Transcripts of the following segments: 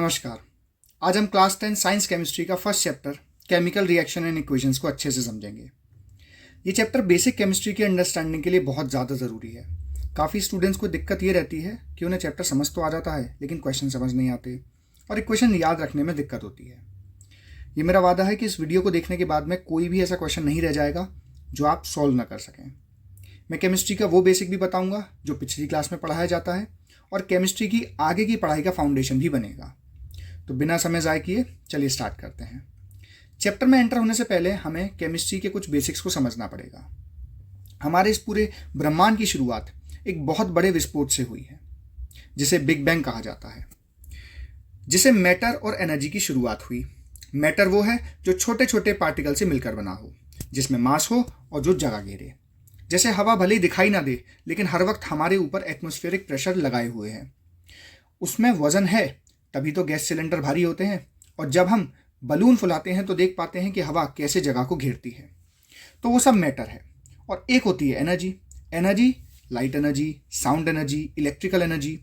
नमस्कार। आज हम क्लास 10 साइंस केमिस्ट्री का first chapter chemical reaction and equations को अच्छे से समझेंगे। ये चैप्टर बेसिक केमिस्ट्री की अंडरस्टैंडिंग के लिए बहुत ज़्यादा ज़रूरी है। काफ़ी स्टूडेंट्स को दिक्कत ये रहती है कि उन्हें चैप्टर समझ तो आ जाता है लेकिन क्वेश्चन समझ नहीं आते और इक्वेशन याद रखने में दिक्कत होती है। ये मेरा वादा है कि इस वीडियो को देखने के बाद में कोई भी ऐसा क्वेश्चन नहीं रह जाएगा जो आप सॉल्व ना कर सकें। मैं केमिस्ट्री का वो बेसिक भी बताऊँगा जो पिछली क्लास में पढ़ाया जाता है और केमिस्ट्री की आगे की पढ़ाई का फाउंडेशन भी बनेगा। तो बिना समय ज़ाय किए चलिए स्टार्ट करते हैं। चैप्टर में एंटर होने से पहले हमें केमिस्ट्री के कुछ बेसिक्स को समझना पड़ेगा। हमारे इस पूरे ब्रह्मांड की शुरुआत एक बहुत बड़े विस्फोट से हुई है जिसे बिग बैंग कहा जाता है, जिसे मैटर और एनर्जी की शुरुआत हुई। मैटर वो है जो छोटे छोटे पार्टिकल से मिलकर बना हो, जिसमें मास हो और जो जगह घेरे। जैसे हवा भले ही दिखाई ना दे लेकिन हर वक्त हमारे ऊपर एटमॉस्फेरिक प्रेशर लगाए हुए है। उसमें वजन है, तभी तो गैस सिलेंडर भारी होते हैं और जब हम बलून फुलाते हैं तो देख पाते हैं कि हवा कैसे जगह को घेरती है। तो वो सब मैटर है। और एक होती है energy. Energy light energy, sound energy, electrical energy,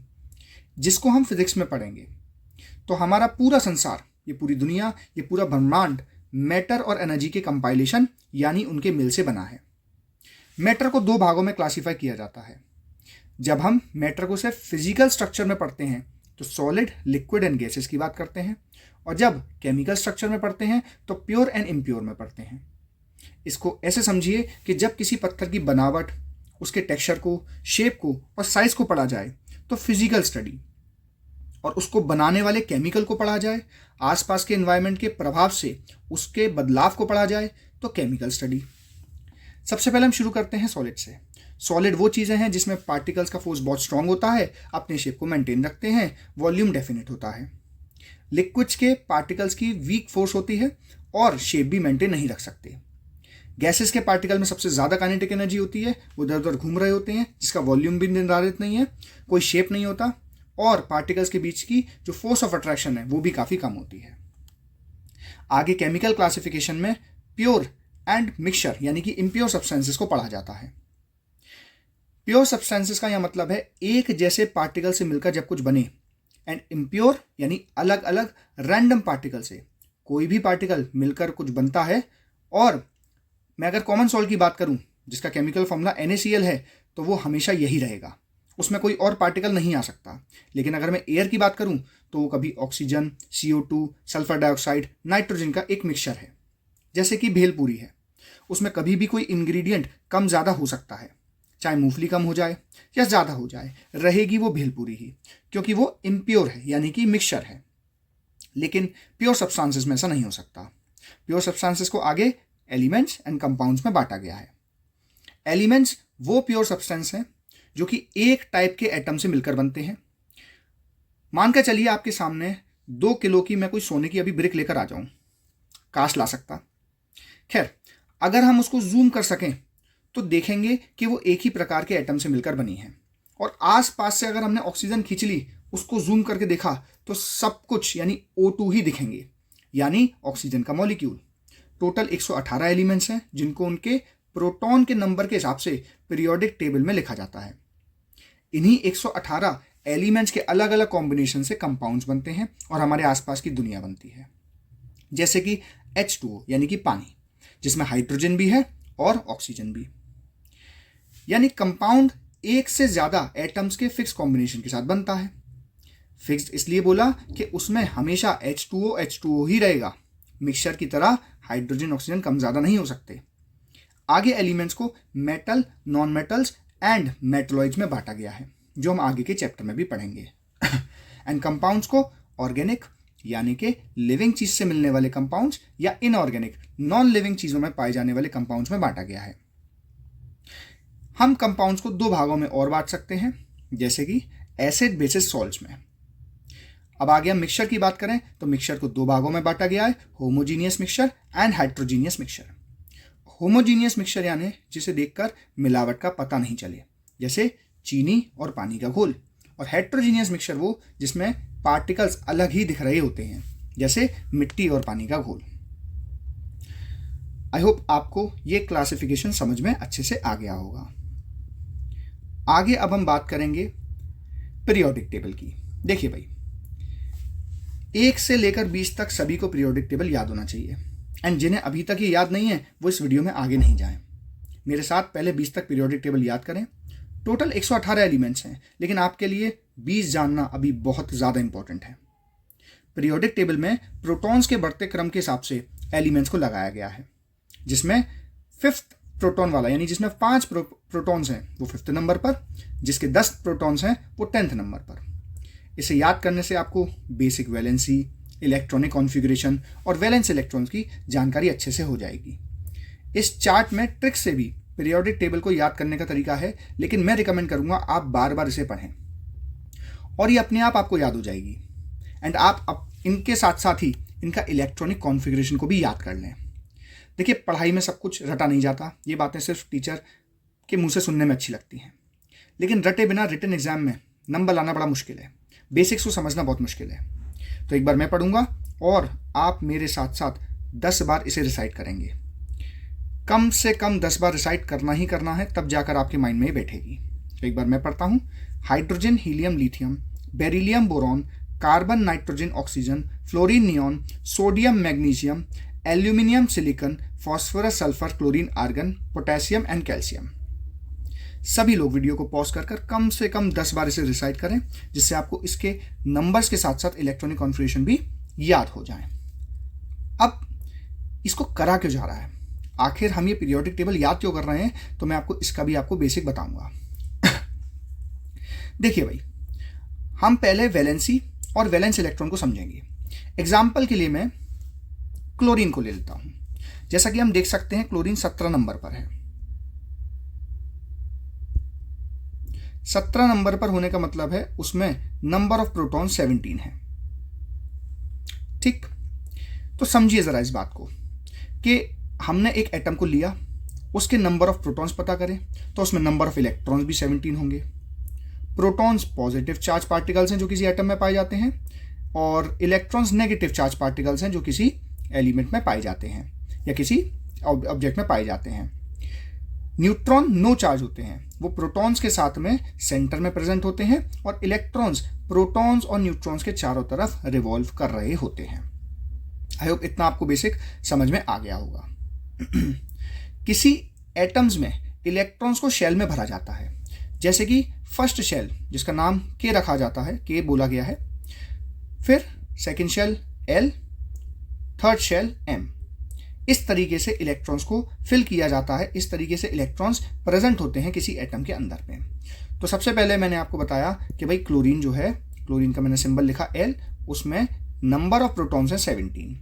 जिसको हम फिजिक्स में पढ़ेंगे। तो हमारा पूरा संसार, ये पूरी दुनिया, ये पूरा ब्रह्मांड मैटर और एनर्जी के कंपाइलेशन यानी उनके मिल से बना है। मैटर को दो भागों में क्लासीफाई किया जाता है। जब हम मैटर को सिर्फ फिजिकल स्ट्रक्चर में पढ़ते हैं तो सॉलिड, लिक्विड एंड गैसेस की बात करते हैं, और जब केमिकल स्ट्रक्चर में पढ़ते हैं तो प्योर एंड इम्प्योर में पढ़ते हैं। इसको ऐसे समझिए कि जब किसी पत्थर की बनावट, उसके टेक्सचर को, शेप को और साइज को पढ़ा जाए तो फिजिकल स्टडी, और उसको बनाने वाले केमिकल को पढ़ा जाए, आसपास के एनवायरनमेंट के प्रभाव से उसके बदलाव को पढ़ा जाए तो केमिकल स्टडी। सबसे पहले हम शुरू करते हैं सॉलिड से। सॉलिड वो चीज़ें हैं जिसमें पार्टिकल्स का फोर्स बहुत स्ट्रांग होता है, अपने शेप को मेंटेन रखते हैं, वॉल्यूम डेफिनेट होता है। लिक्विड्स के पार्टिकल्स की वीक फोर्स होती है और शेप भी मेंटेन नहीं रख सकते। गैसेस के पार्टिकल में सबसे ज़्यादा काइनेटिक एनर्जी होती है, वो इधर उधर घूम रहे होते हैं, जिसका वॉल्यूम भी निर्धारित नहीं है, कोई शेप नहीं होता, और पार्टिकल्स के बीच की जो फोर्स ऑफ अट्रैक्शन है वो भी काफ़ी कम होती है। आगे केमिकल क्लासिफिकेशन में प्योर एंड मिक्सचर यानी कि इम्प्योर सब्सटेंसेस को पढ़ा जाता है। प्योर सब्सटेंसेस का यह मतलब है एक जैसे पार्टिकल से मिलकर जब कुछ बने, एंड इम्प्योर यानी अलग अलग रैंडम पार्टिकल से कोई भी पार्टिकल मिलकर कुछ बनता है। और मैं अगर कॉमन सॉल्ट की बात करूं जिसका केमिकल फॉर्मूला NaCl है तो वो हमेशा यही रहेगा, उसमें कोई और पार्टिकल नहीं आ सकता। लेकिन अगर मैं एयर की बात करूं तो वो कभी oxygen, CO2, sulphur dioxide, nitrogen का एक मिक्सचर है। जैसे कि भेलपूरी है, उसमें कभी भी कोई इंग्रेडिएंट कम ज़्यादा हो सकता है, चाहे मूंगफली कम हो जाए या ज़्यादा हो जाए, रहेगी वो भेलपूरी ही, क्योंकि वो इम्प्योर है यानी कि मिक्सचर है। लेकिन प्योर सब्सटेंसेस में ऐसा नहीं हो सकता। प्योर सब्सटेंसेस को आगे एलिमेंट्स एंड कंपाउंड्स में बांटा गया है। एलिमेंट्स वो प्योर सब्सटेंस हैं जो कि एक टाइप के एटम से मिलकर बनते हैं। मानकर चलिए आपके सामने 2 किलो की मैं कोई सोने की अभी ब्रिक लेकर आ जाऊं, काश ला सकता। खैर, अगर हम उसको जूम कर सकें तो देखेंगे कि वो एक ही प्रकार के एटम से मिलकर बनी है। और आसपास से अगर हमने ऑक्सीजन खींच ली, उसको जूम करके देखा तो सब कुछ यानी O2 ही दिखेंगे, यानी ऑक्सीजन का मॉलिक्यूल। टोटल 118 एलिमेंट्स हैं जिनको उनके प्रोटॉन के नंबर के हिसाब से पीरियोडिक टेबल में लिखा जाता है। इन्हीं 118 एलिमेंट्स के अलग अलग कॉम्बिनेशन से कंपाउंड्स बनते हैं और हमारे आसपास की दुनिया बनती है। जैसे कि H2O यानी कि पानी, जिसमें हाइड्रोजन भी है और ऑक्सीजन भी। यानी कंपाउंड एक से ज्यादा एटम्स के फिक्स कॉम्बिनेशन के साथ बनता है। फिक्स्ड इसलिए बोला कि उसमें हमेशा H2O ही रहेगा। मिक्सचर की तरह हाइड्रोजन ऑक्सीजन कम ज्यादा नहीं हो सकते। आगे एलिमेंट्स को metal, non metals and metalloids में बांटा गया है, जो हम आगे के चैप्टर में भी पढ़ेंगे। एंड कंपाउंड्स को ऑर्गेनिक यानी कि लिविंग चीज से मिलने वाले कंपाउंड्स या इनऑर्गेनिक, नॉन लिविंग चीजों में पाए जाने वाले कंपाउंड्स में बांटा गया है। हम कंपाउंड्स को 2 भागों में और बांट सकते हैं, जैसे कि एसिड बेसिस सॉल्ट्स में। अब आगे हम मिक्सचर की बात करें तो मिक्सचर को 2 भागों में बांटा गया है, homogeneous mixture and heterogeneous mixture. Homogeneous mixture यानी जिसे देखकर मिलावट का पता नहीं चले, जैसे चीनी और पानी का घोल। और हेट्रोजीनियस मिक्सचर वो जिसमें पार्टिकल्स अलग ही दिख रहे होते हैं, जैसे मिट्टी और पानी का घोल। आई होप आपको ये क्लासिफिकेशन समझ में अच्छे से आ गया होगा। आगे अब हम बात करेंगे पीरियोडिक टेबल की। देखिए भाई, 1 से लेकर 20 तक सभी को पीरियोडिक टेबल याद होना चाहिए, एंड जिन्हें अभी तक ये याद नहीं है वो इस वीडियो में आगे नहीं जाएं। मेरे साथ पहले 20 तक पीरियोडिक टेबल याद करें। टोटल 118 एलिमेंट्स हैं, लेकिन आपके लिए 20 जानना अभी बहुत ज़्यादा इंपॉर्टेंट है। पीरियोडिक टेबल में प्रोटॉन्स के बढ़ते क्रम के हिसाब से एलिमेंट्स को लगाया गया है, जिसमें 5th प्रोटॉन वाला यानी जिसमें 5 प्रोटॉन्स हैं वो 5th नंबर पर, जिसके 10 प्रोटॉन्स हैं वो 10th नंबर पर। इसे याद करने से आपको बेसिक वैलेंसी, इलेक्ट्रॉनिक कॉन्फ़िगरेशन और वैलेंस इलेक्ट्रॉन्स की जानकारी अच्छे से हो जाएगी। इस चार्ट में ट्रिक से भी पीरियोडिक टेबल को याद करने का तरीका है, लेकिन मैं रिकमेंड करूंगा आप बार बार इसे पढ़ें और ये अपने आप आपको याद हो जाएगी। एंड आप इनके साथ साथ ही इनका इलेक्ट्रॉनिक कॉन्फ़िगरेशन को भी याद कर लें। देखिए, पढ़ाई में सब कुछ रटा नहीं जाता, ये बातें सिर्फ टीचर के मुंह से सुनने में अच्छी लगती हैं, लेकिन रटे बिना रिटन एग्जाम में नंबर लाना बड़ा मुश्किल है, बेसिक्स को समझना बहुत मुश्किल है। तो एक बार मैं पढ़ूंगा और आप मेरे साथ साथ 10 बार इसे रिसाइट करेंगे। कम से कम 10 बार रिसाइट करना ही करना है, तब जाकर आपके माइंड में बैठेगी। तो एक बार मैं पढ़ता हूँ। Hydrogen, helium, lithium, beryllium, boron, carbon, nitrogen, oxygen, fluorine, neon, sodium, magnesium, aluminium, silicon, phosphorus, sulphur, chlorine, argon, potassium and calcium. सभी लोग वीडियो को पॉज कर कम से कम 10 बार इसे रिसाइट करें, जिससे आपको इसके नंबर्स के साथ साथ इलेक्ट्रॉनिक कॉन्फ़िगरेशन भी याद हो जाए। अब इसको करा क्यों जा रहा है, आखिर हम ये पीरियोडिक टेबल याद क्यों कर रहे हैं, तो मैं इसका भी आपको बेसिक बताऊंगा। देखिए भाई, हम पहले वैलेंसी और वैलेंस इलेक्ट्रॉन को समझेंगे। एग्जाम्पल के लिए मैं क्लोरीन को ले लेता हूं। जैसा कि हम देख सकते हैं, क्लोरीन 17 नंबर पर है। 17 नंबर पर होने का मतलब है उसमें नंबर ऑफ प्रोटॉन 17 है। ठीक, तो समझिए जरा इस बात को कि हमने एक एटम को लिया, उसके नंबर ऑफ प्रोटॉन्स पता करें तो उसमें नंबर ऑफ इलेक्ट्रॉन्स भी 17 होंगे। प्रोटॉन्स पॉजिटिव चार्ज पार्टिकल्स हैं जो किसी एटम में पाए जाते हैं, और इलेक्ट्रॉन्स नेगेटिव चार्ज पार्टिकल्स हैं जो किसी एलिमेंट में पाए जाते हैं या किसी ऑब्जेक्ट में पाए जाते हैं। न्यूट्रॉन नो चार्ज होते हैं, वो प्रोटॉन्स के साथ में सेंटर में प्रेजेंट होते हैं, और इलेक्ट्रॉन्स प्रोटॉन्स और न्यूट्रॉन्स के चारों तरफ रिवॉल्व कर रहे होते हैं। आई होप इतना आपको बेसिक समझ में आ गया होगा। किसी एटम्स में इलेक्ट्रॉन्स को शेल में भरा जाता है, जैसे कि फर्स्ट शेल जिसका नाम के रखा जाता है, के बोला गया है, फिर second shell L, third shell M. इस तरीके से इलेक्ट्रॉन्स को फिल किया जाता है, इस तरीके से इलेक्ट्रॉन्स प्रेजेंट होते हैं किसी एटम के अंदर में। तो सबसे पहले मैंने आपको बताया कि भाई क्लोरीन जो है, क्लोरीन का मैंने सिंबल लिखा एल, उसमें नंबर ऑफ प्रोटॉन्स है 17,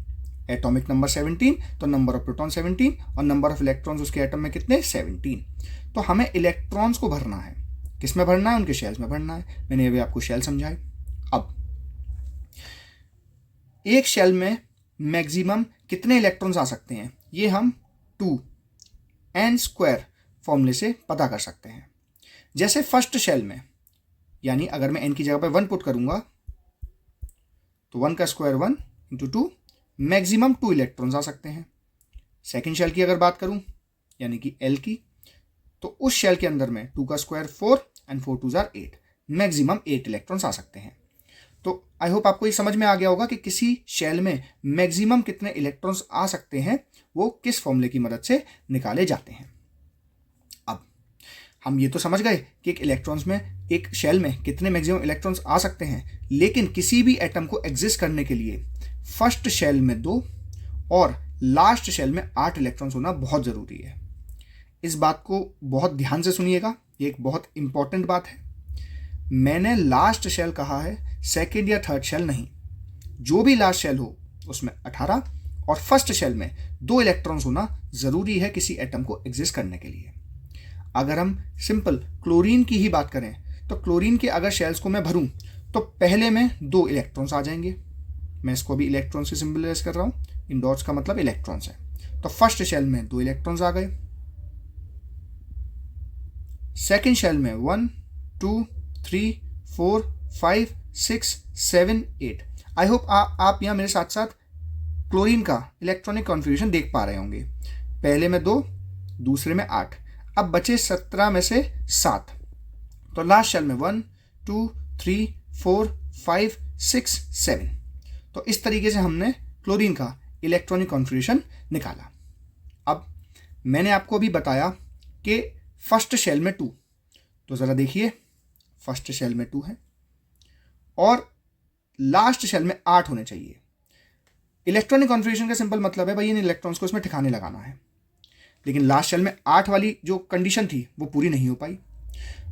एटॉमिक नंबर 17, तो नंबर ऑफ प्रोटॉन 17 और नंबर ऑफ इलेक्ट्रॉन्स उसके एटम में कितने 17। तो हमें इलेक्ट्रॉन्स को भरना है, किस में भरना है, उनके शेल्स में भरना है। मैंने ये भी आपको शेल समझाए। अब एक शेल में मैक्सिमम कितने इलेक्ट्रॉन्स आ सकते हैं, ये हम 2n² फॉर्मूले से पता कर सकते हैं। जैसे फर्स्ट शेल में, यानी अगर मैं n की जगह पर 1 पुट करूंगा तो 1 का स्क्वायर 1 × 2, मैक्सिमम 2 इलेक्ट्रॉन्स आ सकते हैं। सेकेंड शेल की अगर बात करूं, यानी कि L की, तो उस शेल के अंदर में 2 का स्क्वायर 4 एंड 4 2 जार 8, मैक्सिमम 8 इलेक्ट्रॉन्स आ सकते हैं। तो आई होप आपको ये समझ में आ गया होगा कि किसी शेल में मैक्सिमम कितने इलेक्ट्रॉन्स आ सकते हैं, वो किस फॉर्मूले की मदद से निकाले जाते हैं। अब हम ये तो समझ गए कि एक शेल में कितने मैक्सिमम इलेक्ट्रॉन्स आ सकते हैं, लेकिन किसी भी एटम को एग्जिस्ट करने के लिए फर्स्ट शेल में 2 और लास्ट शेल में 8 इलेक्ट्रॉन्स होना बहुत ज़रूरी है। इस बात को बहुत ध्यान से सुनिएगा, ये एक बहुत इंपॉर्टेंट बात है। मैंने लास्ट शेल कहा है, सेकेंड या थर्ड शेल नहीं। जो भी लास्ट शेल हो उसमें 18 और फर्स्ट शेल में 2 इलेक्ट्रॉन्स होना ज़रूरी है किसी एटम को एग्जिस्ट करने के लिए। अगर हम सिंपल क्लोरीन की ही बात करें, तो क्लोरीन के अगर शेल्स को मैं भरूं तो पहले में 2 इलेक्ट्रॉन्स आ जाएंगे। मैं इसको भी इलेक्ट्रॉन से सिंबलाइज कर रहा हूं, इन डॉट्स का मतलब इलेक्ट्रॉन्स है। तो फर्स्ट शेल में 2 इलेक्ट्रॉन्स आ गए, सेकेंड शेल में 1 2 3 4 5 6 7 8। आई होप आप यहाँ मेरे साथ साथ क्लोरीन का इलेक्ट्रॉनिक कॉन्फ़िगरेशन देख पा रहे होंगे। पहले में 2, दूसरे में 8, अब बचे 17 में से 7। तो लास्ट शेल में 1 2 3 4 5 6 7। तो तो इस तरीके से हमने क्लोरीन का इलेक्ट्रॉनिक कॉन्फ़िगरेशन निकाला। अब मैंने आपको अभी बताया कि फर्स्ट शेल में 2, तो ज़रा देखिए फर्स्ट शेल में 2 है और लास्ट शेल में 8 होने चाहिए। इलेक्ट्रॉनिक कॉन्फ़िगरेशन का सिंपल मतलब है भाई इन इलेक्ट्रॉन्स को इसमें ठिकाने लगाना है, लेकिन लास्ट शेल में 8 वाली जो कंडीशन थी वो पूरी नहीं हो पाई।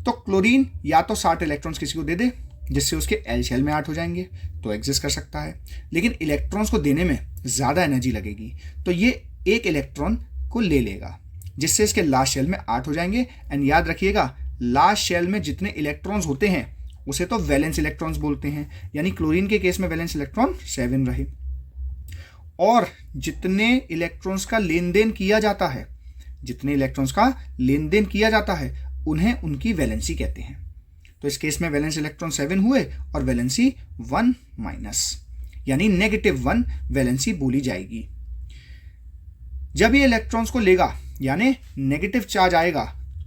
तो क्लोरीन या तो 60 इलेक्ट्रॉन्स किसी को दे दे जिससे उसके एल शेल में 8 हो जाएंगे तो एग्जिस्ट कर सकता है, लेकिन इलेक्ट्रॉन्स को देने में ज़्यादा एनर्जी लगेगी, तो ये एक इलेक्ट्रॉन को ले लेगा जिससे इसके लास्ट शेल में 8 हो जाएंगे। एंड याद रखिएगा लास्ट शेल में जितने इलेक्ट्रॉन्स होते हैं उसे तो वैलेंस इलेक्ट्रॉन्स बोलते हैं, यानी क्लोरीन के केस में वैलेंस इलेक्ट्रॉन 7 रहे। और जितने इलेक्ट्रॉन्स का लेन देन किया जाता है, जितने इलेक्ट्रॉन्स का लेन देन किया जाता है उन्हें उनकी वैलेंसी कहते हैं। तो इस केस में वैलेंस इलेक्ट्रॉन 7 हुए और वैलेंसी 1 माइनस, यानी -1 वैलेंसी बोली जाएगी। जब ये इलेक्ट्रॉन्स को लेगा यानी नेगेटिव चार्ज आएगा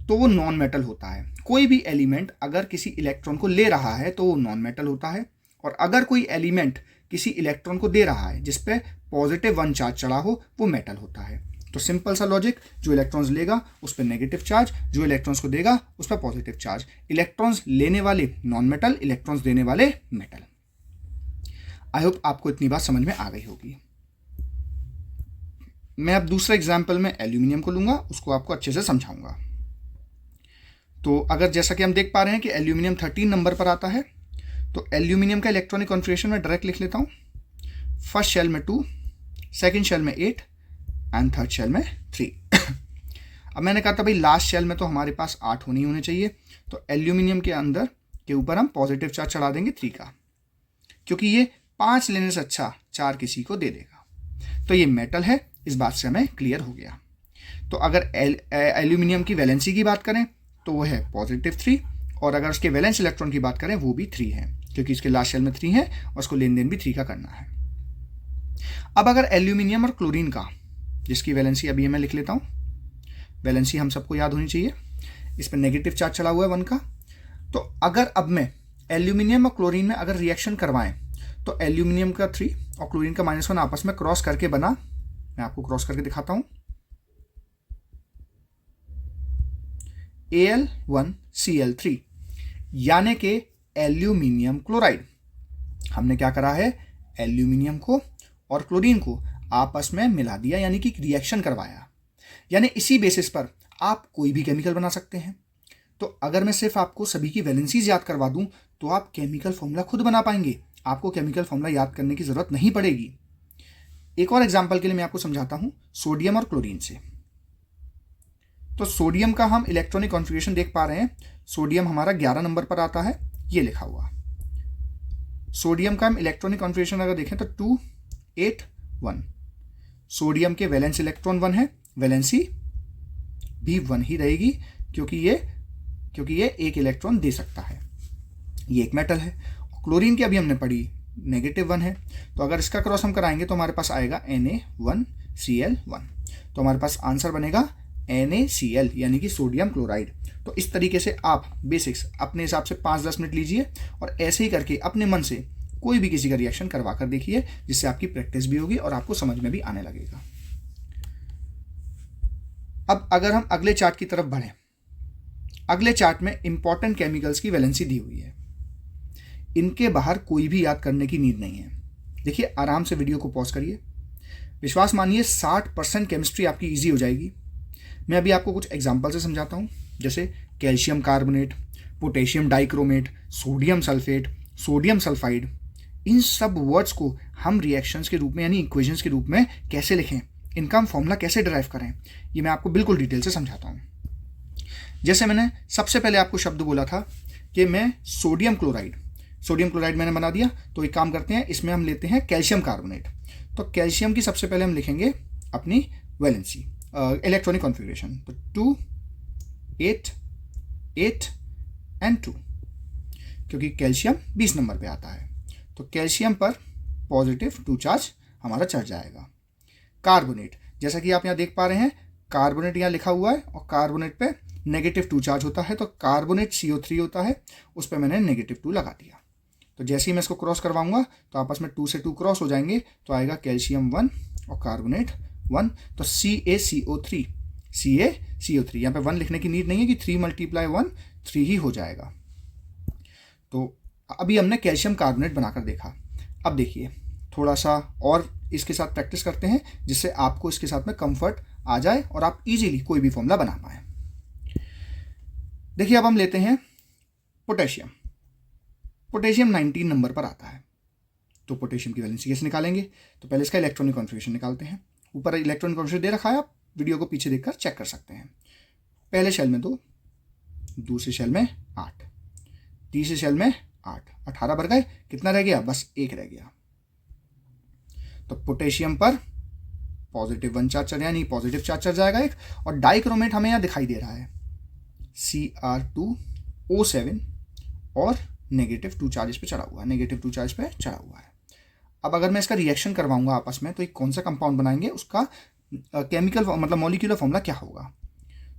तो वो नॉन मेटल होता है। कोई भी एलिमेंट अगर किसी इलेक्ट्रॉन को ले रहा है तो वो नॉन मेटल होता है, और अगर कोई एलिमेंट किसी इलेक्ट्रॉन को दे रहा है जिस पे +1 चार्ज चढ़ा हो वो मेटल होता है। तो सिंपल सा लॉजिक, जो इलेक्ट्रॉन्स लेगा उस पर नेगेटिव चार्ज, जो इलेक्ट्रॉन्स को देगा उस पर पॉजिटिव चार्ज। इलेक्ट्रॉन्स लेने वाले नॉन मेटल, इलेक्ट्रॉन्स देने वाले मेटल। आई होप आपको इतनी बात समझ में आ गई होगी। मैं अब दूसरा एग्जाम्पल में एल्यूमिनियम को लूंगा, उसको आपको अच्छे से समझाऊंगा। तो अगर जैसा कि हम देख पा रहे हैं कि एल्यूमिनियम 13 नंबर पर आता है, तो एल्यूमिनियम का इलेक्ट्रॉनिक कॉन्फ़िगरेशन में डायरेक्ट लिख लेता हूँ। फर्स्ट शेल में 2, सेकेंड शेल में 8 एंड थर्ड शेल में 3। अब मैंने कहा था भाई लास्ट शेल में तो हमारे पास 8 होनी होने चाहिए, तो एल्यूमिनियम के अंदर के ऊपर हम पॉजिटिव चार्ज चढ़ा देंगे 3 का, क्योंकि ये 5 लेने से अच्छा 4 किसी को दे देगा। तो ये मेटल है, इस बात से हमें क्लियर हो गया। तो अगर एल्यूमिनियम की वैलेंसी की बात करें तो वो है +3, और अगर उसके वैलेंस इलेक्ट्रॉन की बात करें वो भी 3 है, क्योंकि इसके लास्ट शेल में 3 है और उसको लेन देन भी 3 का करना है। अब अगर एल्यूमिनियम और क्लोरीन का, जिसकी वैलेंसी अभी मैं लिख लेता हूँ, वैलेंसी हम सबको याद होनी चाहिए, इस पर नेगेटिव चार्ज चला हुआ है 1 का। तो अगर अब मैं एल्यूमिनियम और क्लोरीन में अगर रिएक्शन करवाएं तो एल्यूमिनियम का 3 और क्लोरीन का -1 आपस में क्रॉस करके बना, मैं आपको क्रॉस करके दिखाता हूं, Al1Cl3, यानी कि एल्यूमिनियम क्लोराइड। हमने क्या करा है, एल्यूमिनियम को और क्लोरीन को आपस में मिला दिया, यानी कि रिएक्शन करवाया। यानी इसी बेसिस पर आप कोई भी केमिकल बना सकते हैं। तो अगर मैं सिर्फ आपको सभी की वैलेंसीज याद करवा दूं तो आप केमिकल फॉर्मूला खुद बना पाएंगे, आपको केमिकल फॉर्मूला याद करने की जरूरत नहीं पड़ेगी। एक और एग्जांपल के लिए मैं आपको समझाता हूं सोडियम और क्लोरीन से। तो सोडियम का हम इलेक्ट्रॉनिक कॉन्फ़िगरेशन देख पा रहे हैं, सोडियम हमारा 11 नंबर पर आता है, ये लिखा हुआ। सोडियम का हम इलेक्ट्रॉनिक कॉन्फ़िगरेशन अगर देखें तो 2 8 1, सोडियम के वैलेंस इलेक्ट्रॉन 1 है, वैलेंसी भी 1 ही रहेगी, क्योंकि ये एक इलेक्ट्रॉन दे सकता है, ये एक मेटल है। क्लोरीन की अभी हमने पढ़ी -1 है, तो अगर इसका क्रॉस हम कराएंगे तो हमारे पास आएगा Na1Cl1, तो हमारे पास आंसर बनेगा NaCl, यानी कि सोडियम क्लोराइड। तो इस तरीके से आप बेसिक्स अपने हिसाब से 5-10 मिनट लीजिए और ऐसे ही करके अपने मन से कोई भी किसी का रिएक्शन करवा कर देखिए, जिससे आपकी प्रैक्टिस भी होगी और आपको समझ में भी आने लगेगा। अब अगर हम अगले चार्ट की तरफ बढ़ें, अगले चार्ट में इंपॉर्टेंट केमिकल्स की वैलेंसी दी हुई है। इनके बाहर कोई भी याद करने की नीड नहीं है। देखिए आराम से वीडियो को पॉज करिए, विश्वास मानिए 60% केमिस्ट्री आपकी इजी हो जाएगी। मैं अभी आपको कुछ एग्जांपल से समझाता हूँ, जैसे calcium carbonate, potassium dichromate, sodium sulphate, sodium sulphide. इन सब वर्ड्स को हम रिएक्शंस के रूप में यानी इक्वेशंस के रूप में कैसे लिखें, इनका हम फॉर्मूला कैसे डिराइव करें, ये मैं आपको बिल्कुल डिटेल से समझाता हूँ। जैसे मैंने सबसे पहले आपको शब्द बोला था कि मैं सोडियम क्लोराइड मैंने बना दिया, तो एक काम करते हैं, इसमें हम लेते हैं कैल्शियम कार्बोनेट। तो कैल्शियम की सबसे पहले हम लिखेंगे अपनी वैलेंसी इलेक्ट्रॉनिक कॉन्फ़िगरेशन, तो 2 8 8 एंड 2, क्योंकि कैल्शियम 20 नंबर पे आता है, तो कैल्शियम पर +2 चार्ज हमारा चढ़ जाएगा। कार्बोनेट, जैसा कि आप यहाँ देख पा रहे हैं, कार्बोनेट यहाँ लिखा हुआ है और कार्बोनेट पे -2 चार्ज होता है, तो कार्बोनेट CO3 होता है, उस पर मैंने -2 लगा दिया, तो जैसे ही मैं इसको क्रॉस करवाऊंगा तो आपस में 2 से 2 क्रॉस हो जाएंगे, तो आएगा कैल्शियम 1 और कार्बोनेट 1, तो CaCO3 CaCO3। यहाँ पे 1 लिखने की नीड नहीं है कि 3 × 1 3 ही हो जाएगा। तो अभी हमने कैल्शियम कार्बोनेट बनाकर देखा। अब देखिए थोड़ा सा और इसके साथ प्रैक्टिस करते हैं जिससे आपको इसके साथ में कंफर्ट आ जाए और आप इजीली कोई भी फॉर्मूला बना पाए। देखिए अब हम लेते हैं पोटेशियम। पोटेशियम 19 नंबर पर आता है। तो पोटेशियम की वैलेंसी कैसे निकालेंगे? तो पहले इसका इलेक्ट्रॉनिक कॉन्फ़िगरेशन निकालते हैं। ऊपर इलेक्ट्रॉनिक कॉन्फ़िगरेशन दे रखा है, आप वीडियो को पीछे देखकर चेक कर सकते हैं। पहले शेल में 2, दूसरे शेल में 8, तीसरे शेल में 8, 18 भर गए। कितना रह गया? बस 1 रह गया। तो पोटेशियम पर +1 चार्ज चल यानी पॉजिटिव चार्ज चल जाएगा एक, और डाइक्रोमेट हमें यहाँ दिखाई दे रहा है Cr2O7 और -2 चार्ज पे चढ़ा हुआ है, -2 चार्ज पे चढ़ा हुआ है। अब अगर मैं इसका रिएक्शन करवाऊंगा आपस में तो एक कौन सा कंपाउंड बनाएंगे, उसका केमिकल मतलब मॉलिक्यूलर फॉर्मूला क्या होगा?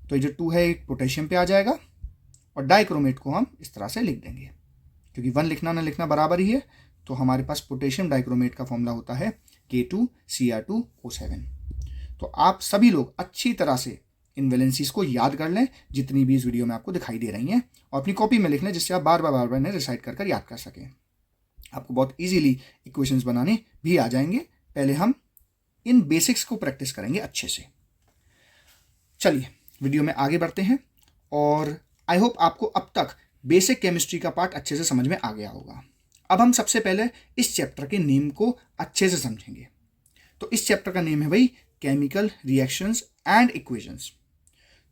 तो ये जो 2 है एक पोटेशियम पे आ जाएगा और डाइक्रोमेट को हम इस तरह से लिख देंगे, क्योंकि 1 लिखना ना लिखना बराबर ही है। तो हमारे पास पोटेशियम डाइक्रोमेट का फॉर्मूला होता है K2Cr2O7। तो आप सभी लोग अच्छी तरह से इन वैलेंसीज को याद कर लें जितनी भी इस वीडियो में आपको दिखाई दे रही हैं, और अपनी कॉपी में लिख लें जिससे आप बार बार इन्हें रिसाइट कर याद कर सकें। आपको बहुत इजीली इक्वेशंस बनाने भी आ जाएंगे। पहले हम इन बेसिक्स को प्रैक्टिस करेंगे अच्छे से। चलिए वीडियो में आगे बढ़ते हैं, और आई होप आपको अब तक बेसिक केमिस्ट्री का पार्ट अच्छे से समझ में आ गया होगा। अब हम सबसे पहले इस चैप्टर के नेम को अच्छे से समझेंगे। तो इस चैप्टर का नेम है भाई केमिकल रिएक्शंस एंड इक्वेशंस।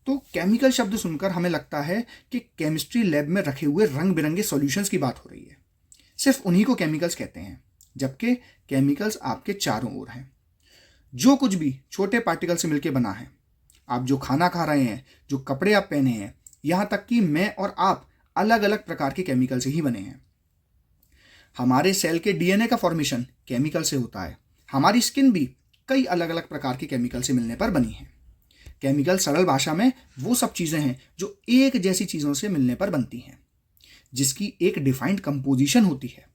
तो केमिकल शब्द सुनकर हमें लगता है कि केमिस्ट्री लैब में रखे हुए रंग बिरंगे सॉल्यूशंस की बात हो रही है, सिर्फ उन्हीं को केमिकल्स कहते हैं, जबकि केमिकल्स आपके चारों ओर हैं। जो कुछ भी छोटे पार्टिकल से मिलकर बना है, आप जो खाना खा रहे हैं, जो कपड़े आप पहने हैं, यहाँ तक कि मैं और आप अलग अलग प्रकार के केमिकल से ही बने हैं। हमारे सेल के डीएनए का फॉर्मेशन केमिकल से होता है। हमारी स्किन भी कई अलग अलग प्रकार के केमिकल से मिलने पर बनी है। केमिकल सरल भाषा में वो सब चीज़ें हैं जो एक जैसी चीज़ों से मिलने पर बनती हैं, जिसकी एक डिफाइंड कंपोजिशन होती है।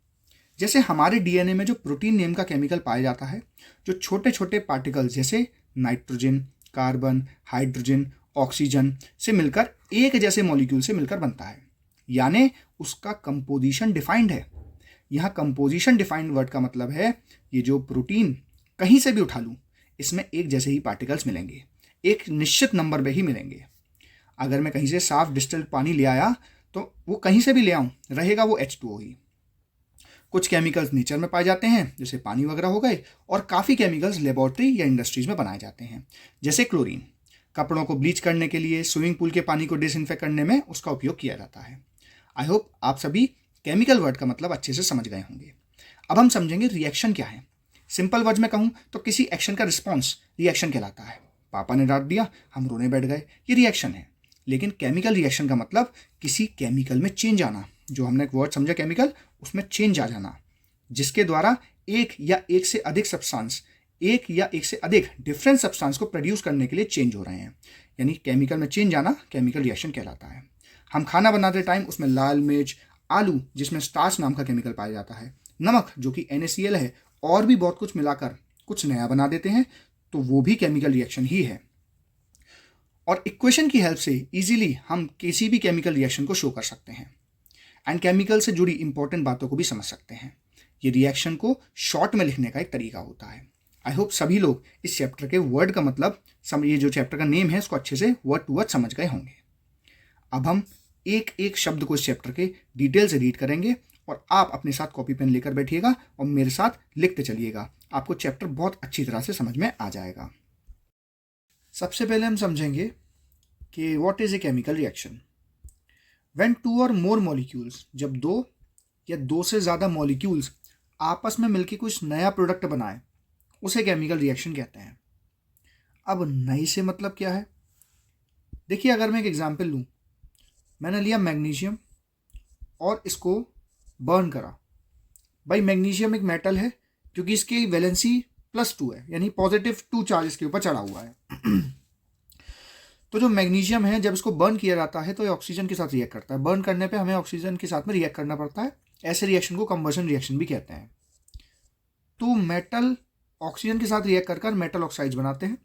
जैसे हमारे डीएनए में जो प्रोटीन नेम का केमिकल पाया जाता है, जो छोटे छोटे पार्टिकल्स जैसे नाइट्रोजन, कार्बन, हाइड्रोजन, ऑक्सीजन से मिलकर एक जैसे मॉलिक्यूल से मिलकर बनता है, यानी उसका कंपोजिशन डिफाइंड है। यहाँ कंपोजिशन डिफाइंड वर्ड का मतलब है ये जो प्रोटीन कहीं से भी उठा लूँ, इसमें एक जैसे ही पार्टिकल्स मिलेंगे, एक निश्चित नंबर पे ही मिलेंगे। अगर मैं कहीं से साफ डिस्टिल्ड पानी ले आया तो वो कहीं से भी ले आऊँ, रहेगा वो H2O ही। कुछ केमिकल्स नेचर में पाए जाते हैं जैसे पानी वगैरह हो गए, और काफ़ी केमिकल्स लेबॉर्ट्री या इंडस्ट्रीज में बनाए जाते हैं, जैसे क्लोरीन। कपड़ों को ब्लीच करने के लिए, स्विमिंग पूल के पानी को डिसइंफेक्ट करने में उसका उपयोग किया जाता है। आई होप आप सभी केमिकल वर्ड का मतलब अच्छे से समझ गए होंगे। अब हम समझेंगे रिएक्शन क्या है। सिंपल वर्ड में कहूँ तो किसी एक्शन का रिस्पॉन्स रिएक्शन कहलाता है। पापा ने डांट दिया, हम रोने बैठ गए, ये रिएक्शन है। लेकिन केमिकल रिएक्शन का मतलब किसी केमिकल में चेंज आना, जो हमने एक वर्ड समझा केमिकल, उसमें चेंज आ जाना, जिसके द्वारा एक या एक से अधिक सब्सटेंस, एक या एक से अधिक डिफरेंट सब्सटेंस को प्रोड्यूस करने के लिए चेंज हो रहे हैं, यानी केमिकल में चेंज आना केमिकल रिएक्शन कहलाता है। हम खाना बनाते टाइम उसमें लाल मिर्च, आलू जिसमें स्टार्च नाम का केमिकल पाया जाता है, नमक जो कि NaCl है, और भी बहुत कुछ मिलाकर कुछ नया बना देते हैं, तो वो भी केमिकल रिएक्शन ही है। और इक्वेशन की हेल्प से इजीली हम किसी भी केमिकल रिएक्शन को शो कर सकते हैं एंड केमिकल से जुड़ी इंपॉर्टेंट बातों को भी समझ सकते हैं। ये रिएक्शन को शॉर्ट में लिखने का एक तरीका होता है। आई होप सभी लोग इस चैप्टर के वर्ड का मतलब ये जो चैप्टर का नेम है उसको अच्छे से वर्ड टू वर्ड समझ गए होंगे। अब हम एक एक शब्द को इस चैप्टर के डिटेल से रीड करेंगे, और आप अपने साथ कॉपी पेन लेकर बैठिएगा और मेरे साथ लिखते चलिएगा। आपको चैप्टर बहुत अच्छी तरह से समझ में आ जाएगा। सबसे पहले हम समझेंगे कि what is a chemical reaction. When 2 और मोर मॉलिक्यूल्स, जब 2 या 2 से ज़्यादा मॉलिक्यूल्स आपस में मिलकर कुछ नया प्रोडक्ट बनाए, उसे केमिकल रिएक्शन कहते हैं। अब नई से मतलब क्या है? देखिए अगर मैं एक एग्जांपल लूँ, मैंने लिया मैग्नीशियम और इसको बर्न करा। भाई मैग्नीशियम एक मेटल है क्योंकि इसकी वैलेंसी +2 है, यानी +2 चार्ज इसके ऊपर चढ़ा हुआ है। तो जो मैग्नीशियम है जब इसको बर्न किया जाता है तो ये ऑक्सीजन के साथ रिएक्ट करता है। बर्न करने पे हमें ऑक्सीजन के साथ में रिएक्ट करना पड़ता है, ऐसे रिएक्शन को कंबशन रिएक्शन भी कहते हैं। तो मेटल ऑक्सीजन के साथ रिएक्ट कर मेटल ऑक्साइड्स बनाते हैं।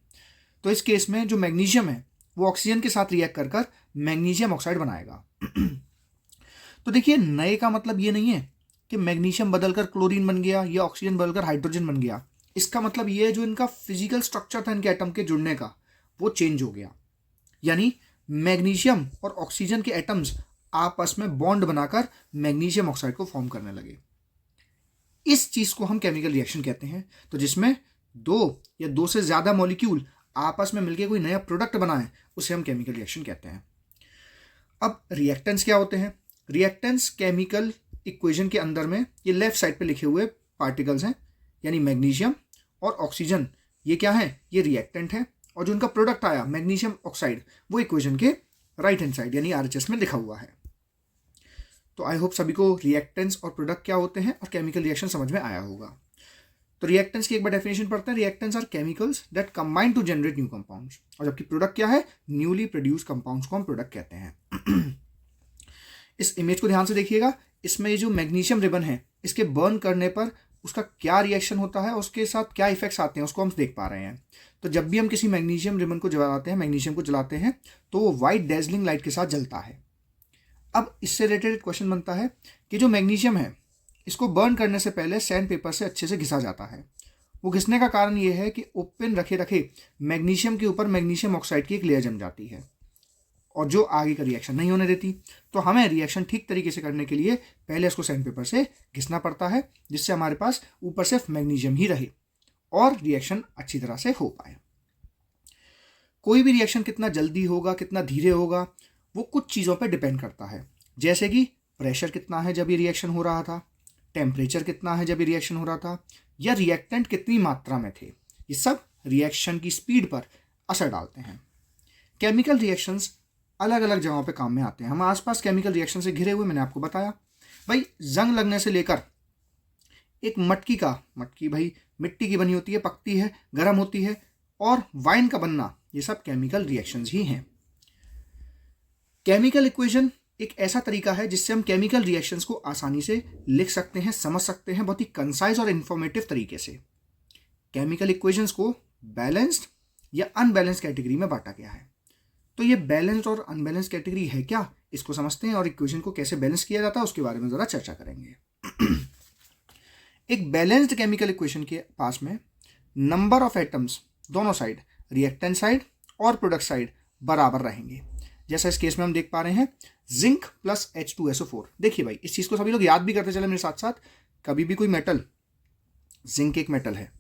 तो इस केस में जो मैग्नीशियम है वो ऑक्सीजन के साथ रिएक्ट कर मैग्नीशियम ऑक्साइड बनाएगा। तो देखिए, नए का मतलब ये नहीं है कि मैग्नीशियम बदलकर क्लोरीन बन गया या ऑक्सीजन बदलकर हाइड्रोजन बन गया। इसका मतलब ये है जो इनका फिजिकल स्ट्रक्चर था इनके एटम के जुड़ने का वो चेंज हो गया। यानी मैग्नीशियम और ऑक्सीजन के एटम्स आपस में बॉन्ड बनाकर मैग्नीशियम ऑक्साइड को फॉर्म करने लगे। इस चीज को हम केमिकल रिएक्शन कहते हैं। तो जिसमें दो या दो से ज्यादा मॉलिक्यूल आपस में मिलकर कोई नया प्रोडक्ट बनाए उसे हम केमिकल रिएक्शन कहते हैं। अब रिएक्टेंट्स क्या होते हैं? रिएक्टेंट्स केमिकल इक्वेशन के अंदर में ये लेफ्ट साइड पे लिखे हुए पार्टिकल्स हैं, यानी मैग्नीशियम और ऑक्सीजन, ये क्या है? ये रिएक्टेंट है। और जो उनका प्रोडक्ट आया मैग्नीशियम ऑक्साइड वो इक्वेशन के राइट हैंड साइड यानी आरएचएस में लिखा हुआ है। तो आई होप सभी को रिएक्टेंट्स और प्रोडक्ट क्या होते हैं और केमिकल रिएक्शन समझ में आया होगा। तो रिएक्टेंट्स की एक बार डेफिनेशन पढ़ते हैं। Reactants are chemicals that combine to generate new compounds. और जबकि प्रोडक्ट क्या है? न्यूली प्रोड्यूस कंपाउंड्स को हम प्रोडक्ट कहते हैं। इस इमेज को ध्यान से देखिएगा। इसमें ये जो मैग्नीशियम रिबन है इसके बर्न करने पर उसका क्या रिएक्शन होता है, उसके साथ क्या इफेक्ट्स आते हैं उसको हम देख पा रहे हैं। तो जब भी हम किसी मैग्नीशियम रिबन को जलाते हैं, मैग्नीशियम को जलाते हैं, तो वो वाइट डेजलिंग लाइट के साथ जलता है। अब इससे रिलेटेड क्वेश्चन बनता है कि जो मैग्नीशियम है इसको बर्न करने से पहले सैंड पेपर से अच्छे से घिसा जाता है। वो घिसने का कारण ये है कि ओपन रखे रखे मैग्नीशियम के ऊपर मैग्नीशियम ऑक्साइड की एक लेयर जम जाती है और जो आगे का रिएक्शन नहीं होने देती। तो हमें रिएक्शन ठीक तरीके से करने के लिए पहले इसको सैंड पेपर से घिसना पड़ता है, जिससे हमारे पास ऊपर सिर्फ मैग्नीशियम ही रहे और रिएक्शन अच्छी तरह से हो पाए। कोई भी रिएक्शन कितना जल्दी होगा, कितना धीरे होगा, वो कुछ चीज़ों पर डिपेंड करता है। जैसे कि प्रेशर कितना है जब ये रिएक्शन हो रहा था, टेम्परेचर कितना है जब ये रिएक्शन हो रहा था, या रिएक्टेंट कितनी मात्रा में थे। ये सब रिएक्शन की स्पीड पर असर डालते हैं। केमिकल रिएक्शंस अलग अलग जगहों पे काम में आते हैं। हम आसपास केमिकल रिएक्शन से घिरे हुए, मैंने आपको बताया भाई, जंग लगने से लेकर एक मटकी भाई मिट्टी की बनी होती है, पकती है, गर्म होती है, और वाइन का बनना, ये सब केमिकल रिएक्शंस ही हैं। केमिकल इक्वेशन एक ऐसा तरीका है जिससे हम केमिकल रिएक्शंस को आसानी से लिख सकते हैं, समझ सकते हैं, बहुत ही कंसाइज और इंफॉर्मेटिव तरीके से। केमिकल इक्वेशंस को बैलेंस्ड या अनबैलेंस्ड कैटेगरी में बांटा गया है। तो ये बैलेंस्ड और अनबैलेंस्ड कैटेगरी है क्या, इसको समझते हैं, और इक्वेशन को कैसे बैलेंस किया जाता है उसके बारे में जरा चर्चा करेंगे। एक बैलेंस्ड केमिकल इक्वेशन के पास में नंबर ऑफ एटम्स दोनों साइड, रिएक्टेंट साइड और प्रोडक्ट साइड, बराबर रहेंगे। जैसा इस केस में हम देख पा रहे हैं, जिंक प्लस H2SO4। देखिए भाई, इस चीज़ को सभी लोग याद भी करते चले मेरे साथ साथ। कभी भी कोई मेटल, जिंक एक मेटल है,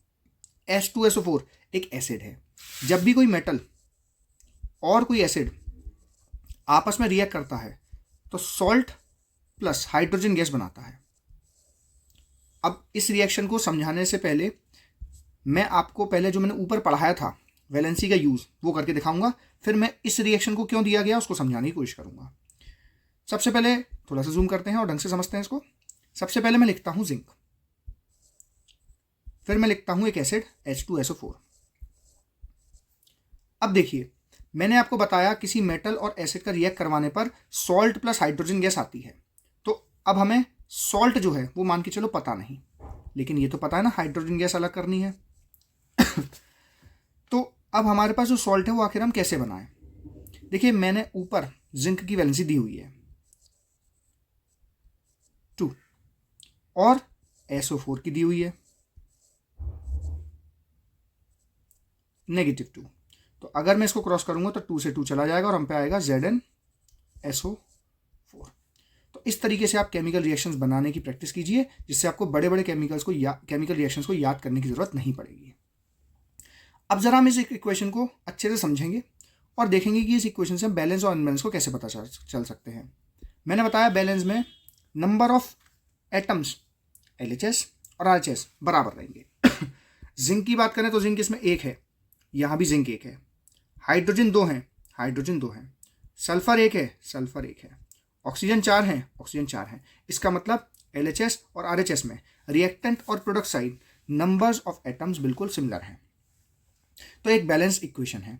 H2SO4 एक एसिड है। जब भी कोई मेटल और कोई एसिड आपस में रिएक्ट करता है तो सॉल्ट प्लस हाइड्रोजन गैस बनाता है। अब इस रिएक्शन को समझाने से पहले मैं आपको पहले जो मैंने ऊपर पढ़ाया था वैलेंसी का यूज वो करके दिखाऊंगा, फिर मैं इस रिएक्शन को क्यों दिया गया उसको समझाने की कोशिश करूंगा। सबसे पहले थोड़ा सा जूम करते हैं और ढंग से समझते हैं इसको। सबसे पहले मैं लिखता हूं जिंक, फिर मैं लिखता हूं एक एसिड H2SO4। अब देखिए, मैंने आपको बताया किसी मेटल और एसिड का रिएक्ट करवाने पर सॉल्ट प्लस हाइड्रोजन गैस आती है। तो अब हमें सॉल्ट जो है वो मान के चलो पता नहीं, लेकिन ये तो पता है ना हाइड्रोजन गैस अलग करनी है। तो अब हमारे पास जो सॉल्ट है वो आखिर हम कैसे बनाएं? देखिए, मैंने ऊपर जिंक की वैलेंसी दी हुई है 2 और SO4 की दी हुई है -2। तो अगर मैं इसको क्रॉस करूंगा तो 2 से 2 चला जाएगा और हम पे आएगा ZnSO4। तो इस तरीके से आप केमिकल रिएक्शंस बनाने की प्रैक्टिस कीजिए, जिससे आपको बड़े बड़े केमिकल रिएक्शंस को याद करने की जरूरत नहीं पड़ेगी। अब जरा हम इस इक्वेशन को अच्छे से समझेंगे और देखेंगे कि इस इक्वेशन से हम बैलेंस और अनबैलेंस को कैसे पता चल सकते हैं। मैंने बताया बैलेंस में नंबर ऑफ एटम्स LHS और RHS बराबर रहेंगे। जिंक की बात करें तो जिंक इसमें 1 है, यहाँ भी जिंक 1 है, हाइड्रोजन 2 है, हाइड्रोजन 2 है, सल्फर 1 है, सल्फर 1 है, ऑक्सीजन 4 है, ऑक्सीजन 4 है। इसका मतलब LHS और RHS में रिएक्टेंट और product side numbers of atoms बिल्कुल सिमिलर हैं। तो एक बैलेंस इक्वेशन है।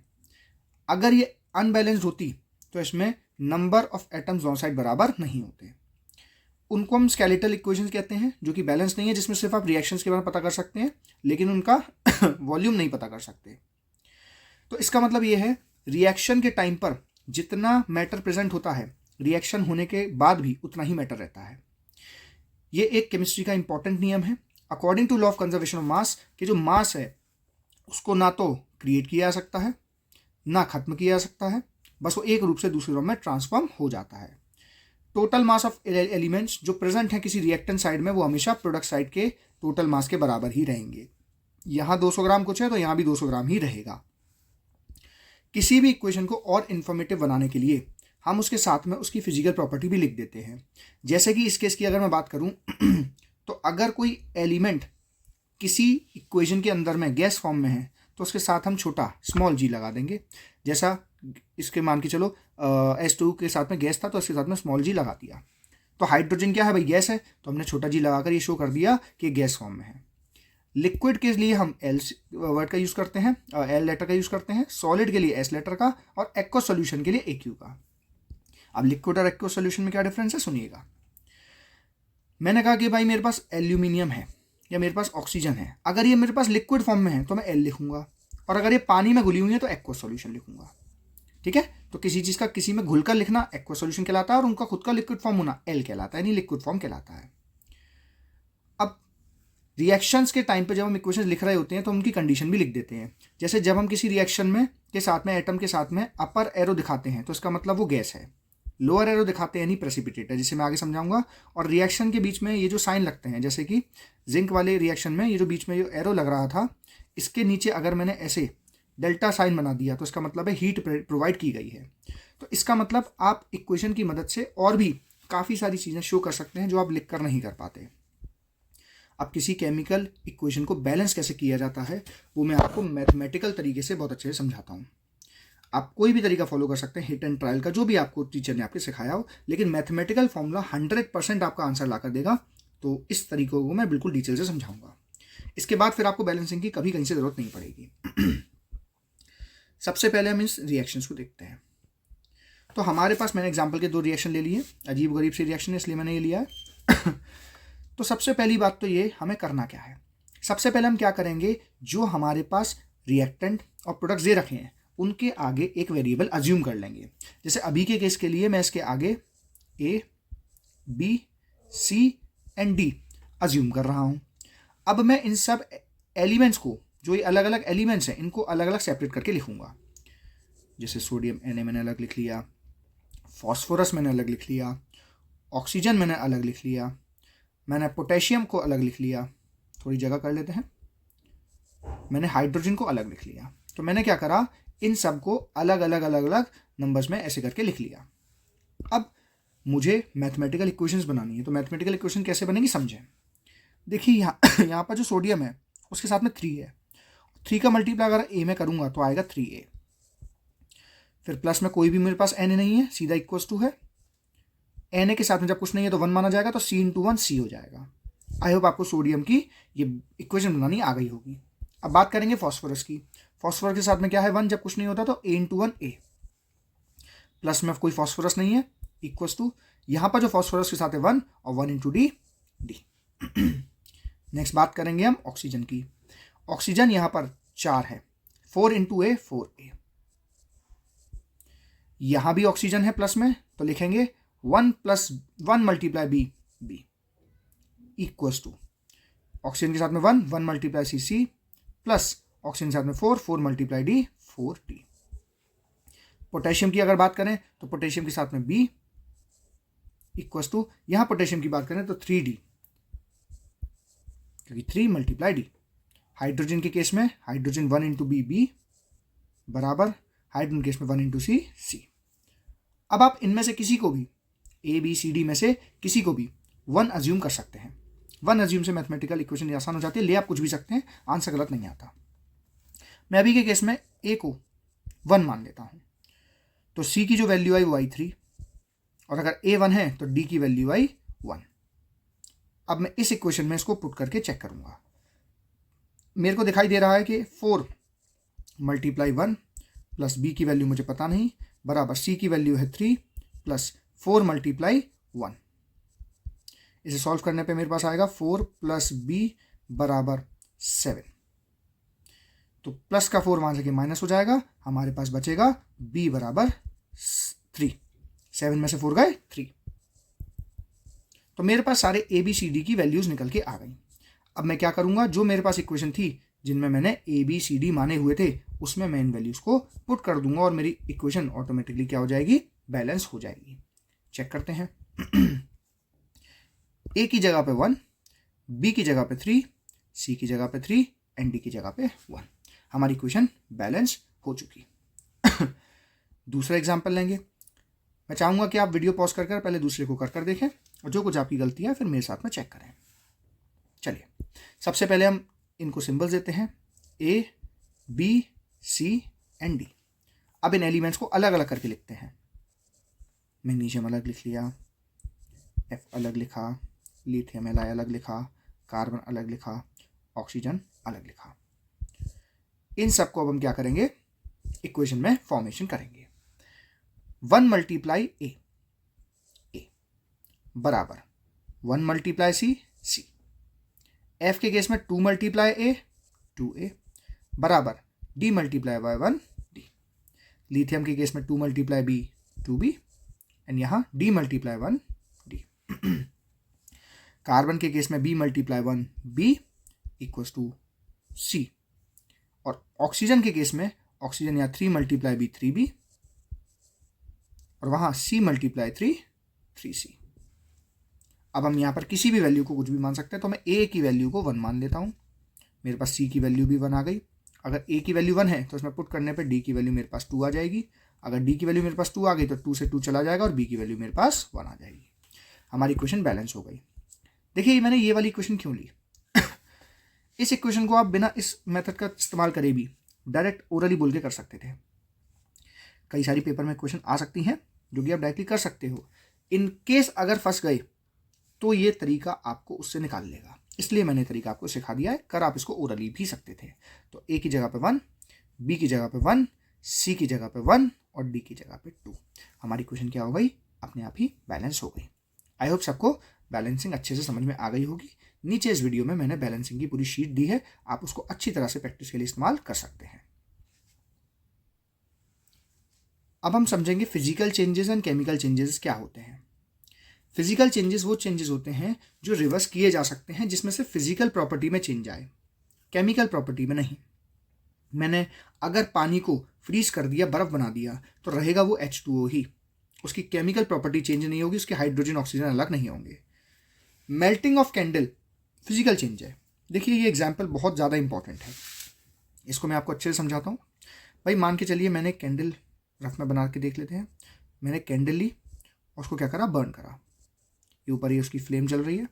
अगर ये अनबैलेंस्ड होती तो इसमें नंबर ऑफ एटम्स दोनों साइड बराबर नहीं होते। उनको हम स्केलेटल इक्वेशंस कहते हैं, जो कि बैलेंस नहीं है, जिसमें सिर्फ आप रिएक्शंस के बारे में पता कर सकते हैं लेकिन उनका वॉल्यूम नहीं पता कर सकते। तो इसका मतलब ये है रिएक्शन के टाइम पर जितना मैटर प्रेजेंट होता है रिएक्शन होने के बाद भी उतना ही मैटर रहता है। ये एक केमिस्ट्री का इंपॉर्टेंट नियम है according to law of conservation of mass, कि जो मास है उसको ना तो क्रिएट किया जा सकता है ना खत्म किया जा सकता है, बस वो एक रूप से दूसरे रूप में ट्रांसफॉर्म हो जाता है। टोटल मास ऑफ एलिमेंट्स जो प्रेजेंट हैं किसी रिएक्टेंट साइड में वो हमेशा प्रोडक्ट साइड के टोटल मास के बराबर ही रहेंगे। यहाँ 200 ग्राम कुछ है तो यहाँ भी 200 ग्राम ही रहेगा। किसी भी इक्वेशन को और इन्फॉर्मेटिव बनाने के लिए हम उसके साथ में उसकी फिजिकल प्रॉपर्टी भी लिख देते हैं। जैसे कि इस केस की अगर मैं बात करूं तो अगर कोई एलिमेंट किसी इक्वेशन के अंदर में गैस फॉर्म में है तो उसके साथ हम छोटा स्मॉल जी लगा देंगे। जैसा इसके मान के चलो H2 के साथ में गैस था तो इसके साथ में स्मॉल जी लगा दिया। तो हाइड्रोजन क्या है भाई, गैस है, तो हमने छोटा जी लगाकर ये शो कर दिया कि गैस फॉर्म में है। लिक्विड के लिए हम एल वर्ड का यूज़ करते हैं, एल लेटर का यूज़ करते हैं, सॉलिड के लिए एस लेटर का, और एक्वस सॉल्यूशन के लिए AQ का। अब लिक्विड और एक्वस सॉल्यूशन में क्या डिफरेंस है सुनिएगा। मैंने कहा कि भाई मेरे पास एल्यूमिनियम है या मेरे पास ऑक्सीजन है, अगर ये मेरे पास लिक्विड फॉर्म में है तो मैं एल लिखूंगा, और अगर ये पानी में घुली हुई है तो एक्वस सॉल्यूशन लिखूंगा। ठीक है, तो किसी चीज़ का किसी में घुलकर लिखना एक्वस सॉल्यूशन कहलाता है और उनका खुद का लिक्विड फॉर्म होना एल कहलाता है, यानी लिक्विड फॉर्म कहलाता है। अब रिएक्शंस के टाइम पे जब हम इक्वेशंस लिख रहे होते हैं तो उनकी कंडीशन भी लिख देते हैं। जैसे जब हम किसी रिएक्शन में के साथ में एटम के साथ में अपर एरो दिखाते हैं तो इसका मतलब वो गैस है, लोअर एरो दिखाते हैं यानी प्रेसिपिटेट है, जिसे मैं आगे समझाऊंगा। और रिएक्शन के बीच में ये जो साइन लगते हैं, जैसे कि जिंक वाले रिएक्शन में ये जो बीच में जो एरो लग रहा था इसके नीचे अगर मैंने ऐसे डेल्टा साइन बना दिया तो इसका मतलब है हीट प्रोवाइड की गई है। तो इसका मतलब आप इक्वेशन की मदद से और भी काफ़ी सारी चीज़ें शो कर सकते हैं जो आप लिख कर नहीं कर पाते। अब किसी केमिकल इक्वेशन को बैलेंस कैसे किया जाता है वो मैं आपको मैथमेटिकल तरीके से बहुत अच्छे से समझाता हूँ। आप कोई भी तरीका फॉलो कर सकते हैं, हिट एंड ट्रायल का, जो भी आपको टीचर ने आपके सिखाया हो, लेकिन मैथमेटिकल फॉर्मूला 100% आपका आंसर ला कर देगा। तो इस तरीकों को मैं बिल्कुल डिटेल से समझाऊंगा। इसके बाद फिर आपको बैलेंसिंग की कभी कहीं से ज़रूरत नहीं पड़ेगी। सबसे पहले हम इस रिएक्शंस को देखते हैं। तो हमारे पास मैंने एग्जाम्पल के 2 रिएक्शन ले लिए, अजीब गरीब सी रिएक्शन है इसलिए मैंने ये लिया है। तो सबसे पहली बात तो ये हमें करना क्या है, सबसे पहले हम क्या करेंगे, जो हमारे पास रिएक्टेंट और प्रोडक्ट्स दे रखे हैं उनके आगे एक वेरिएबल अज्यूम कर लेंगे। जैसे अभी के केस के लिए मैं इसके आगे A, B, C and D assume कर रहा हूँ। अब मैं इन सब एलिमेंट्स को, जो ये अलग अलग एलिमेंट्स हैं, इनको अलग अलग सेपरेट करके लिखूंगा। जैसे सोडियम Na मैंने अलग लिख लिया, फॉस्फोरस मैंने अलग लिख लिया, ऑक्सीजन मैंने अलग लिख लिया, मैंने पोटेशियम को अलग लिख लिया, थोड़ी जगह कर लेते हैं, मैंने हाइड्रोजन को अलग लिख लिया। तो मैंने क्या करा, इन सब को अलग अलग अलग अलग नंबर्स में ऐसे करके लिख लिया। अब मुझे मैथमेटिकल इक्वेशंस बनानी है, तो मैथमेटिकल इक्वेशन कैसे बनेगी समझें। देखिए यहाँ पर जो सोडियम है उसके साथ में 3 है, 3 का मल्टीप्लाई अगर A में करूँगा तो आएगा 3A। फिर प्लस में कोई भी मेरे पास Na नहीं है, सीधा इक्वल्स टू है, Na के साथ में जब कुछ नहीं है तो 1 माना जाएगा, तो C इंटू 1 C हो जाएगा। आई होप आपको सोडियम की ये इक्वेशन बनानी आ गई होगी। अब बात करेंगे फॉस्फोरस की। फॉस्फोरस के साथ में क्या है, 1 जब कुछ नहीं होता तो A इंटू 1 A, प्लस में कोई फॉस्फोरस नहीं है, इक्वल्स टू यहाँ पर जो फॉस्फोरस के साथ है 1 और 1 इंटू D। नेक्स्ट बात करेंगे हम ऑक्सीजन की। ऑक्सीजन यहाँ पर 4 है, 4 इंटू A 4A। यहाँ भी ऑक्सीजन है प्लस में, तो लिखेंगे 1 plus 1 multiply B equals to oxygen के साथ में 1 1 मल्टीप्लाई C प्लस ऑक्सीजन के साथ में 4 4 मल्टीप्लाई D 4D। पोटेशियम की अगर बात करें तो पोटेशियम के साथ में B इक्वल्स टू, यहाँ पोटेशियम की बात करें तो 3D, क्योंकि 3 मल्टीप्लाई D। हाइड्रोजन के केस में हाइड्रोजन 1 इंटू B बराबर हाइड्रोजन केस में 1 इंटू C। अब आप इनमें से किसी को भी A B C D में से किसी को भी 1 अज्यूम कर सकते हैं। 1 अज्यूम से मैथमेटिकल इक्वेशन आसान हो जाती है, ले आप कुछ भी सकते हैं, आंसर गलत नहीं आता। मैं अभी के केस में A को 1 मान लेता हूँ, तो C की जो वैल्यू आई वो आई 3, और अगर A 1 है तो D की वैल्यू आई 1। अब मैं इस इक्वेशन में इसको पुट करके चेक करूँगा। मेरे को दिखाई दे रहा है कि 4 मल्टीप्लाई 1 प्लस B की वैल्यू मुझे पता नहीं, बराबर C की वैल्यू है 3 प्लस 4 मल्टीप्लाई 1। इसे सॉल्व करने पे मेरे पास आएगा 4 + b बराबर 7। तो प्लस का 4 वहाँ से माइनस हो जाएगा, हमारे पास बचेगा b बराबर 3। 7 में से 4 गए 3। तो मेरे पास सारे ए बी सी डी की वैल्यूज़ निकल के आ गई। अब मैं क्या करूँगा, जो मेरे पास इक्वेशन थी जिनमें मैंने ए बी सी डी माने हुए थे उसमें मैं इन वैल्यूज़ को पुट कर दूंगा और मेरी इक्वेशन ऑटोमेटिकली क्या हो जाएगी, बैलेंस हो जाएगी। चेक करते हैं। ए की जगह पे 1, बी की जगह पे 3, सी की जगह पे 3 एंड डी की जगह पे 1। हमारी इक्वेशन बैलेंस हो चुकी। दूसरा एग्जाम्पल लेंगे। मैं चाहूँगा कि आप वीडियो पॉज कर पहले दूसरे को कर देखें और जो कुछ आपकी गलती है फिर मेरे साथ में चेक करें। चलिए, सबसे पहले हम इनको सिंबल्स देते हैं, A B C and D. अब इन एलिमेंट्स को अलग अलग करके लिखते हैं। मैग्नीशियम अलग लिख लिया, एफ अलग लिखा, लिथियम एल अलग लिखा, कार्बन अलग लिखा, ऑक्सीजन अलग लिखा। इन सबको अब हम क्या करेंगे, इक्वेशन में फॉर्मेशन करेंगे। 1 × ए बराबर 1 × सी। एफ के केस में 2 × ए 2a बराबर d × 1 d। लिथियम के केस में 2 × b 2b एंड यहाँ d × 1 d। कार्बन के केस में b × 1 b = c। और ऑक्सीजन के केस में ऑक्सीजन यहाँ 3 × b 3b और वहाँ c × 3 3c। अब हम यहाँ पर किसी भी वैल्यू को कुछ भी मान सकते हैं, तो मैं a की वैल्यू को 1 मान लेता हूँ। मेरे पास c की वैल्यू भी 1 आ गई। अगर a की वैल्यू 1 है तो इसमें पुट करने पे d की वैल्यू मेरे पास 2 आ जाएगी। अगर d की वैल्यू मेरे पास 2 आ गई तो 2 से 2 चला जाएगा और b की वैल्यू मेरे पास 1 आ जाएगी। हमारी इक्वेशन बैलेंस हो गई। देखिए मैंने ये वाली इक्वेशन क्यों ली। इस इक्वेशन को आप बिना इस मेथड का इस्तेमाल करे भी डायरेक्ट ओरली बोल के कर सकते थे। कई सारी पेपर में क्वेश्चन आ सकती हैं जो कि आप डायरेक्टली कर सकते हो। इन केस अगर फंस गए तो ये तरीका आपको उससे निकाल लेगा, इसलिए मैंने तरीका आपको सिखा दिया है। कर आप इसको ओरली भी सकते थे। तो ए की जगह पे 1, बी की जगह पे 1, सी की जगह पे 1 और डी की जगह पे 2। हमारी क्वेश्चन क्या हो गई, अपने आप ही बैलेंस हो गई। आई होप सबको बैलेंसिंग अच्छे से समझ में आ गई होगी। नीचे इस वीडियो में मैंने बैलेंसिंग की पूरी शीट दी है, आप उसको अच्छी तरह से प्रैक्टिस के लिए इस्तेमाल कर सकते हैं। अब हम समझेंगे physical changes and chemical changes क्या होते हैं। फिजिकल चेंजेस वो चेंजेस होते हैं जो रिवर्स किए जा सकते हैं, जिसमें से फिजिकल प्रॉपर्टी में चेंज आए, केमिकल प्रॉपर्टी में नहीं। मैंने अगर पानी को फ्रीज कर दिया, बर्फ बना दिया, तो रहेगा वो H2O ही, उसकी केमिकल प्रॉपर्टी चेंज नहीं होगी, उसके हाइड्रोजन ऑक्सीजन अलग नहीं होंगे। Melting of candle physical change है। देखिए ये एग्जाम्पल बहुत ज़्यादा इंपॉर्टेंट है, इसको मैं आपको अच्छे से समझाता हूँ। भाई मान के चलिए मैंने कैंडल, रफ में बना के देख लेते हैं। मैंने कैंडल ली और उसको क्या करा, बर्न करा। ये ऊपर ही उसकी फ्लेम जल रही है।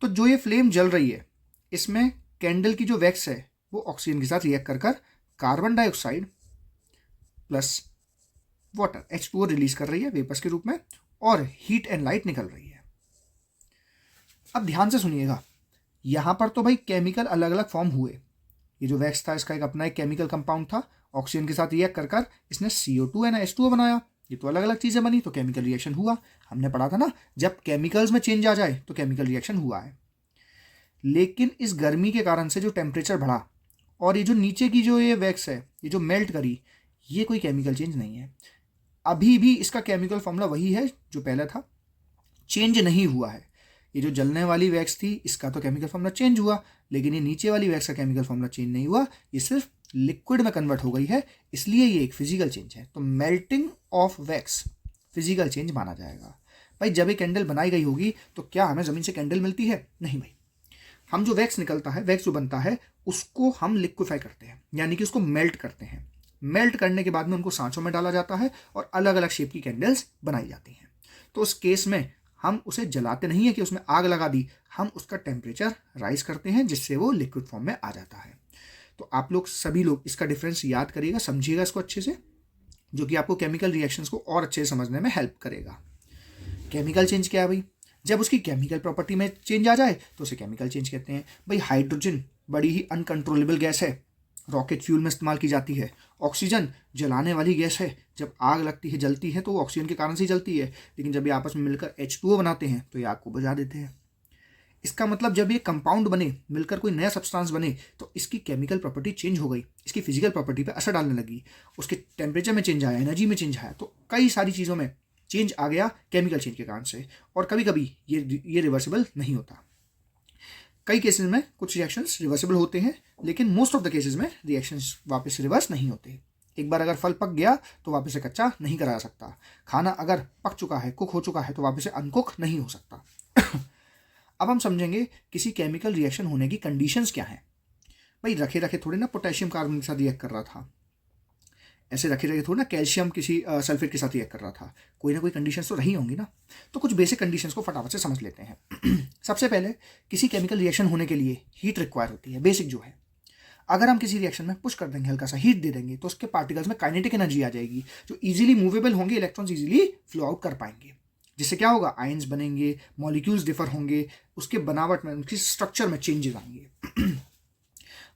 तो जो ये फ्लेम जल रही है इसमें कैंडल की जो वैक्स है वो ऑक्सीजन के साथ रिएक्ट कर carbon dioxide plus water H2O release कर रही है वेपर्स के रूप में, और हीट एंड लाइट निकल रही है। अब ध्यान से सुनिएगा, यहां पर तो भाई केमिकल अलग अलग फॉर्म हुए। ये जो वैक्स था इसका एक अपना एक केमिकल कंपाउंड था, ऑक्सीजन के साथ रिएक्ट कर इसने CO2 एंड H2O बनाया। ये तो अलग अलग चीज़ें बनी, तो केमिकल रिएक्शन हुआ। हमने पढ़ा था ना, जब केमिकल्स में चेंज आ जाए तो केमिकल रिएक्शन हुआ है। लेकिन इस गर्मी के कारण से जो टेम्परेचर बढ़ा और ये जो नीचे की जो ये वैक्स है ये जो मेल्ट करी, ये कोई केमिकल चेंज नहीं है। अभी भी इसका केमिकल फॉर्मूला वही है जो पहले था, चेंज नहीं हुआ है। ये जो जलने वाली वैक्स थी इसका तो केमिकल फॉर्मूला चेंज हुआ, लेकिन ये नीचे वाली वैक्स का केमिकल फॉर्मूला चेंज नहीं हुआ, ये सिर्फ लिक्विड में कन्वर्ट हो गई है, इसलिए ये एक फिजिकल चेंज है। तो melting of wax physical change माना जाएगा। भाई जब ये कैंडल बनाई गई होगी तो क्या हमें ज़मीन से कैंडल मिलती है? नहीं भाई, हम जो वैक्स निकलता है, वैक्स जो बनता है उसको हम लिक्विफाई करते हैं, यानी कि उसको मेल्ट करते हैं। मेल्ट करने के बाद में उनको सांचों में डाला जाता है और अलग अलग शेप की कैंडल्स बनाई जाती हैं। तो उस केस में हम उसे जलाते नहीं है कि उसमें आग लगा दी, हम उसका टेम्परेचर राइज करते हैं जिससे वो लिक्विड फॉर्म में आ जाता है। तो आप लोग सभी लोग इसका डिफरेंस याद करिएगा, समझिएगा इसको अच्छे से, जो कि आपको केमिकल रिएक्शंस को और अच्छे से समझने में हेल्प करेगा। केमिकल चेंज क्या है भाई? जब उसकी केमिकल प्रॉपर्टी में चेंज आ जाए तो उसे केमिकल चेंज कहते हैं। भाई हाइड्रोजन बड़ी ही अनकंट्रोलेबल गैस है, रॉकेट फ्यूल में इस्तेमाल की जाती है। ऑक्सीजन जलाने वाली गैस है, जब आग लगती है जलती है तो वो ऑक्सीजन के कारण से ही जलती है, लेकिन जब ये आपस में मिलकर H2O बनाते हैं तो ये आग को बुझा देते हैं। इसका मतलब जब ये कंपाउंड बने, मिलकर कोई नया सब्सटेंस बने, तो इसकी केमिकल प्रॉपर्टी चेंज हो गई, इसकी फिजिकल प्रॉपर्टी पे असर डालने लगी, उसके टेम्परेचर में चेंज आया, एनर्जी में चेंज आया, तो कई सारी चीज़ों में चेंज आ गया केमिकल चेंज के कारण से। और कभी कभी ये रिवर्सिबल नहीं होता। कई केसेस में कुछ रिएक्शंस रिवर्सिबल होते हैं, लेकिन मोस्ट ऑफ द केसेस में रिएक्शंस वापस से रिवर्स नहीं होते। एक बार अगर फल पक गया तो वापस से कच्चा नहीं करा सकता। खाना अगर पक चुका है, कुक हो चुका है, तो वापस से अनकुक नहीं हो सकता। अब हम समझेंगे किसी केमिकल रिएक्शन होने की कंडीशंस क्या हैं। भाई रखे रखे थोड़े ना पोटेशियम कार्बन के साथ रिएक्ट कर रहा था, ऐसे रखे रखे थोड़े ना कैल्शियम किसी सल्फेट के साथ रिएक्ट कर रहा था, कोई ना कोई कंडीशंस तो रही होंगी ना। तो कुछ बेसिक कंडीशंस को फटाफट से समझ लेते हैं। सबसे पहले किसी केमिकल रिएक्शन होने के लिए हीट रिक्वायर होती है, बेसिक जो है। अगर हम किसी रिएक्शन में पुश कर देंगे, हल्का सा हीट दे देंगे, तो उसके पार्टिकल्स में काइनेटिक एनर्जी आ जाएगी, जो इजीली मूवेबल होंगे, इलेक्ट्रॉन्स इजीली फ्लो आउट कर पाएंगे, जिससे क्या होगा, आयंस बनेंगे, मॉलिक्यूल्स डिफर होंगे, उसके बनावट में, उनकी स्ट्रक्चर में चेंजेस आएंगे।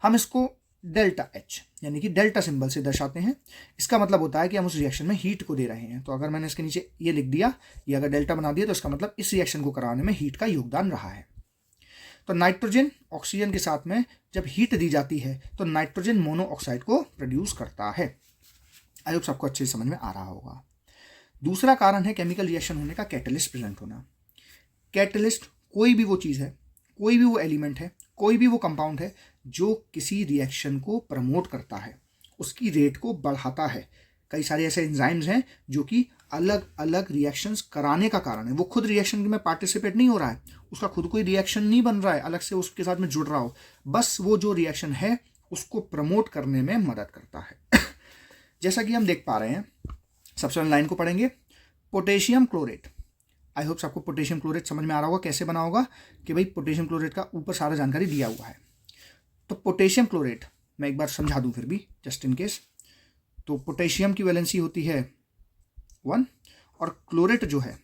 हम इसको डेल्टा एच यानी कि डेल्टा सिंबल से दर्शाते हैं। इसका मतलब होता है कि हम उस रिएक्शन में हीट को दे रहे हैं। तो अगर मैंने इसके नीचे ये लिख दिया, ये अगर डेल्टा बना दिया, तो इसका मतलब इस रिएक्शन को कराने में हीट का योगदान रहा है। तो नाइट्रोजन ऑक्सीजन के साथ में जब हीट दी जाती है तो नाइट्रोजन मोनोऑक्साइड को प्रोड्यूस करता है। आई होप सबको अच्छे से समझ में आ रहा होगा। दूसरा कारण है केमिकल रिएक्शन होने का कैटलिस्ट प्रेजेंट होना। कैटलिस्ट कोई भी वो चीज़ है, कोई भी वो एलिमेंट है, कोई भी वो कंपाउंड है जो किसी रिएक्शन को प्रमोट करता है, उसकी रेट को बढ़ाता है। कई सारे ऐसे एंजाइम्स हैं जो कि अलग अलग रिएक्शंस कराने का कारण है। वो खुद रिएक्शन में पार्टिसिपेट नहीं हो रहा है, उसका खुद कोई रिएक्शन नहीं बन रहा है अलग से उसके साथ में जुड़ रहा हो, बस वो जो रिएक्शन है उसको प्रमोट करने में मदद करता है। जैसा कि हम देख पा रहे हैं, सबसे पहले लाइन को पढ़ेंगे, पोटेशियम क्लोरेट। आई होप आपको पोटेशियम क्लोरेट समझ में आ रहा होगा कैसे बना होगा, कि भाई पोटेशियम क्लोरेट का ऊपर सारा जानकारी दिया हुआ है। तो पोटेशियम क्लोरेट मैं एक बार समझा दूं फिर भी, जस्ट इन केस। तो पोटेशियम की वैलेंसी होती है 1 और क्लोरेट जो है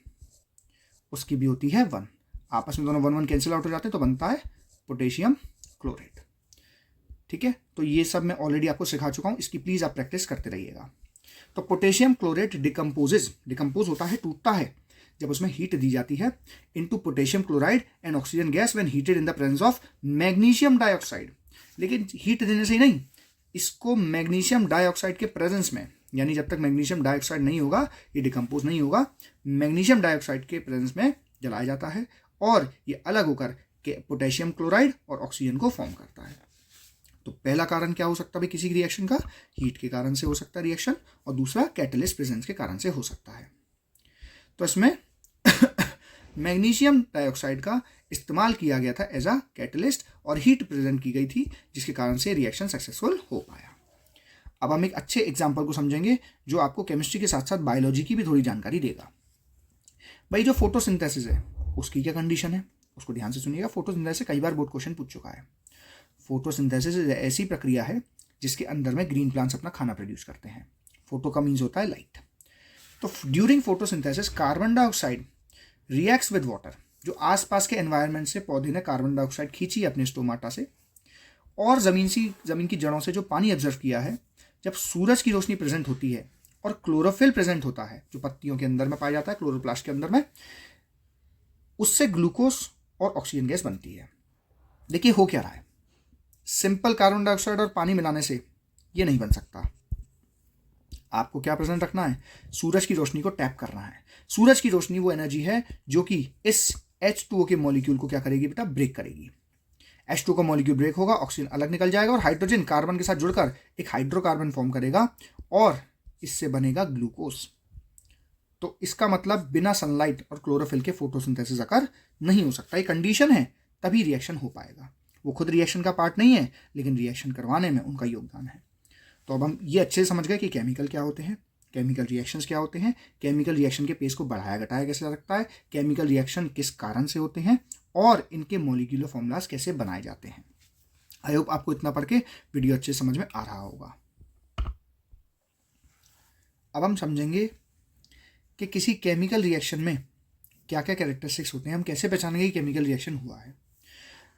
उसकी भी होती है 1। आपस में दोनों 1 1 कैंसिल आउट हो जाते हैं, तो बनता है पोटेशियम क्लोरेट। ठीक है, तो ये सब मैं ऑलरेडी आपको सिखा चुका हूं, इसकी प्लीज आप प्रैक्टिस करते रहिएगा। तो पोटेशियम क्लोरेट डिकम्पोज होता है, टूटता है, जब उसमें हीट दी जाती है into potassium chloride and oxygen gas when heated in the presence of magnesium dioxide. लेकिन हीट देने से ही नहीं, इसको मैग्नीशियम डाइऑक्साइड के प्रेजेंस में, यानी जब तक मैग्नीशियम डाइऑक्साइड नहीं होगा ये डिकम्पोज नहीं होगा, मैग्नीशियम डाइऑक्साइड के प्रेजेंस में जलाया जाता है और ये अलग होकर के पोटेशियम क्लोराइड और ऑक्सीजन को फॉर्म करता है। तो पहला कारण क्या हो सकता है किसी रिएक्शन का, हीट के कारण से हो सकता है रिएक्शन, और दूसरा कैटलिस्ट प्रेजेंस के कारण से हो सकता है। तो इसमें मैग्नीशियम डाइऑक्साइड का इस्तेमाल किया गया था एज अ कैटलिस्ट और हीट प्रेजेंट की गई थी, जिसके कारण से रिएक्शन सक्सेसफुल हो पाया। अब हम एक अच्छे एग्जाम्पल को समझेंगे जो आपको केमिस्ट्री के साथ साथ बायोलॉजी की भी थोड़ी जानकारी देगा। भाई जो फोटोसिंथेसिस है उसकी क्या कंडीशन है, उसको ध्यान से सुनिएगा। फोटोसिंथेसिस कई बार बोर्ड क्वेश्चन पूछ चुका है। फोटोसिंथेसिस ऐसी प्रक्रिया है जिसके अंदर में ग्रीन प्लांट्स अपना खाना प्रोड्यूस करते हैं। फोटो का मीन्स होता है लाइट। तो during photosynthesis carbon dioxide reacts with water. जो आसपास के एनवायरनमेंट से पौधे ने कार्बन डाइऑक्साइड खींची अपने स्टोमाटा से, और जमीन की जड़ों से जो पानी ऑब्जर्व किया है, जब सूरज की रोशनी प्रेजेंट होती है और क्लोरोफिल प्रेजेंट होता है जो पत्तियों के अंदर में पाया जाता है, क्लोरोप्लास्ट के अंदर में, उससे ग्लूकोज और ऑक्सीजन गैस बनती है। देखिए हो क्या रहा है, सिंपल कार्बन डाइऑक्साइड और पानी मिलाने से ये नहीं बन सकता। आपको क्या प्रेजेंट रखना है, सूरज की रोशनी को टैप करना है। सूरज की रोशनी वो एनर्जी है जो कि इस H2O के मॉलिक्यूल को क्या करेगी बेटा, ब्रेक करेगी। H2O का मॉलिक्यूल ब्रेक होगा, ऑक्सीजन अलग निकल जाएगा और हाइड्रोजन कार्बन के साथ जुड़कर एक हाइड्रोकार्बन फॉर्म करेगा और इससे बनेगा ग्लूकोज। तो इसका मतलब बिना सनलाइट और क्लोरोफिल के फोटोसिंथेसिस अकर नहीं हो सकता। ये कंडीशन है, तभी रिएक्शन हो पाएगा। वो खुद रिएक्शन का पार्ट नहीं है, लेकिन रिएक्शन करवाने में उनका योगदान है। तो अब हम ये अच्छे से समझ गए कि केमिकल क्या होते हैं, केमिकल रिएक्शंस क्या होते हैं, केमिकल रिएक्शन के पेस को बढ़ाया घटाया कैसे जा सकता है, केमिकल रिएक्शन किस कारण से होते हैं, और इनके मॉलिक्यूलर फॉर्मूलाज कैसे बनाए जाते हैं। आई होप आपको इतना पढ़ के वीडियो अच्छे समझ में आ रहा होगा। अब हम समझेंगे कि किसी केमिकल रिएक्शन में क्या क्या कैरेक्टरिस्टिक्स होते हैं, हम कैसे पहचानेंगे कि केमिकल रिएक्शन हुआ है।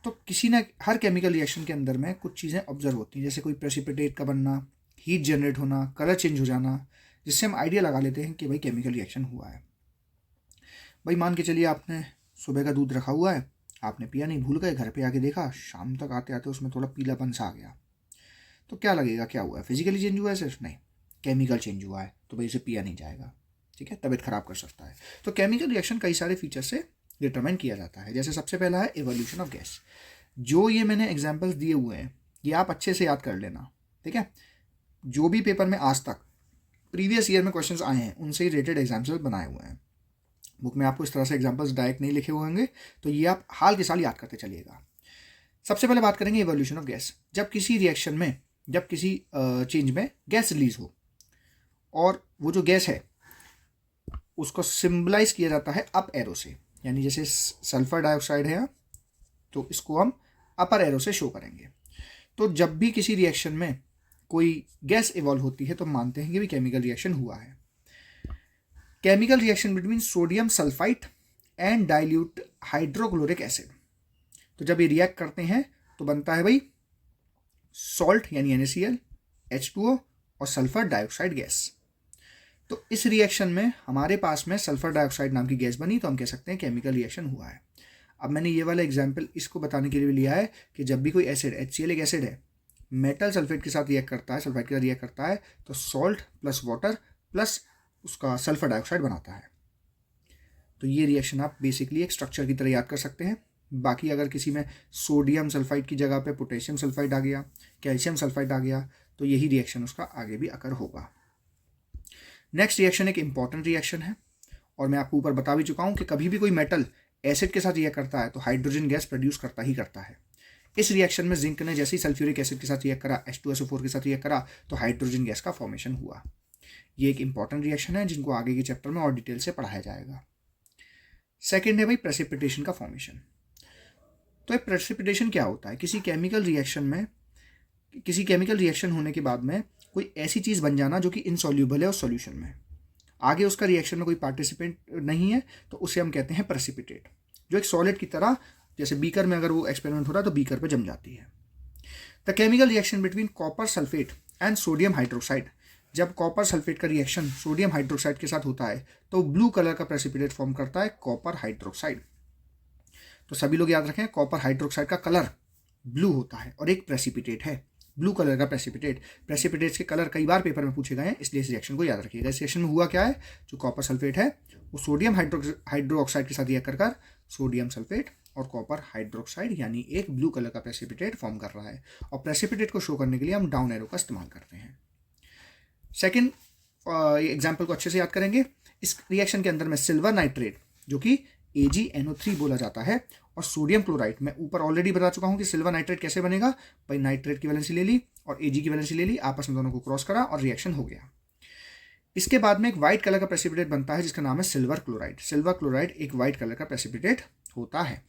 तो किसी ना हर केमिकल रिएक्शन के अंदर में कुछ चीज़ें ऑब्जर्व होती हैं, जैसे कोई प्रेसिपिटेट का बनना, हीट जनरेट होना, कलर चेंज हो जाना, जिससे हम आइडिया लगा लेते हैं कि भाई केमिकल रिएक्शन हुआ है। भाई मान के चलिए आपने सुबह का दूध रखा हुआ है, आपने पिया नहीं, भूल गए, घर पे आके देखा, शाम तक आते आते उसमें थोड़ा पीलापन सा आ गया, तो क्या लगेगा, क्या हुआ है? फिजिकली चेंज हुआ है सिर्फ? नहीं, केमिकल चेंज हुआ है, तो भाई इसे पिया नहीं जाएगा, ठीक है, तबीयत खराब कर सकता है। तो केमिकल रिएक्शन कई सारे फीचर से डिटरमाइन किया जाता है। जैसे सबसे पहला है एवोल्यूशन ऑफ गैस। जो ये मैंने एग्जाम्पल्स दिए हुए हैं ये आप अच्छे से याद कर लेना, ठीक है। जो भी पेपर में आज तक प्रीवियस ईयर में क्वेश्चंस आए हैं उनसे रिलेटेड एग्जाम्पल्स बनाए हुए हैं। बुक में आपको इस तरह से एग्जाम्पल्स डायरेक्ट नहीं लिखे हुए होंगे, तो ये आप हाल के साल याद करते चलिएगा। सबसे पहले बात करेंगे एवोल्यूशन ऑफ गैस। जब किसी रिएक्शन में, जब किसी चेंज में गैस रिलीज हो और वो जो गैस है उसको सिंबलाइज किया जाता है अप एरो से, यानी जैसे सल्फर डाइऑक्साइड है तो इसको हम अपर एरो से शो करेंगे। तो जब भी किसी रिएक्शन में कोई गैस इवॉल्व होती है तो मानते हैं कि भी केमिकल रिएक्शन हुआ है। Chemical reaction between sodium sulphide and dilute hydrochloric acid. तो जब ये रिएक्ट करते हैं तो बनता है भाई सॉल्ट यानी NaCl, H2O और सल्फर डाइऑक्साइड गैस। तो इस रिएक्शन में हमारे पास में सल्फर डाइऑक्साइड नाम की गैस बनी, तो हम कह सकते हैं केमिकल रिएक्शन हुआ है। अब मैंने ये वाला एग्जाम्पल इसको बताने के लिए लिया है कि जब भी कोई एसिड, HCl एक एसिड है, मेटल सल्फेट के साथ रिएक्ट करता है, सल्फाइड के साथ रिएक्ट करता है, तो सॉल्ट प्लस वाटर प्लस उसका सल्फर डाइऑक्साइड बनाता है। तो ये रिएक्शन आप बेसिकली एक स्ट्रक्चर की तरह याद कर सकते हैं। बाकी अगर किसी में सोडियम सल्फाइड की जगह पे पोटेशियम सल्फाइड आ गया, कैल्शियम सल्फाइड आ गया, तो यही रिएक्शन उसका आगे भी अकर होगा। नेक्स्ट रिएक्शन एक इंपॉर्टेंट रिएक्शन है और मैं आपको ऊपर बता भी चुका हूँ कि कभी भी कोई मेटल एसिड के साथ रिएक्ट करता है तो हाइड्रोजन गैस प्रोड्यूस करता ही करता है। इस रिएक्शन में जिंक ने जैसे ही सल्फ्यूरिक एसिड के साथ रिएक्ट करा, H2SO4 के साथ रिएक्ट करा, तो हाइड्रोजन गैस का फॉर्मेशन हुआ। ये एक इंपॉर्टेंट रिएक्शन है जिनको आगे के चैप्टर में और डिटेल से पढ़ाया जाएगा। सेकेंड है भाई प्रेसिपिटेशन का फॉर्मेशन। तो प्रेसिपिटेशन क्या होता है? किसी केमिकल रिएक्शन होने के बाद में कोई ऐसी चीज़ बन जाना जो कि इनसॉल्यूबल है उस सॉल्यूशन में, आगे उसका रिएक्शन में कोई पार्टिसिपेंट नहीं है, तो उसे हम कहते हैं प्रेसिपिटेट, जो एक सॉलिड की तरह, जैसे बीकर में अगर वो एक्सपेरिमेंट हो रहा है तो बीकर पे जम जाती है। The chemical reaction between copper sulphate and sodium hydroxide. जब कॉपर सल्फेट का रिएक्शन सोडियम हाइड्रोक्साइड के साथ होता है तो ब्लू कलर का प्रेसिपिटेट फॉर्म करता है कॉपर हाइड्रोक्साइड। तो सभी लोग याद रखें, कॉपर हाइड्रोक्साइड का कलर ब्लू होता है और एक प्रेसिपिटेट है ब्लू कलर का प्रेसिपिटेट। प्रेसिपिटेट्स के कलर कई बार पेपर में पूछे गए हैं, इसलिए इस रिएक्शन को याद रखिएगा। इस रिएक्शन में हुआ क्या है, जो कॉपर सल्फेट है वो सोडियम हाइड्रोक्साइड के साथ रिएक्ट कर सोडियम सल्फेट और कॉपर हाइड्रोक्साइड यानी एक ब्लू कलर का प्रेसिपिटेट फॉर्म कर रहा है। और प्रेसिपिटेट को शो करने के लिए हम डाउन एरो का इस्तेमाल करते हैं। सेकेंड एग्जाम्पल को अच्छे से याद करेंगे। इस रिएक्शन के अंदर में सिल्वर नाइट्रेट जो कि AgNO3 बोला जाता है और सोडियम क्लोराइड, मैं ऊपर ऑलरेडी बता चुका हूं कि सिल्वर नाइट्रेट कैसे बनेगा। भाई नाइट्रेट की वैलेंसी ले ली और Ag की वैलेंसी ले ली, आपस में दोनों को क्रॉस करा और रिएक्शन हो गया। इसके बाद में एक व्हाइट कलर का प्रेसिपिटेट बनता है जिसका नाम है सिल्वर क्लोराइड। सिल्वर क्लोराइड एक व्हाइट कलर का प्रेसिपिटेट होता है।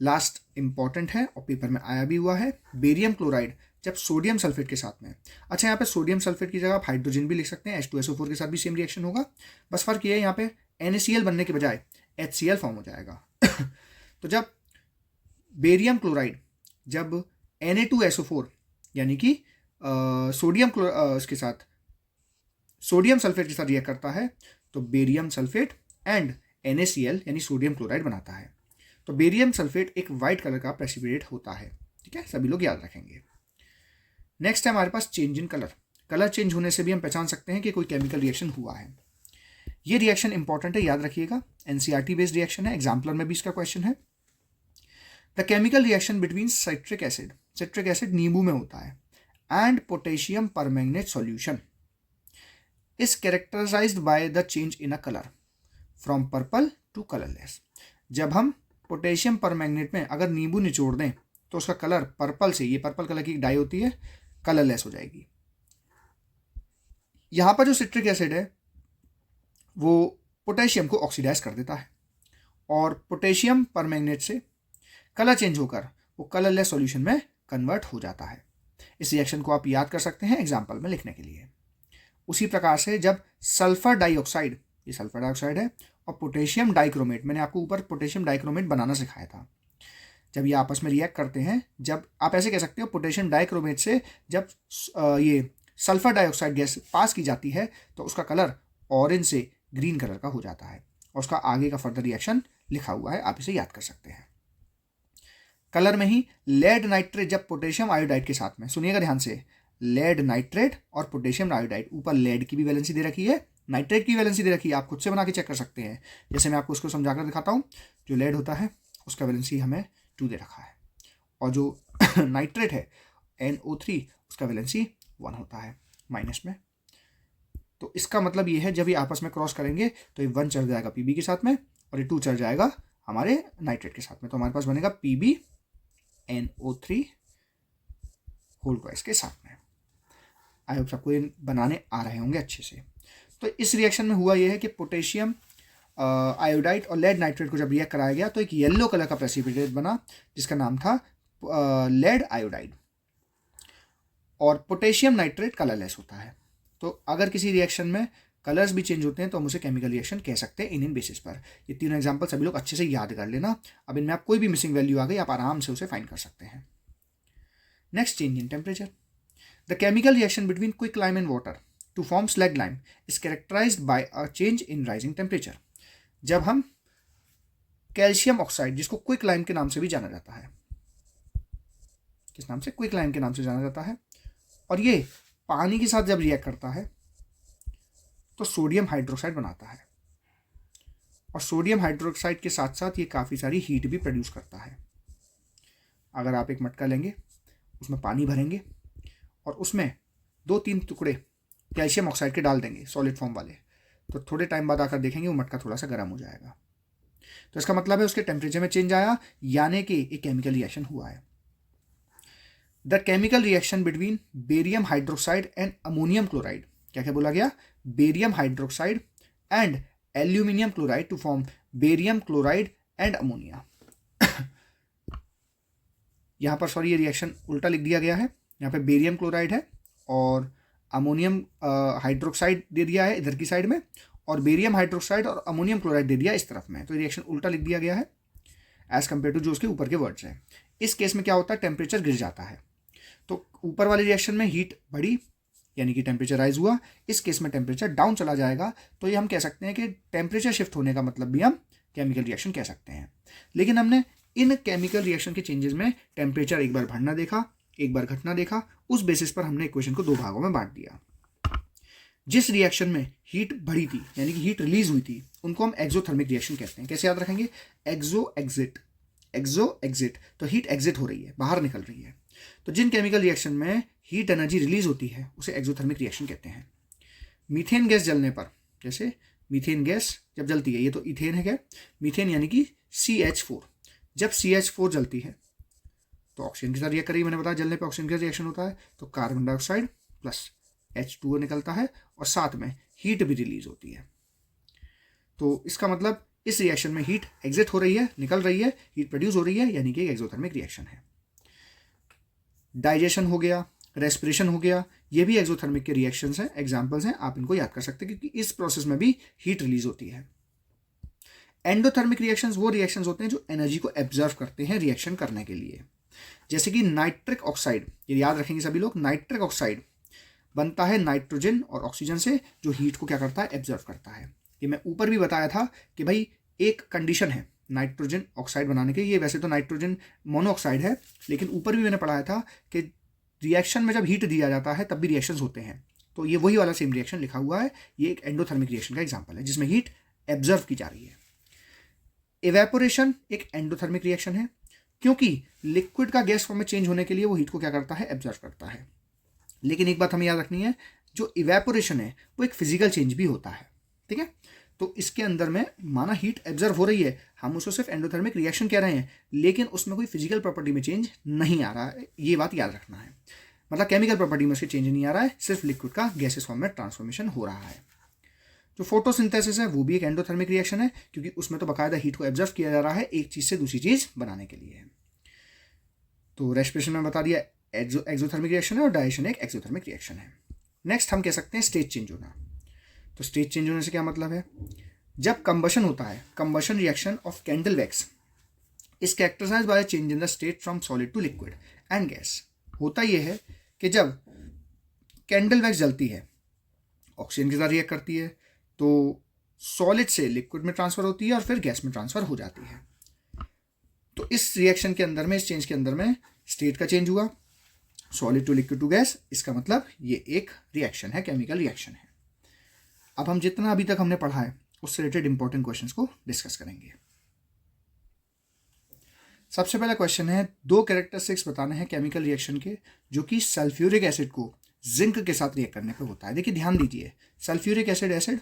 लास्ट इंपॉर्टेंट है और पेपर में आया भी हुआ है, बेरियम क्लोराइड जब सोडियम सल्फेट के साथ में। अच्छा, यहाँ पे सोडियम सल्फेट की जगह आप हाइड्रोजन भी लिख सकते हैं, H2SO4 के साथ भी सेम रिएक्शन होगा, बस फर्क ये है यहाँ पे NaCl बनने के बजाय HCl फॉर्म हो जाएगा। तो जब बेरियम क्लोराइड जब Na2SO4 यानी कि सोडियम के साथ सोडियम सल्फेट के साथ रिएक्ट करता है तो बेरियम सल्फेट एंड NaCl यानी सोडियम क्लोराइड बनाता है। तो बेरियम सल्फेट एक वाइट कलर का प्रेसिपिटेट होता है, ठीक है, सभी लोग याद रखेंगे। नेक्स्ट है हमारे पास change in colour. Colour change होने से भी हम पहचान सकते हैं कि कोई केमिकल रिएक्शन हुआ है। ये रिएक्शन इंपॉर्टेंट है, याद रखिएगा, NCERT बेस्ड रिएक्शन है, एग्जाम्पलर में भी इसका क्वेश्चन है। The chemical reaction between citric acid नींबू में होता है and potassium permanganate solution is characterized by the change in a colour from purple to colourless. जब हम पोटेशियम परमैंगनेट में अगर नींबू निचोड़ दें तो उसका कलर पर्पल से, ये पर्पल कलर की डाई होती है, कलरलेस हो जाएगी। यहां पर जो सिट्रिक एसिड है वो पोटेशियम को ऑक्सीडाइज कर देता है और पोटेशियम परमैंगनेट से कलर चेंज होकर वो कलरलेस सॉल्यूशन में कन्वर्ट हो जाता है। इस रिएक्शन को आप याद कर सकते हैं एग्जाम्पल में लिखने के लिए। उसी प्रकार से जब सल्फर डाइऑक्साइड, ये सल्फर डाइऑक्साइड है, और पोटेशियम डाइक्रोमेट, मैंने आपको ऊपर पोटेशियम डाइक्रोमेट बनाना सिखाया था, जब ये आपस में रिएक्ट करते हैं, जब आप ऐसे कह सकते हो पोटेशियम डाइक्रोमेट से जब ये सल्फर डाइऑक्साइड गैस पास की जाती है तो उसका कलर ऑरेंज से ग्रीन कलर का हो जाता है, और उसका आगे का फर्दर रिएक्शन लिखा हुआ है, आप इसे याद कर सकते हैं। कलर में ही लेड नाइट्रेट जब पोटेशियम आयोडाइड के साथ में, सुनिएगा ध्यान से, लेड नाइट्रेट और पोटेशियम आयोडाइड, ऊपर लेड की भी वैलेंसी दे रखी है, नाइट्रेट की वैलेंसी दे रखी है, आप खुद से बना के चेक कर सकते हैं। जैसे मैं आपको उसको समझाकर दिखाता हूँ, जो लेड होता है उसका वैलेंसी हमें 2 दे रखा है, और जो नाइट्रेट है NO3 उसका वैलेंसी 1 होता है माइनस में। तो इसका मतलब ये है जब ये आपस में क्रॉस करेंगे तो ये 1 चढ़ जाएगा PB के साथ में और ये 2 चढ़ जाएगा हमारे नाइट्रेट के साथ में, तो हमारे पास बनेगा PbNO3 होल ट्वाइस के साथ में। आई होप सबको ये बनाने आ रहे होंगे अच्छे से। तो इस रिएक्शन में हुआ ये है कि पोटेशियम आयोडाइड और लेड नाइट्रेट को जब रिएक्ट कराया गया तो एक येलो कलर का प्रेसिपिटेट बना जिसका नाम था लेड आयोडाइड, और पोटेशियम नाइट्रेट कलरलेस होता है। तो अगर किसी रिएक्शन में कलर्स भी चेंज होते हैं तो हम उसे केमिकल रिएक्शन कह सकते हैं इन बेसिस पर। ये तीनों एग्जांपल सभी लोग अच्छे से याद कर लेना। अब इनमें आप कोई भी मिसिंग वैल्यू आ गई आप आराम से उसे फाइंड कर सकते हैं। Next, change in temperature. The chemical reaction between quick lime and water to form slag lime is characterized by a change in rising temperature. जब हम कैल्शियम ऑक्साइड, जिसको क्विक लाइम के नाम से भी जाना जाता है, किस नाम से? क्विक लाइम के नाम से जाना जाता है, और ये पानी के साथ जब रिएक्ट करता है तो सोडियम हाइड्रोक्साइड बनाता है, और सोडियम हाइड्रोक्साइड के साथ साथ ये काफ़ी सारी हीट भी प्रोड्यूस करता है। अगर आप एक मटका लेंगे, उसमें पानी भरेंगे और उसमें 2-3 टुकड़े कैल्शियम ऑक्साइड के डाल देंगे सॉलिड फॉर्म वाले, तो थोड़े टाइम बाद आकर देखेंगे वो मटका थोड़ा सा गर्म हो जाएगा। तो इसका मतलब है उसके टेम्परेचर में चेंज आया, यानी कि एक केमिकल रिएक्शन हुआ है। The chemical reaction between barium hydroxide and ammonium chloride, क्या क्या बोला गया? Barium hydroxide and aluminium chloride to form barium chloride and ammonia. यहाँ पर सॉरी ये रिएक्शन उल्टा लिख दिया गया है, यहाँ पे बेरियम क्लोराइड है और अमोनियम हाइड्रोक्साइड दे दिया है इधर की साइड में, और बेरियम हाइड्रोक्साइड और अमोनियम क्लोराइड दे दिया इस तरफ में। तो रिएक्शन उल्टा लिख दिया गया है एज कम्पेयर टू जो उसके ऊपर के वर्ड्स हैं। इस केस में क्या होता है? टेम्परेचर गिर जाता है, तो ऊपर वाले रिएक्शन में हीट बढ़ी यानी कि टेम्परेचर राइज हुआ, इस केस में टेम्परेचर डाउन चला जाएगा। तो ये हम कह सकते हैं कि टेम्परेचर शिफ्ट होने का मतलब भी हम केमिकल रिएक्शन कह सकते हैं। लेकिन हमने इन केमिकल रिएक्शन के चेंजेस में टेम्परेचर एक बार बढ़ना देखा, एक बार घटना देखा, उस बेसिस पर हमने इक्वेशन को 2 भागों में बांट दिया। जिस रिएक्शन में हीट बढ़ी थी यानी कि हीट रिलीज हुई थी उनको हम एक्सोथर्मिक रिएक्शन कहते हैं। कैसे याद रखेंगे? एक्सो एग्जिट, एक्सो एग्जिट, तो हीट एग्जिट हो रही है, बाहर निकल रही है। तो जिन केमिकल रिएक्शन में हीट एनर्जी रिलीज होती है उसे एक्सोथर्मिक रिएक्शन कहते हैं। मीथेन गैस जलने पर, जैसे मीथेन गैस जब जलती है, ये तो इथेन है क्या, मीथेन यानी कि CH4, जब CH4 जलती है तो ऑक्सीजन के साथ रिएक्ट करेगी, मैंने बताया जलने पे ऑक्सीजन का रिएक्शन होता है, तो कार्बन डाइऑक्साइड प्लस H2O निकलता है और साथ में हीट भी रिलीज होती है। तो इसका मतलब इस रिएक्शन में हीट एग्जिट हो रही है, निकल रही है, हीट प्रोड्यूस हो रही है, यानी कि एक एक्सोथर्मिक रिएक्शन है। डाइजेशन हो गया, रेस्पिरेशन हो गया, ये भी एक्सोथर्मिक के रिएक्शंस हैं, एग्जांपल्स हैं, आप इनको याद कर सकते हैं क्योंकि इस प्रोसेस में भी हीट रिलीज होती है। एंडोथर्मिक रिएक्शंस वो रिएक्शंस होते हैं जो एनर्जी को एब्जर्व करते हैं रिएक्शन करने के लिए, जैसे कि नाइट्रिक ऑक्साइड, ये याद रखेंगे सभी लोग, नाइट्रिक ऑक्साइड बनता है नाइट्रोजन और ऑक्सीजन से, जो हीट को क्या करता है? एब्जर्व करता है। ये मैं ऊपर भी बताया था कि भाई एक कंडीशन है नाइट्रोजन ऑक्साइड बनाने के, ये वैसे तो नाइट्रोजन मोनोऑक्साइड है, लेकिन ऊपर भी मैंने पढ़ाया था कि रिएक्शन में जब हीट दिया जाता है तब भी रिएक्शंस होते हैं। तो ये वही वाला सेम रिएक्शन लिखा हुआ है, ये एक एंडोथर्मिक रिएक्शन का एग्जांपल है जिसमें हीट एब्जर्व की जा रही है। इवेपोरेशन एक एंडोथर्मिक रिएक्शन है क्योंकि लिक्विड का गैस फॉर्म में चेंज होने के लिए वो हीट को क्या करता है? एब्जर्व करता है। लेकिन एक बात हमें याद रखनी है, जो इवेपोरेशन है वो एक फिजिकल चेंज भी होता है, ठीक है? तो इसके अंदर में माना हीट एब्जर्व हो रही है, हम उसको सिर्फ एंडोथर्मिक रिएक्शन कह रहे हैं, लेकिन उसमें कोई फिजिकल प्रॉपर्टी में चेंज नहीं आ रहा है, ये बात याद रखना है। मतलब केमिकल प्रॉपर्टी में उसके चेंज नहीं आ रहा है, सिर्फ लिक्विड का गैसेस फॉर्म में ट्रांसफॉर्मेशन हो रहा है। जो फोटोसिंथेसिस है वो भी एक एंडोथर्मिक रिएक्शन है क्योंकि उसमें तो बाकायदा हीट को एब्जर्व किया जा रहा है एक चीज़ से दूसरी चीज़ बनाने के लिए। तो रेस्पिरेशन में बता दिया एक्सोथर्मिक रिएक्शन है और डाइजेशन एक एक्सोथर्मिक रिएक्शन है। नेक्स्ट हम कह सकते हैं स्टेट चेंज होना। तो स्टेट चेंज होने से क्या मतलब है? जब कंबशन होता है, combustion reaction of candle wax, is characterized by change in the state from solid to liquid and gas. होता यह है कि जब कैंडल वैक्स जलती है, ऑक्सीजन के साथ रिएक्ट करती है, तो सॉलिड से लिक्विड में ट्रांसफर होती है और फिर गैस में ट्रांसफर हो जाती है। तो इस रिएक्शन के अंदर में, इस चेंज के अंदर में स्टेट का चेंज हुआ, solid to liquid to gas. इसका मतलब ये एक रिएक्शन है, केमिकल रिएक्शन है। अब हम जितना अभी तक हमने पढ़ा है उससे रिलेटेड इंपॉर्टेंट क्वेश्चंस को डिस्कस करेंगे। सबसे पहला क्वेश्चन है, दो कैरेक्टरिस्टिक्स बताने हैं केमिकल रिएक्शन के जो कि सल्फ्यूरिक एसिड को जिंक के साथ रिएक्ट करने पे होता है। देखिए ध्यान दीजिए, सल्फ्यूरिक एसिड एसिड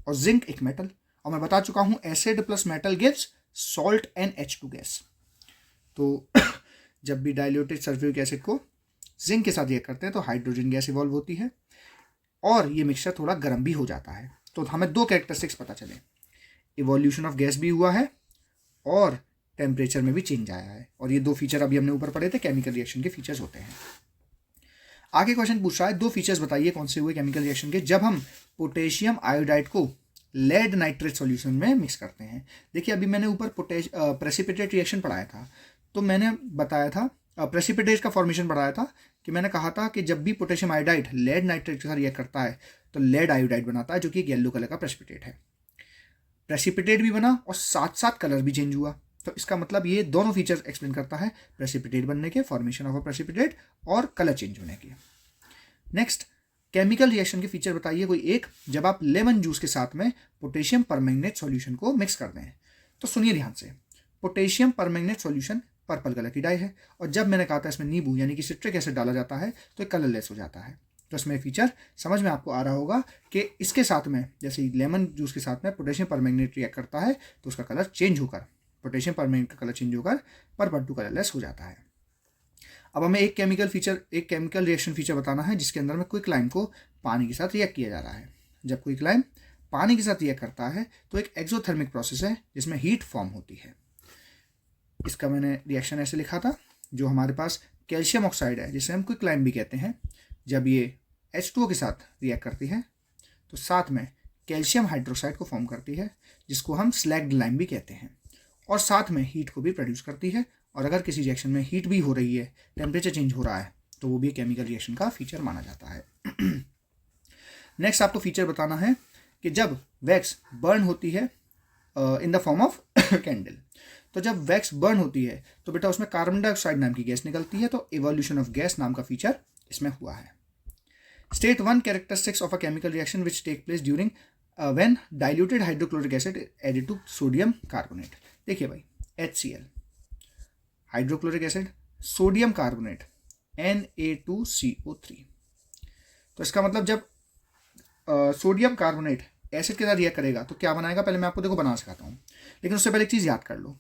और जिंक एक मेटल, और मैं बता चुका हूं acid plus metal gives salt and H2 gas. तो जब भी डाइल्यूटेड सल्फ्यूरिक एसिड को जिंक के साथ रिएक्ट करते हैं तो हाइड्रोजन गैस इवॉल्व होती है और ये मिक्सचर थोड़ा गर्म भी हो जाता है। तो हमें दो कैरेक्टरिस्टिक्स पता चले, इवोल्यूशन ऑफ गैस भी हुआ है और टेम्परेचर में भी चेंज आया है, और ये दो फीचर अभी हमने ऊपर पढ़े थे, केमिकल रिएक्शन के फीचर्स होते हैं। आगे क्वेश्चन पूछ रहा है, दो फीचर्स बताइए कौन से हुए केमिकल रिएक्शन के जब हम पोटेशियम आयोडाइड को लेड नाइट्रेट सॉल्यूशन में मिक्स करते हैं। देखिए अभी मैंने ऊपर प्रेसिपिटेट रिएक्शन पढ़ाया था, तो मैंने बताया था प्रेसिपिटेट का फॉर्मेशन पढ़ाया था कि मैंने कहा था कि जब भी पोटेशियम आयोडाइड लेड नाइट्रेट के साथ रिएक्ट करता है तो लेड आयोडाइड बनाता है जो कि एक येलो कलर का प्रेसिपिटेट है। प्रेसिपिटेट भी बना और साथ साथ कलर भी चेंज हुआ, तो इसका मतलब ये दोनों फीचर एक्सप्लेन करता है, प्रेसिपिटेट बनने के, फॉर्मेशन ऑफ अ प्रेसिपिटेट, और कलर चेंज होने के। नेक्स्ट, केमिकल रिएक्शन के फीचर बताइए कोई एक जब आप लेमन जूस के साथ में पोटेशियम परमैंगनेट सॉल्यूशन को मिक्स कर दें। तो सुनिए ध्यान से, potassium permanganate solution purple colour की डाई है, और जब मैंने कहा था इसमें नींबू यानी कि सिट्रिक एसिड डाला जाता है तो ये कलरलेस हो जाता है। तो इसमें फीचर समझ में आपको आ रहा होगा कि इसके साथ में, जैसे लेमन जूस के साथ में पोटेशियम परमैंगनेट रिएक्ट करता है तो उसका कलर चेंज होकर, पोटेशियम परमैंगनेट का कलर चेंज होकर पर्पल टू कलरलेस हो जाता है। अब हमें एक केमिकल रिएक्शन फीचर बताना है जिसके अंदर में क्विकलाइम को पानी के साथ रिएक्ट किया जा रहा है। जब क्विकलाइम पानी के साथ रिएक्ट करता है तो एक एक्सोथर्मिक प्रोसेस है जिसमें हीट फॉर्म होती है। इसका मैंने रिएक्शन ऐसे लिखा था, जो हमारे पास कैल्शियम ऑक्साइड है जिसे हम क्विकलाइम भी कहते हैं, जब ये H2O के साथ रिएक्ट करती है तो साथ में कैल्शियम हाइड्रोक्साइड को फॉर्म करती है जिसको हम स्लैग्ड लाइम भी कहते हैं, और साथ में हीट को भी प्रोड्यूस करती है। और अगर किसी रिएक्शन में हीट भी हो रही है, टेम्परेचर चेंज हो रहा है, तो वो भी केमिकल रिएक्शन का फीचर माना जाता है। नेक्स्ट आपको फीचर बताना है कि जब वैक्स बर्न होती है in the form of candle, तो जब वैक्स बर्न होती है तो बेटा उसमें कार्बन डाइऑक्साइड नाम की गैस निकलती है, तो इवोल्यूशन ऑफ गैस नाम का फीचर इसमें हुआ है। State one characteristics of a chemical reaction which take place during when diluted hydrochloric acid added to sodium carbonate. देखिए भाई, HCl hydrochloric acid, sodium carbonate Na2CO3। तो इसका मतलब जब सोडियम कार्बोनेट एसिड के साथ रिएक्ट करेगा तो क्या बनाएगा, पहले मैं आपको देखो बना सिखाता हूँ, लेकिन उससे पहले एक चीज़ याद कर लो।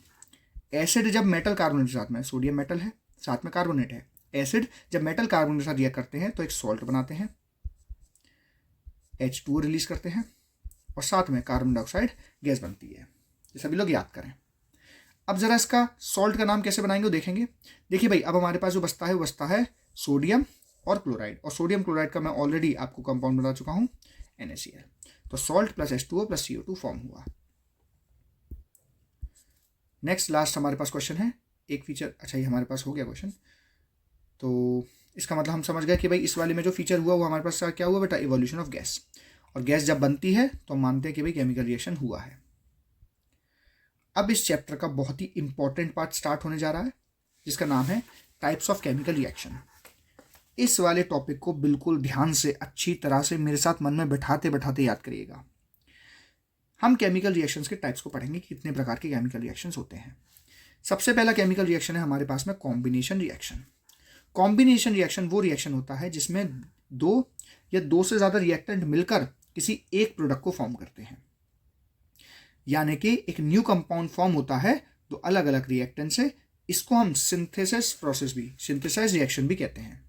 एसिड जब मेटल कार्बोनेट के साथ में, सोडियम मेटल है साथ में कार्बोनेट है, एसिड जब मेटल कार्बोनेट के साथ रिएक्ट करते हैं तो एक सॉल्ट बनाते हैं, H2O रिलीज करते हैं, और साथ में कार्बन डाइऑक्साइड गैस बनती है। ये सभी लोग याद करें। अब जरा इसका सॉल्ट का नाम कैसे बनाएंगे वो देखेंगे। देखिए भाई, अब हमारे पास जो बचता है वो बचता है सोडियम और क्लोराइड, और सोडियम क्लोराइड का मैं ऑलरेडी आपको कंपाउंड बता चुका हूँ NaCl। तो salt plus H2O plus CO2 form हुआ। नेक्स्ट लास्ट हमारे पास क्वेश्चन है, एक फीचर, अच्छा ये हमारे पास हो गया क्वेश्चन, तो इसका मतलब हम समझ गए कि भाई इस वाले में जो फीचर हुआ वो हमारे पास क्या हुआ बेटा, इवोल्यूशन ऑफ गैस। और गैस जब बनती है तो हम मानते हैं कि भाई केमिकल रिएक्शन हुआ है। अब इस चैप्टर का बहुत ही इंपॉर्टेंट पार्ट स्टार्ट होने जा रहा है जिसका नाम है टाइप्स ऑफ केमिकल रिएक्शन। इस वाले टॉपिक को बिल्कुल ध्यान से, अच्छी तरह से मेरे साथ मन में बैठाते बैठाते याद करिएगा। हम केमिकल रिएक्शंस के टाइप्स को पढ़ेंगे, कितने प्रकार के केमिकल रिएक्शंस होते हैं। सबसे पहला केमिकल रिएक्शन है हमारे पास में कॉम्बिनेशन रिएक्शन। कॉम्बिनेशन रिएक्शन वो रिएक्शन होता है जिसमें दो या दो से ज़्यादा रिएक्टेंट मिलकर किसी एक प्रोडक्ट को फॉर्म करते हैं, यानी कि एक न्यू कंपाउंड फॉर्म होता है दो अलग अलग रिएक्टेंट से। इसको हम सिंथेसिस प्रोसेस भी, सिंथेसाइज रिएक्शन भी कहते हैं।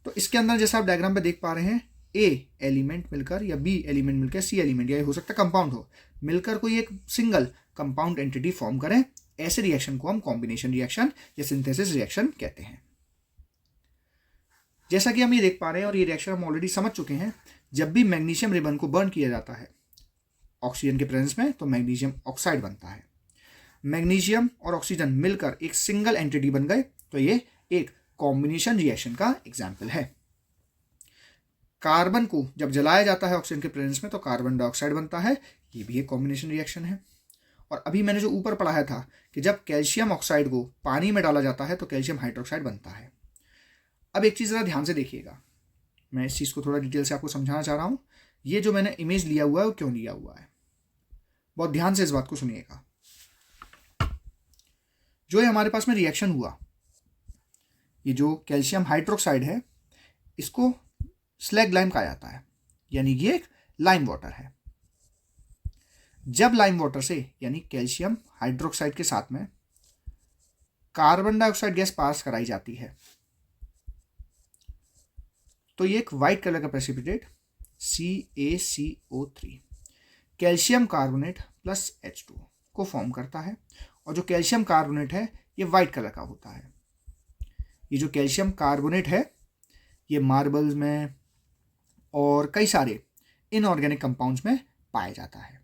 तो इसके अंदर जैसा आप डायग्राम पे देख पा रहे हैं, ए एलिमेंट मिलकर या बी एलिमेंट मिलकर सी एलिमेंट, या हो सकता है कंपाउंड हो, मिलकर कोई एक सिंगल कंपाउंड एंटिटी फॉर्म करें, ऐसे रिएक्शन को हम कॉम्बिनेशन रिएक्शन या सिंथेसिस रिएक्शन कहते हैं। जैसा कि हम ये देख पा रहे हैं और ये रिएक्शन हम ऑलरेडी समझ चुके हैं, जब भी मैग्नीशियम रिबन को बर्न किया जाता है ऑक्सीजन के प्रेजेंस में तो मैग्नीशियम ऑक्साइड बनता है। मैग्नीशियम और ऑक्सीजन मिलकर एक सिंगल एंटिटी बन गए, तो ये एक कॉम्बिनेशन रिएक्शन का एग्जाम्पल है। कार्बन को जब जलाया जाता है ऑक्सीजन के प्रेजेंस में तो कार्बन डाइऑक्साइड बनता है, ये भी एक कॉम्बिनेशन रिएक्शन है। और अभी मैंने जो ऊपर पढ़ाया था कि जब कैल्शियम ऑक्साइड को पानी में डाला जाता है तो कैल्शियम हाइड्रोक्साइड बनता है। अब एक चीज़ ज़रा ध्यान से देखिएगा, मैं इस चीज़ को थोड़ा डिटेल से आपको समझाना चाह रहा हूँ। ये जो मैंने इमेज लिया हुआ है वो क्यों लिया हुआ है, बहुत ध्यान से इस बात को सुनिएगा। जो ये हमारे पास में रिएक्शन हुआ, ये जो कैल्शियम हाइड्रोक्साइड है इसको स्लैग लाइम कहा जाता है, यानी कि एक लाइम वाटर है। जब लाइम वाटर से यानी कैल्शियम हाइड्रोक्साइड के साथ में कार्बन डाइऑक्साइड गैस पास कराई जाती है तो ये एक वाइट कलर का precipitate CaCO3 calcium carbonate plus H2 को फॉर्म करता है। और जो कैल्शियम कार्बोनेट है ये वाइट कलर का होता है। ये जो कैल्शियम कार्बोनेट है ये मार्बल्स में और कई सारे इनऑर्गेनिक कंपाउंड्स में पाया जाता है।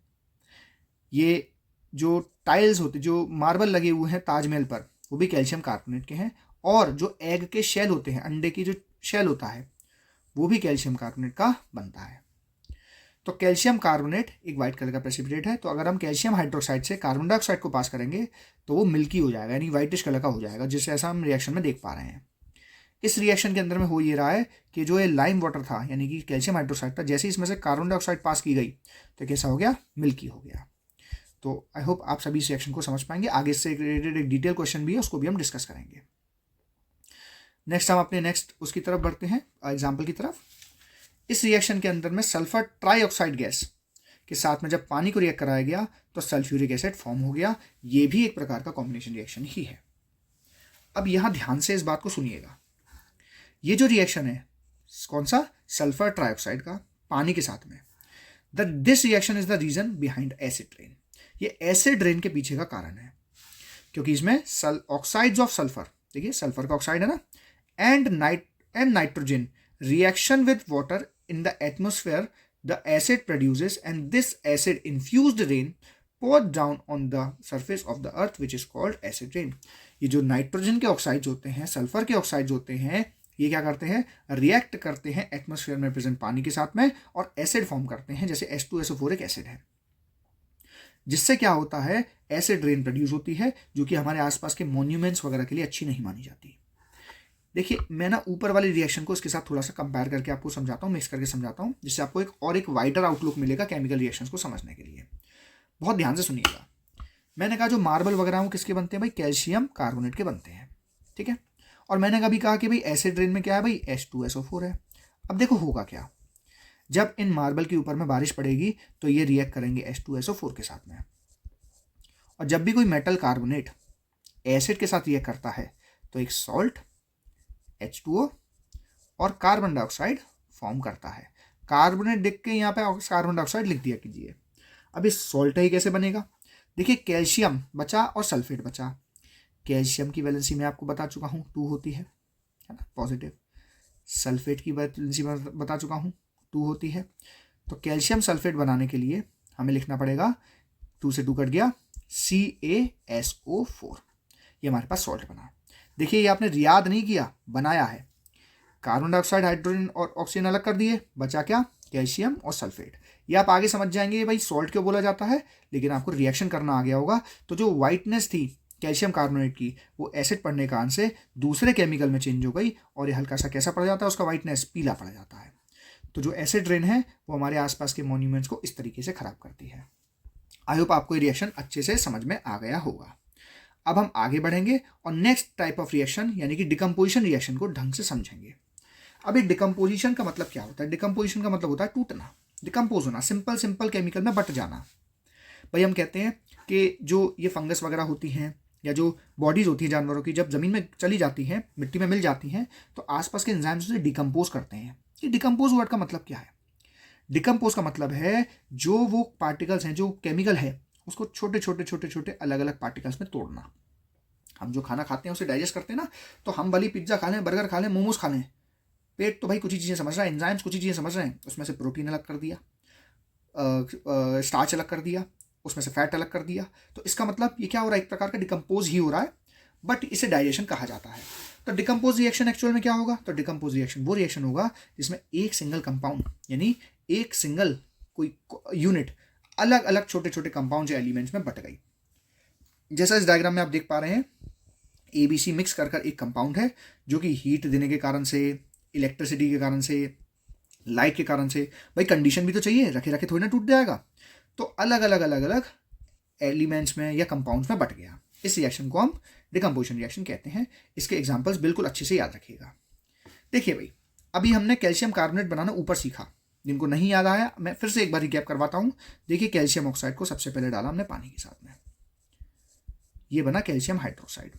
ये जो टाइल्स होते, जो मार्बल लगे हुए हैं ताजमहल पर, वो भी कैल्शियम कार्बोनेट के हैं। और जो एग के शेल होते हैं, अंडे की जो शेल होता है, वो भी कैल्शियम कार्बोनेट का बनता है। तो कैल्शियम कार्बोनेट एक वाइट कलर का प्रेसिपिटेट है। तो अगर हम कैल्शियम हाइड्रोक्साइड से कार्बन डाइऑक्साइड को पास करेंगे तो वो मिल्की हो जाएगा, यानी वाइटिश कलर का हो जाएगा, जिससे ऐसा हम रिएक्शन में देख पा रहे हैं। इस रिएक्शन के अंदर में हो ये रहा है कि जो ये लाइम वाटर था यानी कि कैल्शियम हाइड्रोक्साइड था, जैसे इसमें से कार्बन डाइऑक्साइड पास की गई तो कैसा हो गया, मिल्की हो गया। तो आई होप आप सभी इस रिएक्शन को समझ पाएंगे। आगे इससे रिलेटेड एक डिटेल क्वेश्चन भी है, उसको भी हम डिस्कस करेंगे। नेक्स्ट हम अपने उसकी तरफ बढ़ते हैं, एग्जाम्पल की तरफ। इस रिएक्शन के अंदर में सल्फर ट्राईऑक्साइड गैस के साथ में जब पानी को रिएक्ट कराया गया तो सल्फ्यूरिक एसिड फॉर्म हो गया। ये भी एक प्रकार का कॉम्बिनेशन रिएक्शन ही है। अब यहां ध्यान से इस बात को सुनिएगा, ये जो रिएक्शन है कौन सा, सल्फर ट्राईऑक्साइड का पानी के साथ में, this reaction is the reason behind acid rain. ये एसिड रेन के पीछे का कारण है, क्योंकि इसमें ऑक्साइड्स ऑफ सल्फर, देखिए सल्फर का ऑक्साइड है ना, and nitrogen reaction with water in the atmosphere, the acid produces, and this acid infused rain poured down on the surface of the earth, which is called acid rain. ये जो nitrogen के oxides होते हैं, sulphur के oxides होते हैं, ये क्या करते हैं, रिएक्ट करते हैं एटमॉस्फेयर में प्रेजेंट पानी के साथ में और एसिड फॉर्म करते हैं, जैसे H2SO4 एक एसिड है, जिससे क्या होता है, एसिड रेन प्रोड्यूस होती है, जो कि हमारे आसपास के मॉन्यूमेंट्स वगैरह के लिए अच्छी नहीं मानी जाती। देखिए मैं ना ऊपर वाली रिएक्शन को इसके साथ थोड़ा सा कंपेयर करके आपको समझाता हूँ, मिक्स करके समझाता हूँ, जिससे आपको एक वाइडर आउटलुक मिलेगा केमिकल रिएक्शंस को समझने के लिए। बहुत ध्यान से सुनिएगा। मैंने कहा जो मार्बल वगैरह वो किसके बनते हैं भाई, कैल्शियम कार्बोनेट के बनते हैं, ठीक है। और मैंने कभी कहा कि भाई एसिड रेन में क्या है भाई, H2SO4 है। अब देखो होगा क्या, जब इन मार्बल के ऊपर में बारिश पड़ेगी तो ये रिएक्ट करेंगे H2SO4 के साथ में। और जब भी कोई मेटल कार्बोनेट एसिड के साथ रिएक्ट करता है तो एक सॉल्ट H2O और कार्बन डाइऑक्साइड फॉर्म करता है। कार्बोनेट देख के यहाँ पे कार्बन डाइऑक्साइड लिख दिया कीजिए। अब इस सॉल्ट ही कैसे बनेगा, देखिए कैल्शियम बचा और सल्फेट बचा। कैल्शियम की वैलेंसी मैं आपको बता चुका हूँ 2 होती है ना, पॉजिटिव। सल्फेट की वैलेंसी मैं बता चुका हूँ 2 होती है। तो कैल्शियम सल्फेट बनाने के लिए हमें लिखना पड़ेगा, 2 से 2 कट गया, CaSO4। ये हमारे पास सॉल्ट बना। देखिए ये आपने याद नहीं किया, बनाया है। कार्बन डाइऑक्साइड, हाइड्रोजन और ऑक्सीजन अलग कर दिए, बचा क्या, कैल्शियम और सल्फेट। ये आप आगे समझ जाएंगे भाई सॉल्ट क्यों बोला जाता है, लेकिन आपको रिएक्शन करना आ गया होगा। तो जो वाइटनेस थी कैल्शियम कार्बोनेट की, वो एसिड पड़ने के कारण से दूसरे केमिकल में चेंज हो गई और ये हल्का सा कैसा पड़ जाता है, उसका वाइटनेस पीला पड़ जाता है। तो जो एसिड रेन है वो हमारे आसपास के मॉन्यूमेंट्स को इस तरीके से खराब करती है। आई होप आपको ये रिएक्शन अच्छे से समझ में आ गया होगा। अब हम आगे बढ़ेंगे और नेक्स्ट टाइप ऑफ रिएक्शन यानी कि डिकम्पोजिशन रिएक्शन को ढंग से समझेंगे। अब ये डिकम्पोजिशन का मतलब क्या होता है, डिकम्पोजिशन का मतलब होता है टूटना, डिकम्पोज होना, सिंपल केमिकल में बट जाना। भाई हम कहते हैं कि जो ये फंगस वगैरह होती हैं या जो बॉडीज होती है जानवरों की, जब ज़मीन में चली जाती हैं, मिट्टी में मिल जाती हैं, तो आसपास के एंजाइम्स उसे डिकम्पोज करते हैं। ये डिकम्पोज वर्ड का मतलब क्या है, डिकम्पोज का मतलब है जो वो पार्टिकल्स हैं, जो केमिकल है, उसको छोटे छोटे अलग अलग पार्टिकल्स में तोड़ना। हम जो खाना खाते हैं उसे डाइजेस्ट करते हैं ना, तो हम भले पिज्जा खा लें, बर्गर खा लें, मोमोज खा लें, पेट तो भाई कुछ ही चीज़ें समझ रहा है, एंजाइम्स कुछ ही चीज़ें समझ रहे हैं। उसमें से प्रोटीन अलग कर दिया, स्टार्च अलग कर दिया, उसमें से फैट अलग कर दिया। तो इसका मतलब ये क्या हो रहा है, एक प्रकार का डिकम्पोज ही हो रहा है, बट इसे डाइजेशन कहा जाता है। तो डिकम्पोज रिएक्शन एक्चुअल में क्या होगा, तो डिकम्पोज रिएक्शन वो रिएक्शन होगा जिसमें एक सिंगल कंपाउंड यानी एक सिंगल कोई यूनिट अलग अलग छोटे छोटे कंपाउंड या एलिमेंट्स में बट गई। जैसा इस डायग्राम में आप देख पा रहे हैं, ABC मिक्स कर कर एक कंपाउंड है जो कि हीट देने के कारण से, इलेक्ट्रिसिटी के कारण से, लाइट के कारण से, भाई कंडीशन भी तो चाहिए, रखे रखे थोड़ी ना टूट जाएगा, तो अलग अलग अलग अलग एलिमेंट्स में या कंपाउंड्स में बट गया। इस रिएक्शन को हम डिकम्पोजिशन रिएक्शन कहते हैं। इसके एग्जांपल्स बिल्कुल अच्छे से याद रखिएगा। देखिए भाई, अभी हमने कैल्शियम कार्बोनेट बनाना ऊपर सीखा, जिनको नहीं याद आया मैं फिर से एक बार रिकैप करवाता हूँ। देखिए, कैल्शियम ऑक्साइड को सबसे पहले डाला हमने पानी के साथ में, ये बना कैल्शियम हाइड्रोक्साइड,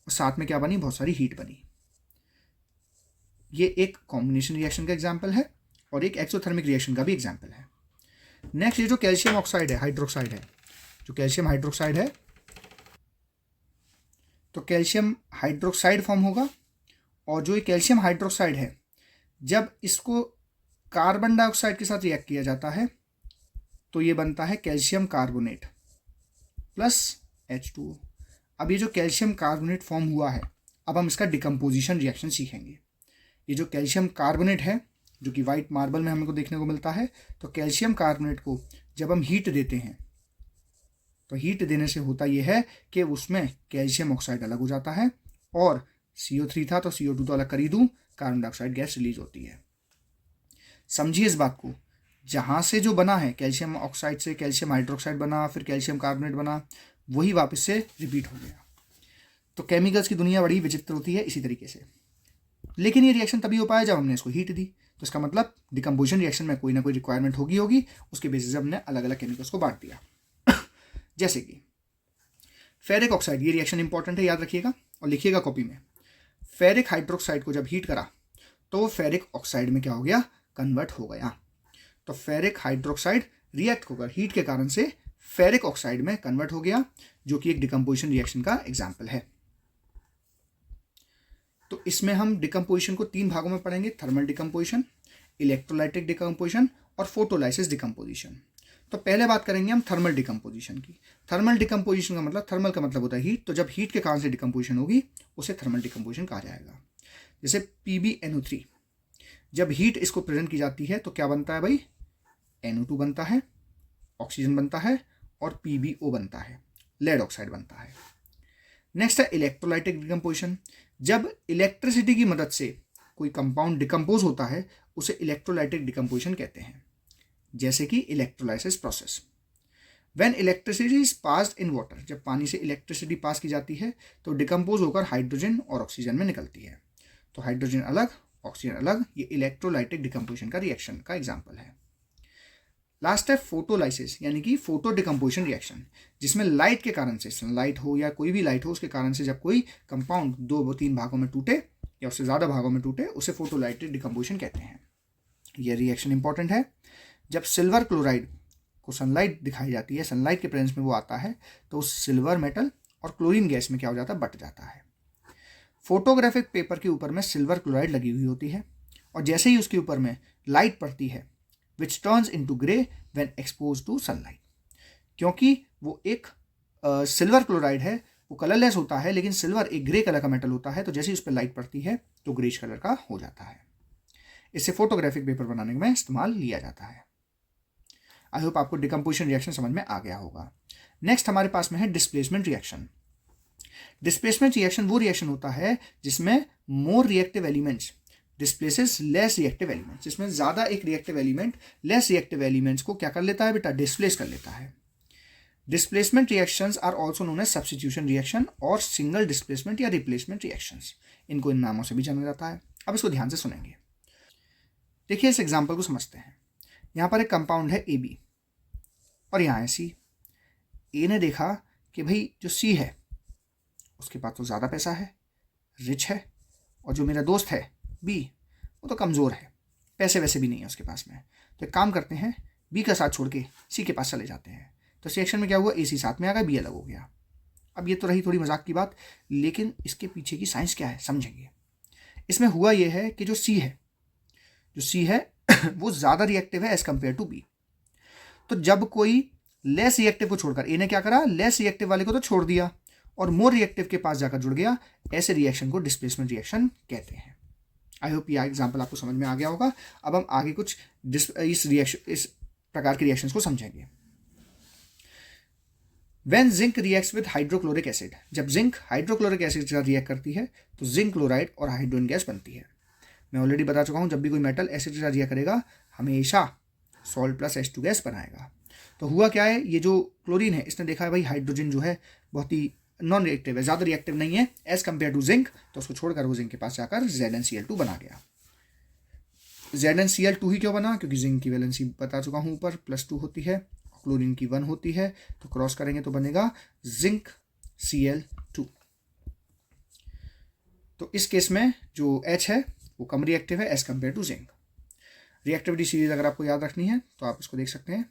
और साथ में क्या बनी, बहुत सारी हीट बनी। ये एक कॉम्बिनेशन रिएक्शन का एग्जाम्पल है और एक एक्सोथर्मिक रिएक्शन का भी एग्जाम्पल है। नेक्स्ट, ये जो कैल्शियम ऑक्साइड है, हाइड्रोक्साइड है, जो कैल्शियम हाइड्रोक्साइड है, तो कैल्शियम हाइड्रोक्साइड फॉर्म होगा, और जो ये कैल्शियम हाइड्रोक्साइड है, जब इसको कार्बन डाइऑक्साइड के साथ रिएक्ट किया जाता है तो ये बनता है कैल्शियम कार्बोनेट प्लस H2O। अब ये जो कैल्शियम कार्बोनेट फॉर्म हुआ है, अब हम इसका डिकम्पोजिशन रिएक्शन सीखेंगे। ये जो कैल्शियम कार्बोनेट है, जो कि वाइट मार्बल में हमको देखने को मिलता है, तो कैल्शियम कार्बोनेट को जब हम हीट देते हैं, तो हीट देने से होता यह है कि उसमें कैल्शियम ऑक्साइड अलग हो जाता है, और CO3 था तो CO2 तो अलग कर ही दूँ, कार्बन डाइऑक्साइड गैस रिलीज होती है। समझिए इस बात को, जहाँ से जो बना है कैल्शियम ऑक्साइड से कैल्शियम हाइड्रोक्साइड बना, फिर कैल्शियम कार्बोनेट बना, वही वापस से रिपीट हो गया। तो केमिकल्स की दुनिया बड़ी विचित्र होती है इसी तरीके से। लेकिन ये रिएक्शन तभी हो पाया जब हमने इसको हीट दी। तो इसका मतलब डिकम्पोजिशन रिएक्शन में कोई ना कोई रिक्वायरमेंट होगी, उसके बेसिस पे हमने अलग अलग केमिकल्स को बांट दिया। जैसे कि फेरिक ऑक्साइड, ये रिएक्शन इंपॉर्टेंट है, याद रखिएगा और लिखिएगा कॉपी में। फेरिक हाइड्रोक्साइड को जब हीट करा तो वो फेरिक ऑक्साइड में क्या हो गया, कन्वर्ट हो गया। तो फेरिक हाइड्रोक्साइड रिएक्ट होकर हीट के कारण से फेरिक ऑक्साइड में कन्वर्ट हो गया, जो कि एक डिकम्पोजिशन रिएक्शन का एग्जाम्पल है। तो इसमें हम डिकम्पोजिशन को 3 भागों में पढ़ेंगे, थर्मल डिकम्पोजिशन, इलेक्ट्रोलाइटिक डिकम्पोजिशन और फोटोलाइसिस डिकम्पोजिशन। तो पहले बात करेंगे हम थर्मल डिकम्पोजिशन की। थर्मल डिकम्पोजिशन का मतलब, थर्मल का मतलब होता है हीट, तो जब हीट के कारण से डिकम्पोजिशन होगी उसे थर्मल डिकम्पोजिशन कहा जाएगा। जैसे PbNO3, जब हीट इसको प्रेजेंट की जाती है तो क्या बनता है भाई, NO2 बनता है, ऑक्सीजन बनता है, और PbO बनता है, लेड ऑक्साइड बनता है। नेक्स्ट है इलेक्ट्रोलाइटिक डिकम्पोजिशन, जब इलेक्ट्रिसिटी की मदद से कोई कंपाउंड डिकम्पोज होता है उसे इलेक्ट्रोलाइटिक डिकम्पोजिशन कहते हैं। जैसे कि electrolysis process, when electricity is passed in water, जब पानी से इलेक्ट्रिसिटी पास की जाती है तो डिकम्पोज होकर हाइड्रोजन और ऑक्सीजन में निकलती है। तो हाइड्रोजन अलग, ऑक्सीजन अलग, ये इलेक्ट्रोलाइटिक डिकम्पोजिशन का रिएक्शन का एग्जाम्पल है। लास्ट है फोटोलाइसिस, यानी कि फोटो डिकम्पोजिशन रिएक्शन, जिसमें लाइट के कारण से, सनलाइट हो या कोई भी लाइट हो, उसके कारण से जब कोई कंपाउंड 2-3 भागों में टूटे या उससे ज़्यादा भागों में टूटे, उसे फोटोलाइटिक डिकम्पोजिशन कहते हैं। यह रिएक्शन इंपॉर्टेंट है। जब सिल्वर क्लोराइड को सनलाइट दिखाई जाती है, सनलाइट के प्रेजेंस में वो आता है, तो उस सिल्वर मेटल और क्लोरीन गैस में क्या हो जाता है, बट जाता है। फोटोग्राफिक पेपर के ऊपर में सिल्वर क्लोराइड लगी हुई होती है, और जैसे ही उसके ऊपर में लाइट पड़ती है, which turns into grey when expose to sunlight, क्योंकि वो एक सिल्वर क्लोराइड है, वो कलरलेस होता है, लेकिन सिल्वर एक ग्रे कलर का मेटल होता है, तो जैसे ही उस पर लाइट पड़ती है तो ग्रेश कलर का हो जाता है। इसे फोटोग्राफिक पेपर बनाने में इस्तेमाल लिया जाता है। आई होप आपको डिकम्पोजिशन रिएक्शन समझ में आ गया होगा। नेक्स्ट हमारे पास में है डिस्प्लेसमेंट रिएक्शन। डिस्प्लेसमेंट रिएक्शन वो रिएक्शन होता है जिसमें more reactive elements displaces less reactive elements, जिसमें ज़्यादा एक reactive element less reactive elements को क्या कर लेता है बेटा, डिस्प्लेस कर लेता है। Displacement reactions are also known as substitution reaction और सिंगल डिस्प्लेसमेंट या रिप्लेसमेंट रिएक्शंस, इनको इन नामों से भी जाना जाता है। अब इसको ध्यान से सुनेंगे। देखिए, इस एग्जाम्पल को समझते हैं। यहाँ पर एक कंपाउंड है AB और यहाँ है C। ए ने देखा कि भाई जो C है उसके पास तो ज़्यादा पैसा है, रिच है, और जो मेरा दोस्त है B वो तो कमज़ोर है, पैसे वैसे भी नहीं है उसके पास में। तो एक काम करते हैं, B का साथ छोड़ के C के पास चले जाते हैं। तो सेक्शन में क्या हुआ, AC साथ में आ गया, B अलग हो गया। अब ये तो रही थोड़ी मजाक की बात, लेकिन इसके पीछे की साइंस क्या है समझेंगे। इसमें हुआ ये है कि जो C है वो ज़्यादा रिएक्टिव है एज़ कम्पेयर टू B। तो जब कोई लेस रिएक्टिव को छोड़कर, ए ने क्या करा, लेस रिएक्टिव वाले को तो छोड़ दिया और मोर रिएक्टिव के पास जाकर जुड़ गया, ऐसे रिएक्शन को डिस्प्लेसमेंट रिएक्शन कहते हैं। आई होप यह एग्जाम्पल आपको समझ में आ गया होगा। अब हम आगे कुछ इस प्रकार के रिएक्शंस को समझेंगे। When zinc reacts with hydrochloric acid, जब जिंक हाइड्रोक्लोरिक एसिड के साथ रिएक्ट करती है तो जिंक क्लोराइड और हाइड्रोजन गैस बनती है। मैं ऑलरेडी बता चुका हूँ, जब भी कोई मेटल एसिड के साथ रिएक्ट करेगा हमेशा सॉल्ट प्लस H2 गैस बनाएगा। तो हुआ क्या है, ये जो क्लोरीन है इसने देखा है भाई हाइड्रोजन जो है बहुत ही नॉन रिएक्टिव है, ज़्यादा रिएक्टिव नहीं है एज कम्पेयर टू जिंक, तो उसको छोड़कर वो जिंक के पास जाकर ZnCl2 बना गया। ZnCl2 ही क्यों बना, क्योंकि जिंक की वैलेंसी बता चुका हूँ ऊपर +2 होती है, क्लोरीन की 1 होती है, तो क्रॉस करेंगे तो बनेगा जिंक Cl2। तो इस केस में जो H है वो कम रिएक्टिव है as compare to zinc. Reactivity series अगर आपको याद रखनी है तो आप इसको देख सकते हैं।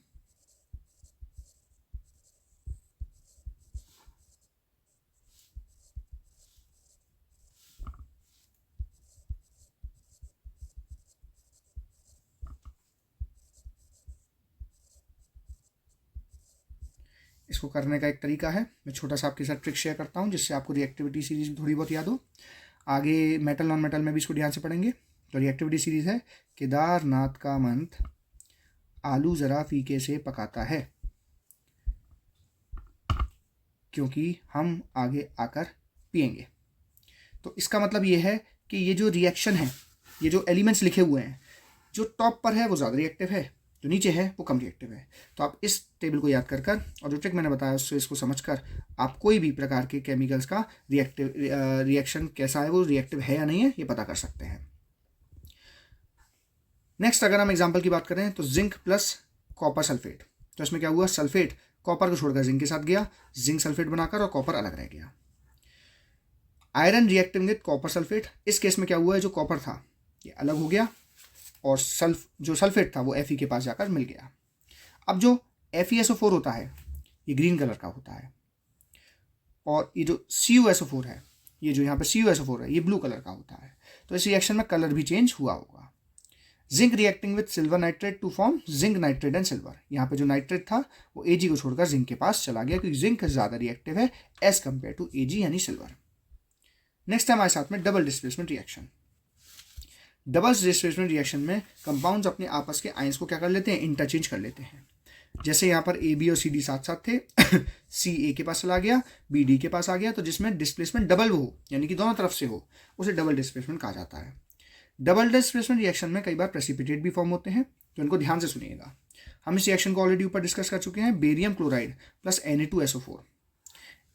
इसको करने का एक तरीका है, मैं छोटा सा आपके साथ ट्रिक शेयर करता हूँ जिससे आपको रिएक्टिविटी सीरीज थोड़ी बहुत याद हो। आगे मेटल नॉन मेटल में भी इसको ध्यान से पढ़ेंगे। तो रिएक्टिविटी सीरीज है, केदारनाथ का मंथ आलू ज़रा फीके से पकाता है क्योंकि हम आगे आकर पिएंगे। तो इसका मतलब ये है कि ये जो रिएक्शन है, ये जो एलिमेंट्स लिखे हुए हैं, जो टॉप पर है वो ज़्यादा रिएक्टिव है, जो नीचे है वो कम रिएक्टिव है। तो आप इस टेबल को याद कर और जो ट्रिक मैंने बताया उससे इसको समझकर आप कोई भी प्रकार के केमिकल्स का रिएक्शन कैसा है, वो रिएक्टिव है या नहीं है, ये पता कर सकते हैं। नेक्स्ट अगर हम एग्जांपल की बात करें तो जिंक प्लस कॉपर सल्फेट, तो इसमें क्या हुआ, सल्फेट कॉपर को छोड़कर जिंक के साथ गया, जिंक सल्फेट बनाकर और कॉपर अलग रह गया। Iron reacting with copper sulphate, इस केस में क्या हुआ है, जो कॉपर था ये अलग हो गया और जो सल्फेट था वो Fe के पास जाकर मिल गया। अब जो FeSO4 होता है ये ग्रीन कलर का होता है और ये जो CuSO4 है, ये जो यहाँ पे CuSO4 है ये ब्लू कलर का होता है। तो इस रिएक्शन में कलर भी चेंज हुआ होगा। Zinc reacting with silver nitrate to form zinc nitrate and silver, यहाँ पे जो नाइट्रेट था वो Ag को छोड़कर जिंक के पास चला गया क्योंकि जिंक ज़्यादा रिएक्टिव है एज कम्पेयर टू Ag यानी सिल्वर। नेक्स्ट है हमारे साथ में double displacement reaction. Double displacement reaction में कंपाउंड्स अपने आपस के आयंस को क्या कर लेते हैं, इंटरचेंज कर लेते हैं। जैसे यहाँ पर AB और CD साथ साथ थे C A के पास चला गया, B D के पास आ गया, तो जिसमें डिस्प्लेसमेंट डबल हो यानी कि दोनों तरफ से हो उसे डबल डिस्प्लेसमेंट कहा जाता है। डबल डिस्प्लेसमेंट रिएक्शन में कई बार प्रेसिपिटेट भी फॉर्म होते हैं, तो इनको ध्यान से सुनिएगा। हम इस रिएक्शन को ऑलरेडी ऊपर डिस्कस कर चुके हैं। Barium chloride plus Na2SO4,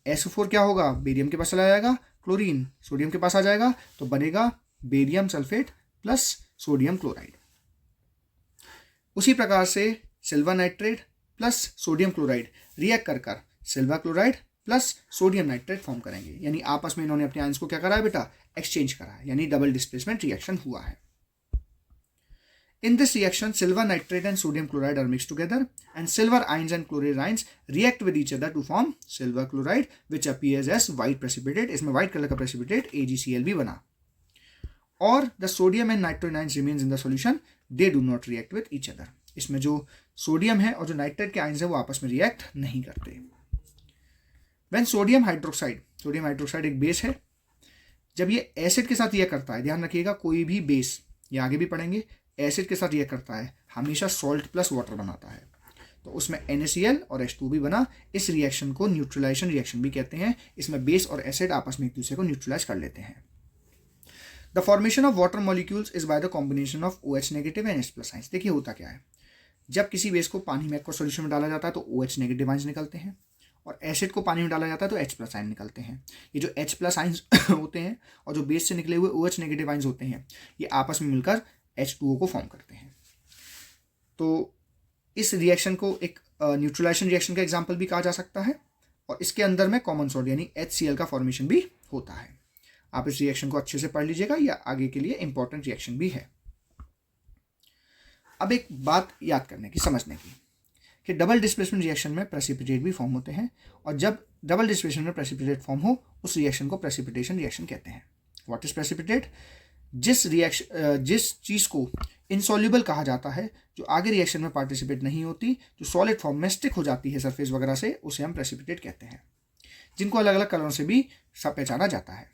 SO4 क्या होगा, बेरियम के पास चला जाएगा, क्लोरीन सोडियम के पास आ जाएगा, तो बनेगा barium sulphate plus sodium chloride. उसी प्रकार से silver nitrate plus sodium chloride react कर silver chloride plus sodium nitrate form करेंगे, यानी आपस में इन्होंने अपने आयंस को क्या करा है बेटा, एक्सचेंज करा है, यानी डबल डिस्प्लेसमेंट रिएक्शन हुआ है। In this reaction, silver nitrate and sodium chloride are mixed together, and silver ions and chloride ions react with each other to form silver chloride, which appears as white precipitate. इसमें white color का precipitate AgCl भी बना। और the sodium and nitrogen ions remains in the solution. They do not react with each other. इसमें जो sodium है और जो नाइट्रेट के आयंस है वो आपस में रिएक्ट नहीं करते। When sodium hydroxide एक बेस है, जब ये एसिड के साथ रिएक्ट करता है, ध्यान रखिएगा कोई भी बेस, ये आगे भी पढ़ेंगे, एसिड के साथ रिएक्ट करता है हमेशा सॉल्ट प्लस वाटर बनाता है, तो उसमें NaCl और H2 भी बना। इस रिएक्शन को न्यूट्रलाइजेशन रिएक्शन भी कहते हैं। इसमें बेस और एसिड आपस में एक दूसरे को न्यूट्रलाइज कर लेते हैं। The formation of water molecules is by the combination of OH negative and H+ ions. देखिए होता क्या है, जब किसी बेस को पानी में एक्वा सॉल्यूशन में डाला जाता है तो OH नेगेटिव आयंस निकलते हैं, और एसिड को पानी में डाला जाता है तो H+ आयन निकलते हैं। ये जो H+ आयंस होते हैं और जो बेस से निकले हुए OH नेगेटिव आयंस होते हैं, ये आपस में मिलकर H2O को फॉर्म करते हैं। तो इस रिएक्शन को एक न्यूट्रलाइजेशन रिएक्शन का एग्जांपल भी कहा जा सकता है, और इसके अंदर में कॉमन सॉल्ट यानी HCl का फॉर्मेशन भी होता है। आप इस रिएक्शन को अच्छे से पढ़ लीजिएगा, यह आगे के लिए इंपॉर्टेंट रिएक्शन भी है। अब एक बात याद करने की, समझने की, कि डबल डिस्प्लेसमेंट रिएक्शन में प्रेसिपिटेट भी फॉर्म होते हैं, और जब डबल डिस्प्लेसमेंट में प्रेसिपिटेट फॉर्म हो उस रिएक्शन को प्रेसिपिटेशन रिएक्शन कहते हैं। What is precipitate? जिस चीज़ को इनसॉल्युबल कहा जाता है, जो आगे रिएक्शन में पार्टिसिपेट नहीं होती, जो सॉलिड फॉर्म में स्टिक हो जाती है सरफेस वगैरह से, उसे हम प्रेसिपिटेट कहते हैं, जिनको अलग अलग कलरों से भी सब पहचाना जाता है।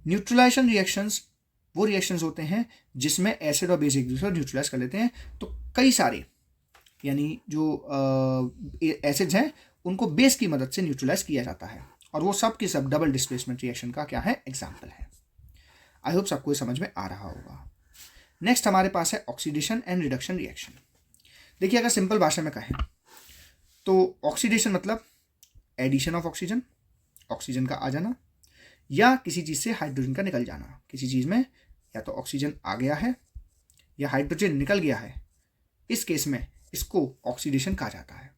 न्यूट्रलाइजेशन रिएक्शंस वो रिएक्शंस होते हैं जिसमें एसिड और बेस एक दूसरे को न्यूट्रलाइज कर लेते हैं। तो कई सारे यानी जो एसिड्स हैं उनको बेस की मदद से न्यूट्रलाइज किया जाता है, और वो सब के सब डबल डिस्प्लेसमेंट रिएक्शन का क्या है, एग्जाम्पल है। आई होप सबको समझ में आ रहा होगा। नेक्स्ट हमारे पास है ऑक्सीडेशन एंड रिडक्शन रिएक्शन। देखिए, अगर सिंपल भाषा में कहें तो ऑक्सीडेशन मतलब एडिशन ऑफ ऑक्सीजन, ऑक्सीजन का आ जाना, या किसी चीज़ से हाइड्रोजन का निकल जाना। किसी चीज़ में या तो ऑक्सीजन आ गया है या हाइड्रोजन निकल गया है, इस केस में इसको ऑक्सीडेशन कहा जाता है।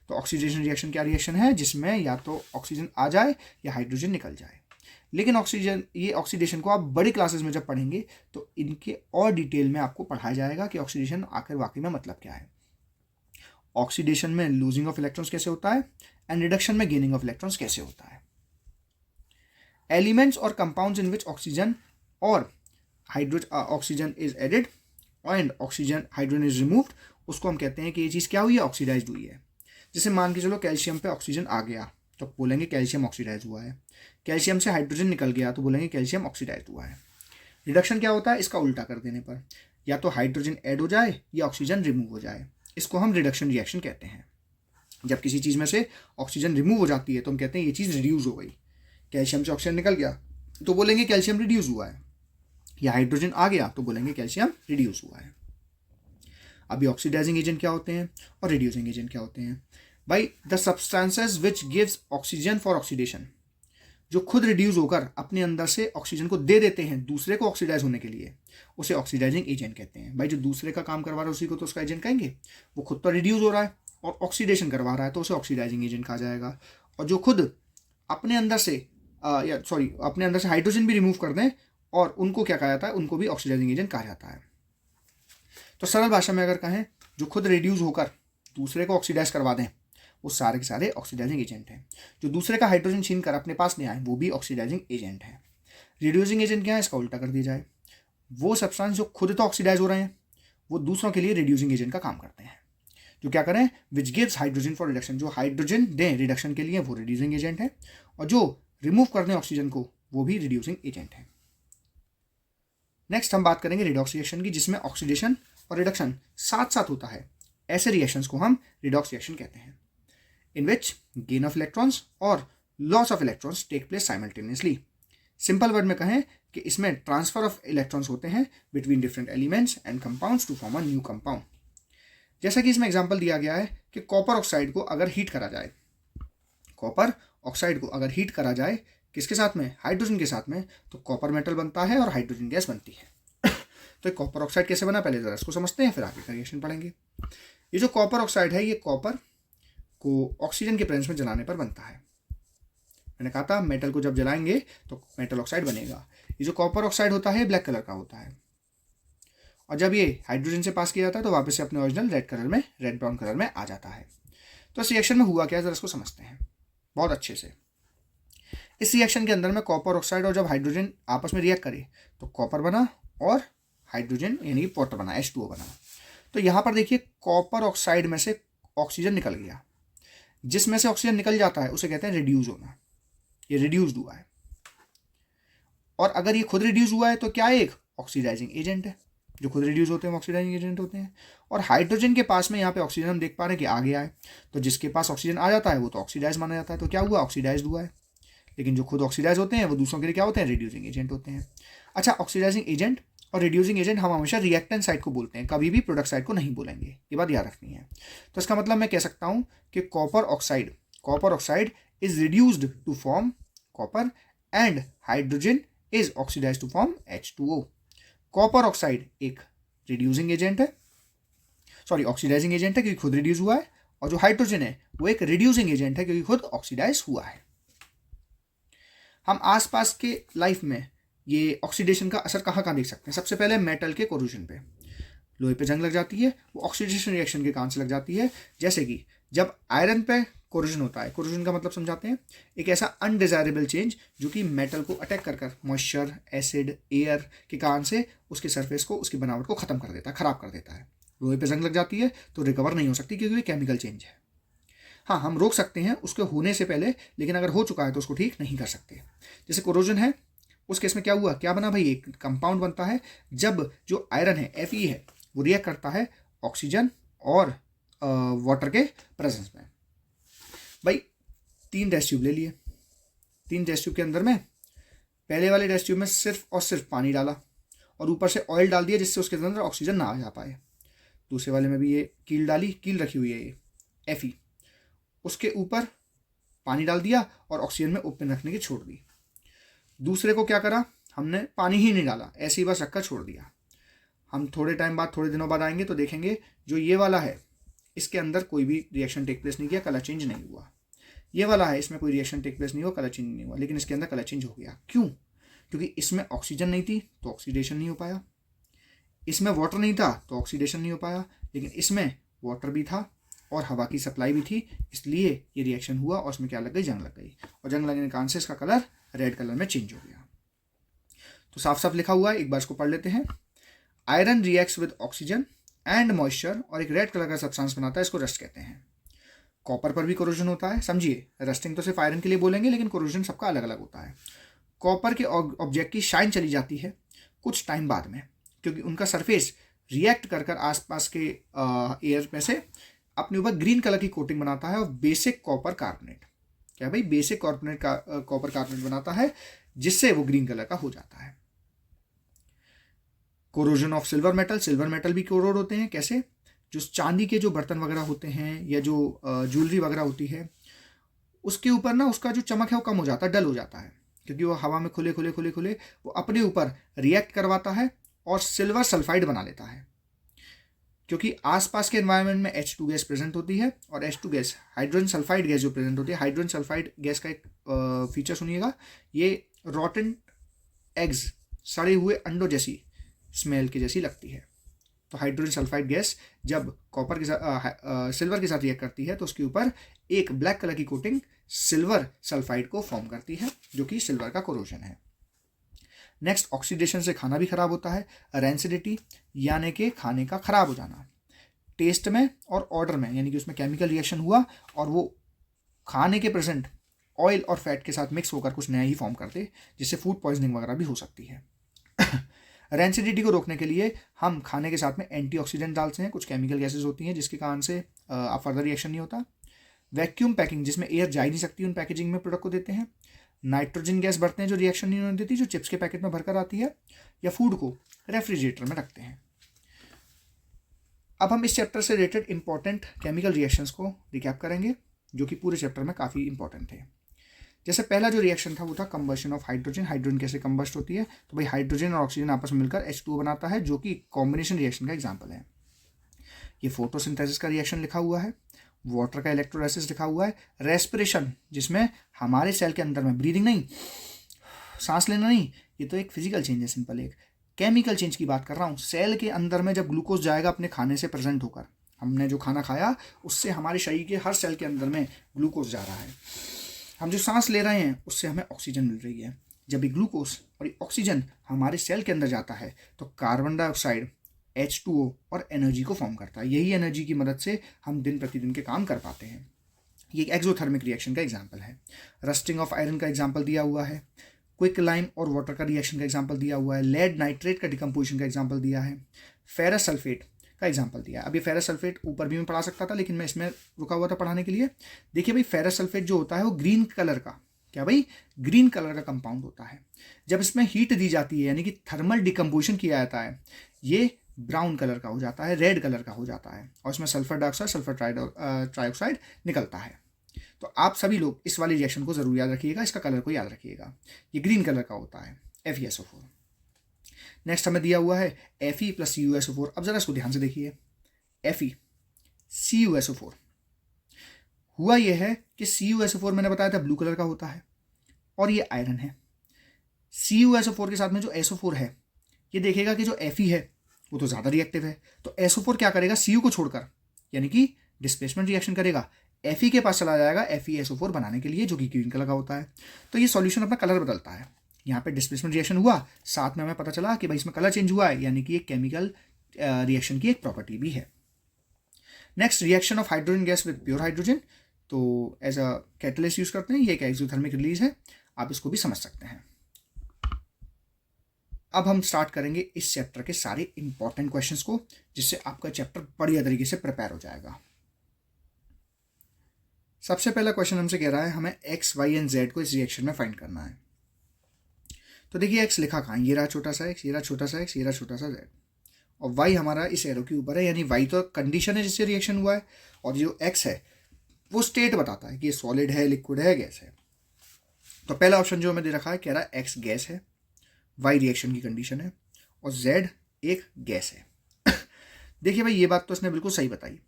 तो ऑक्सीडेशन रिएक्शन क्या रिएक्शन है जिसमें या तो ऑक्सीजन आ जाए या हाइड्रोजन निकल जाए। लेकिन ये ऑक्सीडेशन को आप बड़ी क्लासेस में जब पढ़ेंगे तो इनके और डिटेल में आपको पढ़ाया जाएगा कि ऑक्सीडेशन आखिर वाकई में मतलब क्या है। ऑक्सीडेशन में लूजिंग ऑफ इलेक्ट्रॉन्स कैसे होता है एंड रिडक्शन में गेनिंग ऑफ इलेक्ट्रॉन्स कैसे होता है। एलिमेंट्स और कंपाउंड्स इन विच ऑक्सीजन और oxygen is added and hydrogen is removed, उसको हम कहते हैं कि ये चीज़ क्या हुई है, ऑक्सीडाइज्ड हुई है। जैसे मान के चलो कैल्शियम पे ऑक्सीजन आ गया तो बोलेंगे कैल्शियम ऑक्सीडाइज हुआ है। कैल्शियम से हाइड्रोजन निकल गया तो बोलेंगे कैल्शियम ऑक्सीडाइज हुआ है। रिडक्शन क्या होता है, इसका उल्टा कर देने पर या तो हाइड्रोजन ऐड हो जाए या ऑक्सीजन रिमूव हो जाए, इसको हम रिडक्शन रिएक्शन कहते हैं। जब किसी चीज़ में से ऑक्सीजन रिमूव हो जाती है तो हम कहते हैं ये चीज़ रिड्यूस हो गई। कैल्शियम से ऑक्सीजन निकल गया तो बोलेंगे कैल्शियम रिड्यूस हुआ है, या हाइड्रोजन आ गया तो बोलेंगे कैल्शियम रिड्यूस हुआ है। अभी ऑक्सीडाइजिंग एजेंट क्या होते हैं और रिड्यूसिंग एजेंट क्या होते हैं। भाई, the substances which gives oxygen for oxidation, जो खुद रिड्यूस होकर अपने अंदर से ऑक्सीजन को दे देते हैं दूसरे को ऑक्सीडाइज होने के लिए, उसे ऑक्सीडाइजिंग एजेंट कहते हैं। भाई, जो दूसरे का काम करवा रहा है उसी को तो उसका एजेंट कहेंगे। वो खुद तो रिड्यूस हो रहा है और ऑक्सीडेशन करवा रहा है तो उसे ऑक्सीडाइजिंग एजेंट कहा जाएगा। और जो खुद अपने अंदर से अपने अंदर से हाइड्रोजन भी रिमूव कर दें और उनको क्या कहा जाता है, उनको भी ऑक्सीडाइजिंग एजेंट कहा जाता है। तो सरल भाषा में अगर कहें, जो खुद रिड्यूस होकर दूसरे को ऑक्सीडाइज करवा दें वो सारे के सारे ऑक्सीडाइजिंग एजेंट हैं। जो दूसरे का हाइड्रोजन छीन कर अपने पास नहीं आए वो भी ऑक्सीडाइजिंग एजेंट है। रिड्यूसिंग एजेंट क्या है, इसका उल्टा कर दिया जाए, वो सब्सटेंस जो खुद तो ऑक्सीडाइज हो रहे हैं वो दूसरों के लिए रिड्यूसिंग एजेंट का काम करते हैं। जो क्या करें, which gives hydrogen for reduction, जो हाइड्रोजन दें रिडक्शन के लिए वो रिड्यूसिंग एजेंट है, और जो रिमूव कर दें ऑक्सीजन को वो भी रिड्यूसिंग एजेंट है। नेक्स्ट हम बात करेंगे रिडॉक्स रिएक्शन की, जिसमें ऑक्सीडेशन और रिडक्शन साथ साथ होता है। ऐसे रिएक्शंस को हम रिडॉक्स रिएक्शन कहते हैं, in which gain of electrons और loss of electrons take place simultaneously. Simple word में कहें कि इसमें ट्रांसफर ऑफ इलेक्ट्रॉन्स होते हैं between different elements and compounds to form a new compound. जैसा कि इसमें एग्जांपल दिया गया है कि कॉपर ऑक्साइड को अगर हीट करा जाए, कॉपर ऑक्साइड को अगर हीट करा जाए किसके साथ में, हाइड्रोजन के साथ में, तो कॉपर मेटल बनता है और हाइड्रोजन गैस बनती है। तो कॉपर ऑक्साइड कैसे बना, पहले जरा इसको समझते हैं, फिर आगे का रिएक्शन पढ़ेंगे। ये जो कॉपर ऑक्साइड है, ये कॉपर को ऑक्सीजन के प्रेजेंस में जलाने पर बनता है। मैंने कहा था मेटल को जब जलाएंगे तो मेटल ऑक्साइड बनेगा। ये जो कॉपर ऑक्साइड होता है ब्लैक कलर का होता है, और जब ये हाइड्रोजन से पास किया जाता है तो वापस से अपने ओरिजिनल रेड ब्राउन कलर में आ जाता है। तो इस रिएक्शन में हुआ क्या है, जरा इसको समझते हैं बहुत अच्छे से। इस रिएक्शन के अंदर में कॉपर ऑक्साइड और जब हाइड्रोजन आपस में रिएक्ट करे तो कॉपर बना और हाइड्रोजन यानी कि वाटर बना, H2O बना। तो यहाँ पर देखिए कॉपर ऑक्साइड में से ऑक्सीजन निकल गया, जिसमें से ऑक्सीजन निकल जाता है उसे कहते हैं रिड्यूस होना। ये रिड्यूस्ड हुआ है, और अगर ये खुद रिड्यूस हुआ है तो क्या एक ऑक्सीडाइजिंग एजेंट है। जो खुद रिड्यूस होते हैं वो ऑक्सीडाइजिंग एजेंट होते हैं। और हाइड्रोजन के पास में यहाँ पे ऑक्सीजन हम देख पा रहे हैं कि आ गया है, तो जिसके पास ऑक्सीजन आ जाता है वो तो ऑक्सीडाइज माना जाता है। तो क्या हुआ, ऑक्सीडाइज हुआ है। लेकिन जो खुद ऑक्सीडाइज होते हैं वो दूसरों के लिए क्या होते हैं, रिड्यूसिंग एजेंट होते हैं। अच्छा, ऑक्सीडाइजिंग एजेंट और रिड्यूसिंग एजेंट हम हमेशा रिएक्टेंट साइड को बोलते हैं, कभी भी प्रोडक्ट साइड को नहीं बोलेंगे, ये बात याद रखनी है। तो इसका मतलब मैं कह सकता हूँ कि copper oxide is reduced to form copper and hydrogen is oxidise to form H2O। Copper oxide एक रिड्यूसिंग एजेंट है, ऑक्सीडाइजिंग एजेंट है क्योंकि खुद रिड्यूस हुआ है, और जो हाइड्रोजन है वो एक रिड्यूसिंग एजेंट है क्योंकि खुद ऑक्सीडाइज हुआ है। हम आसपास के लाइफ में ये ऑक्सीडेशन का असर कहाँ देख सकते हैं। सबसे पहले मेटल के कोरूजन पे, लोहे पे जंग लग जाती है, वो ऑक्सीडेशन रिएक्शन के कारण से लग जाती है। जैसे कि जब आयरन पे कोरोजन होता है। कोरोजन का मतलब समझाते हैं, एक ऐसा अनडिजायरेबल चेंज जो कि मेटल को अटैक कर मॉइस्चर, एसिड, एयर के कारण से उसके सरफेस को, उसकी बनावट को खत्म कर देता है, खराब कर देता है। लोहे पे जंग लग जाती है तो रिकवर नहीं हो सकती क्योंकि ये केमिकल चेंज है। हाँ, हम रोक सकते हैं उसके होने से पहले, लेकिन अगर हो चुका है तो उसको ठीक नहीं कर सकते। जैसे कोरोजन है, उस केस में क्या हुआ, क्या बना भाई, एक कंपाउंड बनता है जब जो आयरन है Fe है वो रिएक्ट करता है ऑक्सीजन और वाटर के प्रेजेंस में। भाई 3 टेस्ट ट्यूब ले लिए, 3 टेस्ट ट्यूब के अंदर में पहले वाले टेस्ट ट्यूब में सिर्फ और सिर्फ पानी डाला और ऊपर से ऑयल डाल दिया जिससे उसके अंदर ऑक्सीजन ना आ जा पाए। दूसरे वाले में भी ये कील डाली, कील रखी हुई है ये Fe, उसके ऊपर पानी डाल दिया और ऑक्सीजन में ओपन रखने की छोड़ दी। दूसरे को क्या करा, हमने पानी ही नहीं डाला, ऐसे ही बस रखकर छोड़ दिया। हम थोड़े टाइम बाद, थोड़े दिनों बाद आएंगे तो देखेंगे जो ये वाला है इसके अंदर कोई भी रिएक्शन टेक प्लेस नहीं किया, कलर चेंज नहीं हुआ। ये वाला है इसमें कोई रिएक्शन टेक प्लेस नहीं हुआ, कलर चेंज नहीं हुआ, लेकिन इसके अंदर कलर चेंज हो गया। क्यों? क्योंकि इसमें ऑक्सीजन नहीं थी तो ऑक्सीडेशन नहीं हो पाया, इसमें वाटर नहीं था तो ऑक्सीडेशन नहीं हो पाया, लेकिन इसमें वाटर भी था और हवा की सप्लाई भी थी, इसलिए ये रिएक्शन हुआ और उसमें क्या लग गई, जंग लग गई, और जंग लगने के कारण से इसका कलर रेड कलर में चेंज हो गया। तो साफ साफ लिखा हुआ है, एक बार इसको पढ़ लेते हैं। Iron reacts with oxygen and moisture और एक रेड कलर का सब्सटेंस बनाता है, इसको रस्ट कहते हैं। कॉपर पर भी कोरोजन होता है, समझिए, रस्टिंग तो सिर्फ आयरन के लिए बोलेंगे लेकिन कोरोजन सबका अलग अलग होता है। कॉपर के ऑब्जेक्ट की शाइन चली जाती है कुछ टाइम बाद में, क्योंकि उनका सरफेस रिएक्ट कर आसपास के एयर में से अपने ऊपर ग्रीन कलर की कोटिंग बनाता है और बेसिक कॉपर कार्बोनेट, क्या भाई, बेसिक कॉर्बोनेट का कॉपर कार्बोनेट बनाता है जिससे वो ग्रीन कलर का हो जाता है। Corrosion of silver metal, silver metal भी कोरोड होते हैं, कैसे, जो चांदी के जो बर्तन वगैरह होते हैं या जो ज्वेलरी वगैरह होती है उसके ऊपर ना उसका जो चमक है वो कम हो जाता है, डल हो जाता है, क्योंकि वो हवा में खुले खुले खुले खुले वो अपने ऊपर रिएक्ट करवाता है और सिल्वर सल्फाइड बना लेता है। क्योंकि आसपास के एनवायरनमेंट में H2 गैस प्रेजेंट होती है और H2 gas hydrogen sulphide gas जो प्रेजेंट होती है, हाइड्रोजन सल्फाइड गैस का एक फीचर सुनिएगा, ये रॉटन एग्स, सड़े हुए अंडों जैसी स्मेल की जैसी लगती है। तो हाइड्रोजन सल्फाइड गैस जब कॉपर के साथ सिल्वर के साथ रिएक्ट करती है तो उसके ऊपर एक ब्लैक कलर की कोटिंग सिल्वर सल्फाइड को फॉर्म करती है, जो कि सिल्वर का कोरोजन है। नेक्स्ट, ऑक्सीडेशन से खाना भी खराब होता है, रेंसिडिटी यानी कि खाने का खराब हो जाना, टेस्ट में और ऑर्डर में, यानी कि उसमें केमिकल रिएक्शन हुआ और वो खाने के प्रेजेंट ऑयल और फैट के साथ मिक्स होकर कुछ नया ही फॉर्म करते, जिससे फूड पॉइजनिंग वगैरह भी हो सकती है। रेंसिडिटी को रोकने के लिए हम खाने के साथ में एंटीऑक्सीडेंट डालते हैं, कुछ केमिकल गैसेज होती हैं जिसके कारण से फर्दर रिएक्शन नहीं होता। वैक्यूम पैकिंग, जिसमें एयर जा ही नहीं सकती, उन पैकेजिंग में प्रोडक्ट को देते हैं। नाइट्रोजन गैस बरतते हैं जो रिएक्शन नहीं होने देती, जो चिप्स के पैकेट में भरकर आती है, या फूड को रेफ्रिजरेटर में रखते हैं। अब हम इस चैप्टर से रिलेटेड इंपॉर्टेंट केमिकल रिएक्शंस को रिकैप करेंगे जो कि पूरे चैप्टर में काफ़ी इंपॉर्टेंट थे। जैसे पहला जो रिएक्शन था वो था कंबशन ऑफ हाइड्रोजन। हाइड्रोजन कैसे कंबस्ट होती है, तो भाई हाइड्रोजन और ऑक्सीजन आपस में मिलकर H2O बनाता है, जो कि कॉम्बिनेशन रिएक्शन का एग्जाम्पल है। ये फोटोसिंथेसिस का रिएक्शन लिखा हुआ है, वाटर का इलेक्ट्रोलाइसिस लिखा हुआ है, रेस्पिरेशन जिसमें हमारे सेल के अंदर में ब्रीदिंग नहीं, सांस लेना नहीं, ये तो एक फिजिकल चेंज है, सिंपल एक केमिकल चेंज की बात कर रहा हूँ। सेल के अंदर में जब ग्लूकोज जाएगा अपने खाने से प्रेजेंट होकर, हमने जो खाना खाया उससे हमारे शरीर के हर सेल के अंदर में ग्लूकोज जा रहा है, हम जो सांस ले रहे हैं उससे हमें ऑक्सीजन मिल रही है। जब ये ग्लूकोज और ऑक्सीजन हमारे सेल के अंदर जाता है तो कार्बन डाइऑक्साइड H2O और एनर्जी को फॉर्म करता है। यही एनर्जी की मदद से हम दिन प्रतिदिन के काम कर पाते हैं। ये एक एक्सोथर्मिक रिएक्शन का एग्जाम्पल है। रस्टिंग ऑफ आयरन का एग्जाम्पल दिया हुआ है, क्विक लाइम और वाटर का रिएक्शन का एग्जाम्पल दिया हुआ है, लेड नाइट्रेट का डिकम्पोजिशन का एग्जाम्पल दिया है, फेरस सल्फेट का एग्जाम्पल दिया है। अब ये फेरस सल्फेट ऊपर भी मैं पढ़ा सकता था लेकिन मैं इसमें रुका हुआ था पढ़ाने के लिए। देखिए भाई, फेरस सल्फेट जो होता है वो ग्रीन कलर का, क्या भाई, ग्रीन कलर का कंपाउंड होता है। जब इसमें हीट दी जाती है यानी कि थर्मल डिकम्पोजिशन किया जाता है, ये ब्राउन कलर का हो जाता है, रेड कलर का हो जाता है और इसमें सल्फर डाइऑक्साइड, सल्फर ट्राइऑक्साइड निकलता है। तो आप सभी लोग इस वाली रिएक्शन को जरूर याद रखिएगा, इसका कलर को याद रखिएगा, ये ग्रीन कलर का होता है, FeSO4। नेक्स्ट हमें दिया हुआ है Fe + CuSO4। अब जरा इसको ध्यान से देखिए, Fe CuSO4, हुआ यह है कि CuSO4 मैंने बताया था ब्लू कलर का होता है और ये आयरन है। CuSO4 के साथ में जो SO4 है, ये देखेगा कि जो Fe है वो तो ज़्यादा रिएक्टिव है, तो SO4 क्या करेगा, Cu को छोड़कर, यानी कि डिस्प्लेसमेंट रिएक्शन करेगा, Fe के पास चला जाएगा FeSO4 बनाने के लिए, जो कि ग्रीन कलर का होता है। तो ये सॉल्यूशन अपना कलर बदलता है। यहाँ पे डिस्प्लेसमेंट रिएक्शन हुआ, साथ में हमें पता चला कि भाई इसमें कलर चेंज हुआ है, यानी कि एक केमिकल रिएक्शन की एक प्रॉपर्टी भी है। Next, reaction of hydrogen gas with pure hydrogen. तो एज अ कैटलिस्ट यूज करते हैं, ये एक एक्सोथर्मिक रिलीज है, आप इसको भी समझ सकते हैं। अब हम स्टार्ट करेंगे इस चैप्टर के सारे इंपॉर्टेंट क्वेश्चंस को, जिससे आपका चैप्टर बढ़िया तरीके से प्रिपेयर हो जाएगा। सबसे पहला क्वेश्चन हमसे कह रहा है हमें एक्स, वाई एंड जेड को इस रिएक्शन में फाइंड करना है। तो देखिए एक्स लिखा कहाँ, ये रहा छोटा सा एक्स, ये रहा छोटा सा एक्स, ये रहा छोटा सा जेड, और वाई हमारा इस एरो के ऊपर है, यानी वाई तो कंडीशन है जिससे रिएक्शन हुआ है, और जो एक्स है वो स्टेट बताता है कि ये सॉलिड है, लिक्विड है, गैस है। तो पहला ऑप्शन जो हमें दे रखा है कह रहा है एक्स गैस है, वाई रिएक्शन की कंडीशन है, और जेड एक गैस है। देखिए भाई ये बात तो इसने बिल्कुल सही बताई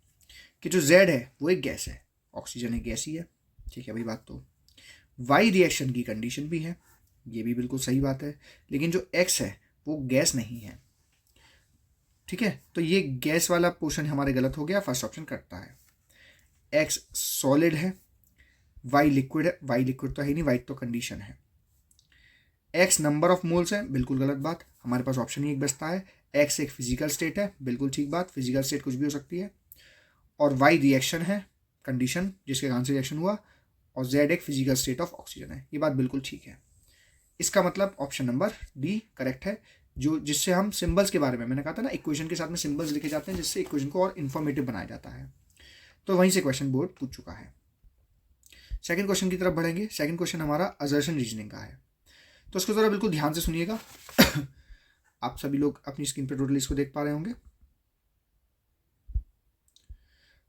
कि जो जेड है वो एक गैस है, ऑक्सीजन एक गैस ही है, ठीक है भाई बात तो। वाई रिएक्शन की कंडीशन भी है, ये भी बिल्कुल सही बात है, लेकिन जो एक्स है वो गैस नहीं है, ठीक है। तो ये गैस वाला पोर्शन हमारे गलत हो गया, फर्स्ट ऑप्शन कटता है। एक्स सॉलिड है, वाई लिक्विड है, वाई लिक्विड तो है नहीं, वाई तो कंडीशन है। एक्स नंबर ऑफ मोल्स है, बिल्कुल गलत बात, हमारे पास ऑप्शन ही एक बचता है। एक्स एक फिजिकल स्टेट है, बिल्कुल ठीक बात, फिजिकल स्टेट कुछ भी हो सकती है। और वाई रिएक्शन है, कंडीशन जिसके कारण से रिएक्शन हुआ, और जेड एक फिजिकल स्टेट ऑफ ऑक्सीजन है, ये बात बिल्कुल ठीक है। इसका मतलब ऑप्शन नंबर डी करेक्ट है, जो जिससे हम सिंबल्स के बारे में, मैंने कहा था ना इक्वेशन के साथ में सिंबल्स लिखे जाते हैं जिससे इक्वेशन को और इन्फॉर्मेटिव बनाया जाता है। तो वहीं से क्वेश्चन बोर्ड पूछ चुका है। सेकंड क्वेश्चन की तरफ बढ़ेंगे। सेकंड क्वेश्चन हमारा असर्शन रीजनिंग का है, तो इसको जरा बिल्कुल ध्यान से सुनिएगा। आप सभी लोग अपनी स्क्रीन पर टोटली इसको देख पा रहे होंगे।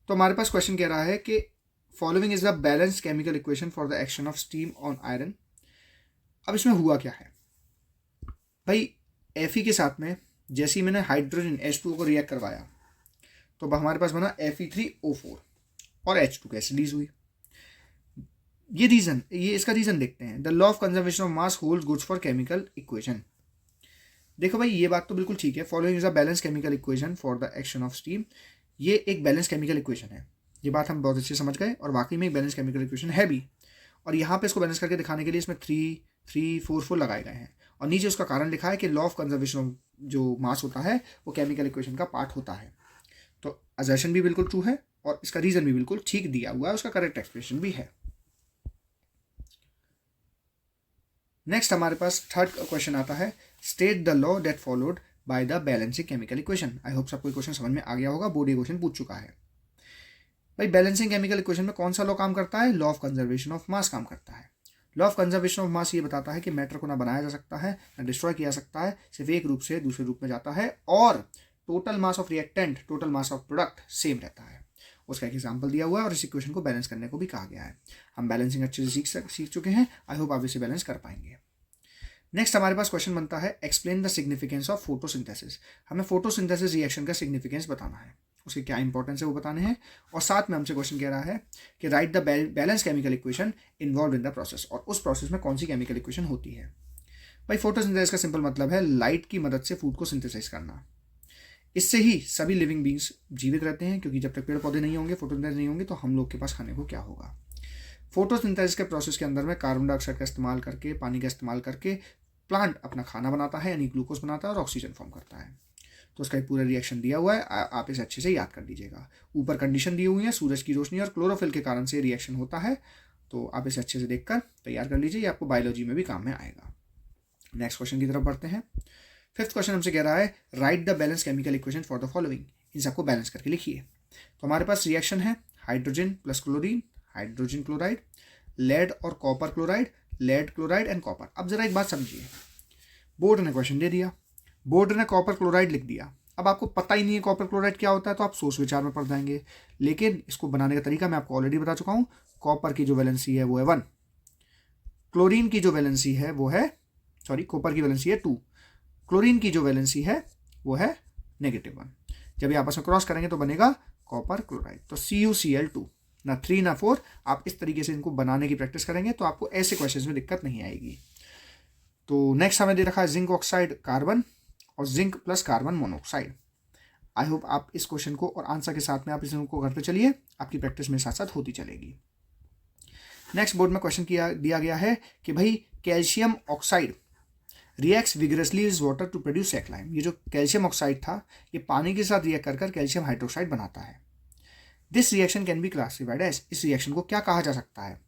तो हमारे पास क्वेश्चन कह रहा है कि following is the balanced chemical equation for the action of steam on iron. अब इसमें हुआ क्या है भाई, Fe के साथ में जैसे ही मैंने हाइड्रोजन H2O को रिएक्ट करवाया तो हमारे पास बना Fe3O4 और H2 गैस रिलीज हुई। ये इसका रीजन देखते हैं। The law of conservation of mass holds goods for chemical equation. देखो भाई ये बात तो बिल्कुल ठीक है, following is a balance chemical equation for the action of steam, ये एक बैलेंस केमिकल इक्वेशन है, ये बात हम बहुत अच्छे से समझ गए, और वाकई में एक बैलेंस केमिकल इक्वेशन है भी। और यहाँ पे इसको बैलेंस करके दिखाने के लिए इसमें 3, 3, 4, 4 लगाए गए हैं, और नीचे उसका कारण लिखा है कि लॉ ऑफ कंजर्वेशन ऑफ जो मास होता है वो केमिकल इक्वेशन का पार्ट होता है। तो असर्शन भी बिल्कुल ट्रू है, और इसका रीजन भी बिल्कुल ठीक दिया हुआ है, उसका करेक्ट एक्सप्रेशन भी है। नेक्स्ट हमारे पास थर्ड क्वेश्चन आता है, state the law that followed by the balancing chemical equation. I hope सबको क्वेश्चन समझ में आ गया होगा, बोर्ड क्वेश्चन पूछ चुका है। भाई बैलेंसिंग केमिकल इक्वेशन में कौन सा लॉ काम करता है, लॉ ऑफ कंजर्वेशन ऑफ मास काम करता है। लॉ ऑफ कंजर्वेशन ऑफ मास ये बताता है कि मैटर को ना बनाया जा सकता है ना डिस्ट्रॉय किया जा सकता है, सिर्फ एक रूप से दूसरे रूप में जाता है, और total mass of reactant, total mass of product same रहता है। उसका एक एग्जाम्पल दिया हुआ है, और इस इक्वेशन को बैलेंस करने को भी कहा गया है। हम बैलेंसिंग अच्छे से सीख चुके हैं, आई होप आप इसे बैलेंस कर पाएंगे। नेक्स्ट हमारे पास क्वेश्चन बनता है, explain the significance of photosynthesis. हमें फोटोसिंथेसिस रिएक्शन का सिग्निफिकेंस बताना है, उसके क्या इंपॉर्टेंस है वो बताने हैं, और साथ में हमसे क्वेश्चन कह रहा है कि right the balance chemical equation involve in the process, और उस प्रोसेस में कौन सी केमिकल इक्वेशन होती है। भाई फोटोसिंथेसिस का सिंपल मतलब है लाइट की मदद से फूड को सिंथेसाइज करना। इससे ही सभी लिविंग बींग्स जीवित रहते हैं, क्योंकि जब तक पेड़ पौधे नहीं होंगे, फोटोसिंथेसिस नहीं होंगे, तो हम लोग के पास खाने को क्या होगा। फोटोसिंथेसिस के प्रोसेस के अंदर में कार्बन डाइऑक्साइड का इस्तेमाल करके, पानी का इस्तेमाल करके प्लांट अपना खाना बनाता है, यानी ग्लूकोज बनाता है और ऑक्सीजन फॉर्म करता है। तो उसका एक पूरा रिएक्शन दिया हुआ है, आप इसे अच्छे से याद कर लीजिएगा। ऊपर कंडीशन दी हुई है, सूरज की रोशनी और क्लोरोफिल के कारण से रिएक्शन होता है, तो आप इसे अच्छे से देखकर तैयार कर लीजिए, ये आपको बायोलॉजी में भी काम में आएगा। नेक्स्ट क्वेश्चन की तरफ बढ़ते हैं। फिफ्थ क्वेश्चन हमसे कह रहा है, write the balance chemical equation for the following. इन सबको बैलेंस करके लिखिए। तो हमारे पास रिएक्शन है hydrogen plus chlorine, hydrogen chloride, lead और copper chloride, lead chloride and copper. अब जरा एक बात समझिए, बोर्ड ने क्वेश्चन दे दिया, बोर्ड ने कॉपर क्लोराइड लिख दिया, अब आपको पता ही नहीं है कॉपर क्लोराइड क्या होता है, तो आप सोच विचार में पड़ जाएंगे। लेकिन इसको बनाने का तरीका मैं आपको ऑलरेडी बता चुका हूँ। कॉपर की जो वैलेंसी है वो है 1, क्लोरीन की जो वैलेंसी है वो है, सॉरी कॉपर की वैलेंसी है 2, क्लोरीन की जो वैलेंसी है वो है -1। जब ये आपस में क्रॉस करेंगे तो बनेगा कॉपर क्लोराइड। तो CuCl2, ना 3 ना 4। आप इस तरीके से इनको बनाने की प्रैक्टिस करेंगे तो आपको ऐसे क्वेश्चंस में दिक्कत नहीं आएगी। तो नेक्स्ट हमें दे रखा है जिंक ऑक्साइड कार्बन और zinc plus carbon monoxide. I hope आप इस क्वेश्चन को और आंसर के साथ में आप इसको करते चलिए, आपकी प्रैक्टिस मेरे साथ साथ होती चलेगी। नेक्स्ट बोर्ड में क्वेश्चन दिया गया है कि भाई calcium oxide reacts vigorously is water to produce a lime. ये जो कैल्शियम ऑक्साइड था ये पानी के साथ रिएक्ट कर कैल्शियम हाइड्रोक्साइड बनाता है। This reaction can be classified as, इस रिएक्शन को क्या कहा जा सकता है?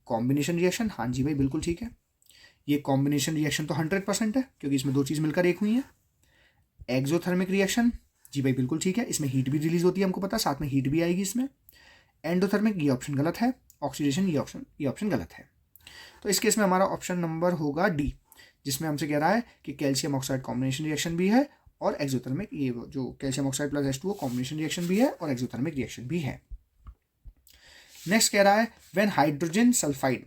Combination reaction. हाँ जी भाई बिल्कुल ठीक है, ये कॉम्बिनेशन रिएक्शन तो 100% है क्योंकि इसमें दो चीज़ मिलकर एक हुई है। एक्सोथर्मिक रिएक्शन, जी भाई बिल्कुल ठीक है, इसमें हीट भी रिलीज होती है हमको पता, साथ में हीट भी आएगी इसमें। एंडोथर्मिक, ये ऑप्शन गलत है। ऑक्सीडेशन, ये ऑप्शन गलत है। तो इस केस में हमारा ऑप्शन नंबर होगा डी, जिसमें हमसे कह रहा है कि कैल्शियम ऑक्साइड कॉम्बिनेशन रिएक्शन भी है और एक्सोथर्मिक, ये जो calcium oxide plus H2O combination reaction भी है और एक्सोथर्मिक रिएक्शन भी है। नेक्स्ट कह रहा है when hydrogen sulphide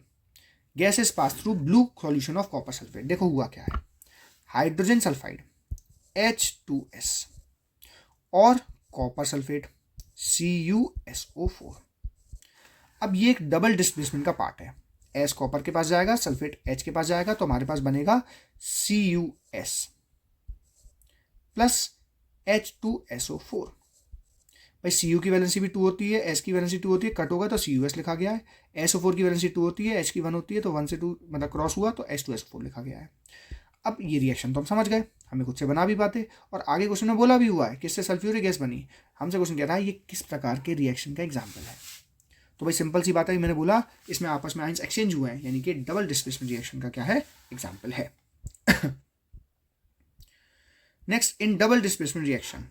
gas is pass through blue solution of copper sulphate. देखो हुआ क्या है, हाइड्रोजन सल्फाइड H2S और कॉपर सल्फेट CuSO4। अब ये एक डबल डिस्प्लेसमेंट का पार्ट है, एस कॉपर के पास जाएगा, सल्फेट H के पास जाएगा, तो हमारे पास बनेगा CuS प्लस H2SO4। भाई Cu की वैलेंसी भी 2 होती है, S की वैलेंसी 2 होती है, कट होगा तो CuS लिखा गया है। SO4 की वैलेंसी 2 होती है, H की 1 होती है, तो 1 से 2 मतलब क्रॉस हुआ तो H2SO4 लिखा गया है। अब ये रिएक्शन तो हम समझ गए, हमें खुद से बना भी पाते और आगे क्वेश्चन में बोला भी हुआ है किससे सल्फ्यूरिक गैस बनी। हमसे क्वेश्चन कह रहा है ये किस प्रकार के रिएक्शन का एग्जाम्पल है। तो भाई सिंपल सी बात है, मैंने बोला इसमें आपस में आयंस एक्सचेंज हुए हैं, यानी कि डबल डिस्प्लेसमेंट रिएक्शन का क्या है एग्जाम्पल है। Next, in double displacement reaction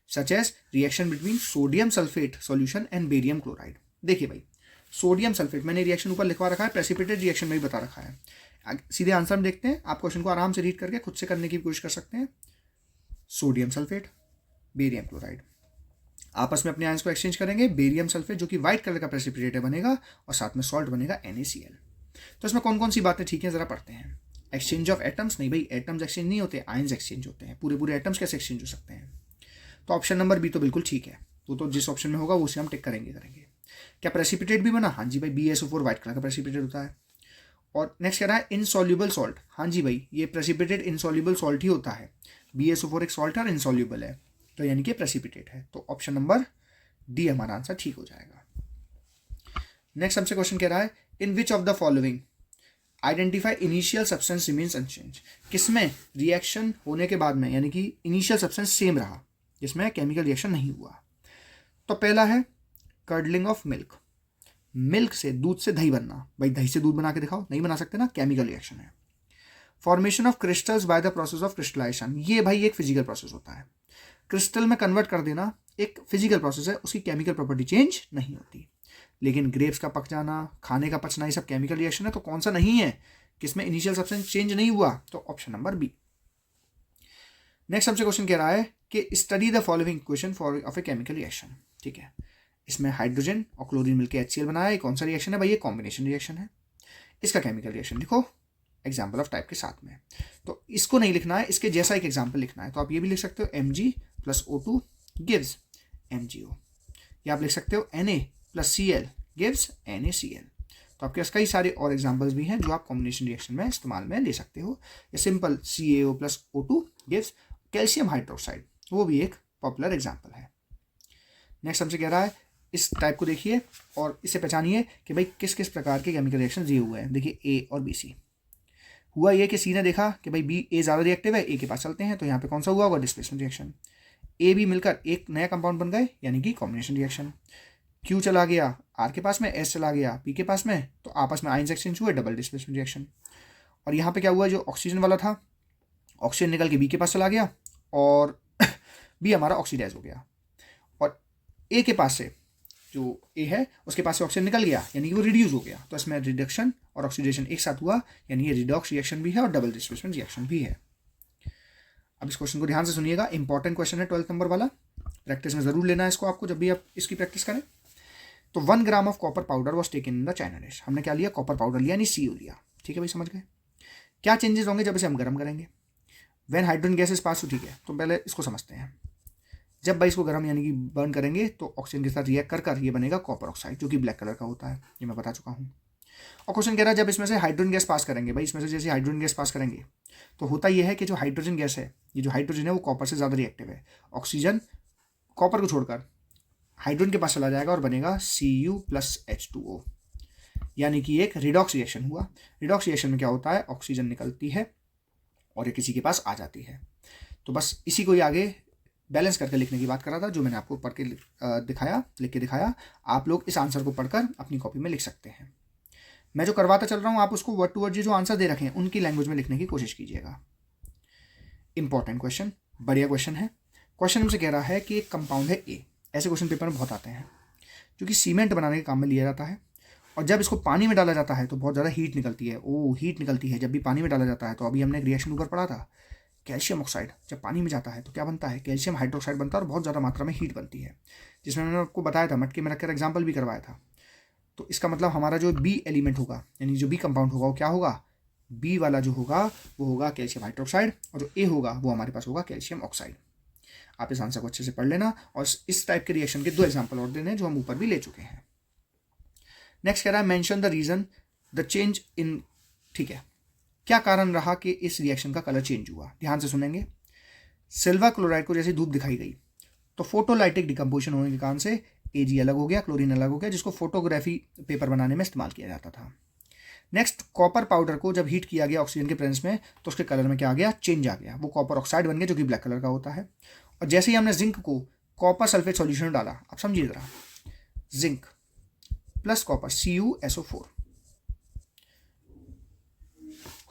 such as reaction between sodium sulphate solution and barium chloride. देखिए भाई सोडियम सल्फेट, मैंने रिएक्शन ऊपर लिखवा रखा है, प्रेसिपिटेट रिएक्शन में भी बता रखा है। सीधे आंसर में देखते हैं, आप क्वेश्चन को आराम से रीड करके खुद से करने की कोशिश कर सकते हैं। सोडियम सल्फेट बेरियम क्लोराइड आपस में अपने आयंस को एक्सचेंज करेंगे, बेरियम सल्फेट जो कि व्हाइट कलर का प्रेसिपिटेट बनेगा और साथ में सॉल्ट बनेगा NaCl। तो इसमें कौन कौन सी बातें ठीक है जरा पढ़ते हैं। एक्सचेंज ऑफ एटम्स, नहीं भाई एटम्स एक्सचेंज नहीं होते, आयंस एक्सचेंज होते हैं। पूरे पूरे एटम्स कैसे एक्सचेंज हो सकते हैं? तो ऑप्शन नंबर बी तो बिल्कुल ठीक है, तो जिस ऑप्शन में होगा उसे हम टिक करेंगे। क्या प्रेसिपिटेट भी बना? हाँ जी भाई, BaSO4 व्हाइट कलर का प्रेसिपिटेट होता है। और नेक्स्ट कह रहा है इनसॉल्युबल सॉल्ट, हाँ जी भाई ये प्रेसिपिटेट इनसॉल्युबल सॉल्ट ही होता है। BaSO4 एक सॉल्ट है और इनसॉल्युबल है, तो यानी कि प्रेसिपिटेट है। तो ऑप्शन नंबर डी हमारा आंसर ठीक हो जाएगा। नेक्स्ट हमसे क्वेश्चन कह रहा है in which of the following identify initial substance remains unchange. किसमें रिएक्शन होने के बाद में यानी कि इनिशियल सब्सटेंस सेम रहा, जिसमें केमिकल रिएक्शन नहीं हुआ? तो पहला है कर्डलिंग ऑफ मिल्क, मिल्क से दूध से दही बनना। भाई दही से दूध बना के दिखाओ, नहीं बना सकते ना, केमिकल रिएक्शन है। Formation of crystals by the process of crystallisation, ये भाई एक फिजिकल प्रोसेस होता है, क्रिस्टल में कन्वर्ट कर देना एक फिजिकल प्रोसेस है, उसकी केमिकल प्रॉपर्टी चेंज नहीं होती। लेकिन ग्रेप्स का पक जाना, खाने का पचना, ये सब केमिकल रिएक्शन है, तो कौन सा नहीं है किसमें इनिशियल सब्सटेंस चेंज नहीं हुआ? तो ऑप्शन नंबर बी। नेक्स्ट हमसे क्वेश्चन कह रहा है कि study the following equation for of a chemical reaction. ठीक है, इसमें हाइड्रोजन और क्लोरीन मिलकर HCl बनाया, ये कौन सा रिएक्शन है भाई? ये कॉम्बिनेशन रिएक्शन है। इसका केमिकल रिएक्शन लिखो एग्जाम्पल ऑफ टाइप के साथ में। तो इसको नहीं लिखना है, इसके जैसा एक एग्जाम्पल लिखना है। तो आप ये भी लिख सकते हो Mg + O2 gives MgO, या आप लिख सकते हो Na + Cl gives NaCl। तो आपके पास कई सारे और एग्जाम्पल्स भी हैं जो आप कॉम्बिनेशन रिएक्शन में इस्तेमाल में ले सकते हो। या simple CaO + O2 gives calcium hydroxide, वो भी एक पॉपुलर एग्जाम्पल है। नेक्स्ट हमसे कह रहा है इस टाइप को देखिए और इसे पहचानिए कि भाई किस किस प्रकार के केमिकल रिएक्शन ये हुए हैं। देखिए A और BC। हुआ ये कि C ने देखा कि भाई A ज़्यादा रिएक्टिव है, A के पास चलते हैं, तो यहाँ पे कौन सा हुआ होगा? Displacement reaction. A B मिलकर एक नया कंपाउंड बन गए, यानी कि कॉम्बिनेशन रिएक्शन। Q चला गया R के पास में, S चला गया P के पास में, तो आपस में आयंस एक्सचेंज हुए, डबल डिस्प्लेसमेंट रिएक्शन। और यहाँ पे क्या हुआ, जो ऑक्सीजन वाला था ऑक्सीजन निकल के B के पास चला गया और B हमारा ऑक्सीडाइज हो गया, और A के पास से जो A है उसके पास से ऑक्सीजन निकल गया, यानी कि वो रिड्यूस हो गया। तो इसमें रिडक्शन और ऑक्सीडेशन एक साथ हुआ, यानी ये रिडॉक्स रिएक्शन भी है और डबल डिस्प्लेसमेंट रिएक्शन भी है। अब इस क्वेश्चन को ध्यान से सुनिएगा, इंपॉर्टेंट क्वेश्चन है 12th नंबर वाला, प्रैक्टिस में जरूर लेना है इसको आपको जब भी आप इसकी प्रैक्टिस करें। तो 1 gram of copper powder was taken in the China dish. हमने क्या लिया? कॉपर पाउडर लिया, यानी CO लिया। ठीक है भाई, समझ गए? क्या चेंजेस होंगे जब इसे हम गर्म करेंगे? व्हेन हाइड्रोजन गैसेस पास हो, ठीक है, तो पहले इसको समझते हैं। जब भाई इसको गर्म यानी कि बर्न करेंगे तो ऑक्सीजन के साथ रिएक्ट कर ये बनेगा कॉपर ऑक्साइड, जो कि ब्लैक कलर का होता है, ये मैं बता चुका हूँ। और क्वेश्चन कह रहा है जब इसमें से हाइड्रोजन गैस पास करेंगे, भाई इसमें से जैसे हाइड्रोजन गैस पास करेंगे तो होता यह है कि जो हाइड्रोजन गैस है, ये जो हाइड्रोजन है वो कॉपर से ज़्यादा रिएक्टिव है। ऑक्सीजन कॉपर को छोड़कर हाइड्रोजन के पास चला जाएगा और बनेगा Cu प्लस H2O, यानी कि एक रिडॉक्स रिएक्शन हुआ। रिडॉक्स रिएक्शन में क्या होता है, ऑक्सीजन निकलती है और ये किसी के पास आ जाती है। तो बस इसी को ही आगे बैलेंस करके लिखने की बात कर रहा था, जो मैंने आपको पढ़ के दिखाया, लिख के दिखाया। आप लोग इस आंसर को पढ़कर अपनी कॉपी में लिख सकते हैं। मैं जो करवाता चल रहा हूँ, आप उसको वर्ड टू वर्ड जो आंसर दे रखे हैं उनकी लैंग्वेज में लिखने की कोशिश कीजिएगा। इंपॉर्टेंट क्वेश्चन, बढ़िया क्वेश्चन है। क्वेश्चन हमसे कह रहा है कि एक कंपाउंड है ए। ऐसे क्वेश्चन पेपर में बहुत आते हैं, जो कि सीमेंट बनाने के काम में लिया जाता है, और जब इसको पानी में डाला जाता है तो बहुत ज़्यादा हीट निकलती है। हीट निकलती है जब भी पानी में डाला जाता है। तो अभी हमने एक रिएक्शन ऊपर पढ़ा था, कैल्शियम ऑक्साइड जब पानी में जाता है तो क्या बनता है, कैल्शियम हाइड्रोक्साइड बनता है और बहुत ज़्यादा मात्रा में हीट बनती है, जिसमें मैंने आपको बताया था, मटके में रखकर एग्जाम्पल भी करवाया था। तो इसका मतलब हमारा जो बी एलिमेंट होगा, यानी जो बी कंपाउंड होगा, वो क्या होगा, बी वाला जो होगा वो होगा कैल्शियम हाइड्रोक्साइड, और जो ए होगा वो हमारे पास होगा कैल्शियम ऑक्साइड। आप इस आंसर को अच्छे से पढ़ लेना, और इस टाइप के रिएक्शन के 2 एग्जाम्पल और देने जो हम ऊपर भी ले चुके हैं। नेक्स्ट कह रहा है mention the reason the change in, ठीक है, क्या कारण रहा कि इस रिएक्शन का कलर चेंज हुआ। ध्यान से सुनेंगे। सिल्वर क्लोराइड को जैसे धूप दिखाई गई तो फोटोलाइटिक डिकम्पोजिशन होने के कारण से Ag अलग हो गया, क्लोरीन अलग हो गया, जिसको फोटोग्राफी पेपर बनाने में इस्तेमाल किया जाता था। नेक्स्ट, कॉपर पाउडर को जब हीट किया गया ऑक्सीजन के प्रेजेंस में तो उसके कलर में क्या आ गया, चेंज आ गया। वो कॉपर ऑक्साइड बन गया जो कि ब्लैक कलर का होता है। और जैसे ही हमने जिंक को कॉपर सल्फेट सॉल्यूशन में डाला, आप समझिए जरा, जिंक प्लस कॉपर CuSO4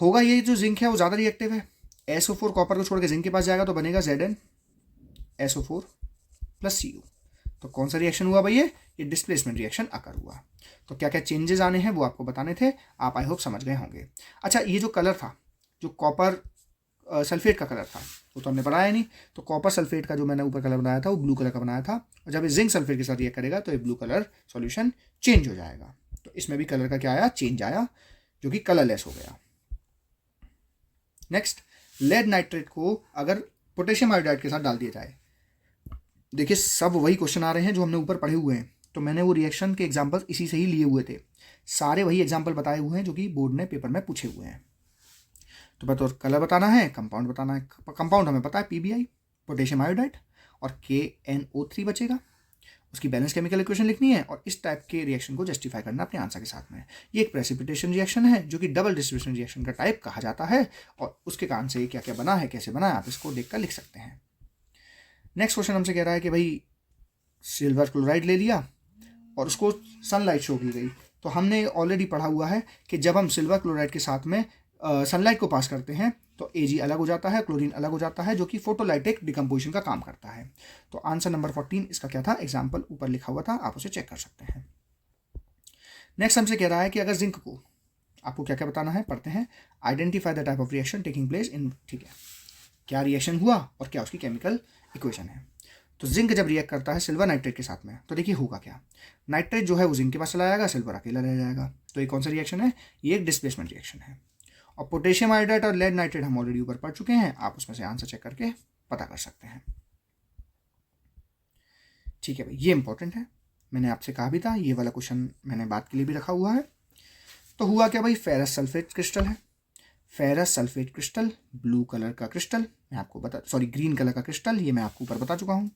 होगा। ये जो जिंक है वो ज़्यादा रिएक्टिव है। SO4 कॉपर को छोड़ के जिंक के पास जाएगा तो बनेगा ZnSO4 प्लस Cu। तो कौन सा रिएक्शन हुआ भैया, ये डिस्प्लेसमेंट रिएक्शन अकर हुआ। तो क्या क्या चेंजेस आने हैं वो आपको बताने थे, आप आई होप समझ गए होंगे। अच्छा, ये जो कलर था, जो कॉपर सल्फेट का कलर था, वो तो हमने पढ़ाया नहीं। तो कॉपर सल्फेट का जो मैंने ऊपर कलर बनाया था वो ब्लू कलर का बनाया था, और जब ये जिंक सल्फेट के साथ रिएक्ट करेगा तो ये ब्लू कलर सॉल्यूशन चेंज हो जाएगा। तो इसमें भी कलर का क्या आया, चेंज आया, जो कि कलरलेस हो गया। नेक्स्ट, लेड नाइट्रेट को अगर पोटेशियम आयोडाइड के साथ डाल दिया जाए, देखिए सब वही क्वेश्चन आ रहे हैं जो हमने ऊपर पढ़े हुए हैं। तो मैंने वो रिएक्शन के एग्जाम्पल इसी से ही लिए हुए थे, सारे वही एग्जाम्पल बताए हुए हैं जो कि बोर्ड ने पेपर में पूछे हुए हैं। तो बस और कलर बताना है, कंपाउंड बताना है। कंपाउंड हमें पता है PBI, पोटेशियम आयोडाइड, और KNO3 बचेगा। उसकी बैलेंस केमिकल इक्वेशन लिखनी है और इस टाइप के रिएक्शन को जस्टिफाई करना अपने आंसर के साथ में। ये एक प्रेसिपिटेशन रिएक्शन है जो कि डबल डिस्ट्रीब्यूशन रिएक्शन का टाइप कहा जाता है, और उसके कारण से क्या क्या बना है, कैसे बना है, आप इसको देखकर लिख सकते हैं। नेक्स्ट क्वेश्चन हमसे कह रहा है कि भाई सिल्वर क्लोराइड ले लिया और उसको सनलाइट शो की गई। तो हमने ऑलरेडी पढ़ा हुआ है कि जब हम सिल्वर क्लोराइड के साथ में सनलाइट को पास करते हैं तो Ag अलग हो जाता है, क्लोरीन अलग हो जाता है, जो कि फोटोलाइटिक डिकम्पोजिशन का काम करता है। तो आंसर नंबर 14 इसका क्या था, एग्जाम्पल ऊपर लिखा हुआ था, आप उसे चेक कर सकते हैं। नेक्स्ट हमसे कह रहा है कि अगर जिंक को, आपको क्या क्या बताना है, पढ़ते हैं। Identify the type of reaction taking place in, ठीक है, क्या रिएक्शन हुआ और क्या उसकी केमिकल इक्वेशन है। तो जिंक जब रिएक्ट करता है सिल्वर नाइट्रेट के साथ में, तो देखिए होगा क्या, नाइट्रेट जो है वो जिंक के पास चला जाएगा, सिल्वर अकेला रह जाएगा। तो ये कौन सा रिएक्शन है, ये एक डिस्प्लेसमेंट रिएक्शन है। और पोटेशियम आयोडाइड और लेड नाइट्रेट हम ऑलरेडी ऊपर पढ़ चुके हैं, आप उसमें से आंसर चेक करके पता कर सकते हैं। ठीक है भाई, ये इंपॉर्टेंट है, मैंने आपसे कहा भी था, ये वाला क्वेश्चन मैंने बात के लिए भी रखा हुआ है। तो हुआ क्या भाई, फेरस सल्फेट क्रिस्टल है। Ferrous sulphate crystal blue colour का क्रिस्टल, मैं आपको ग्रीन कलर का क्रिस्टल, ये मैं आपको ऊपर बता चुका हूँ।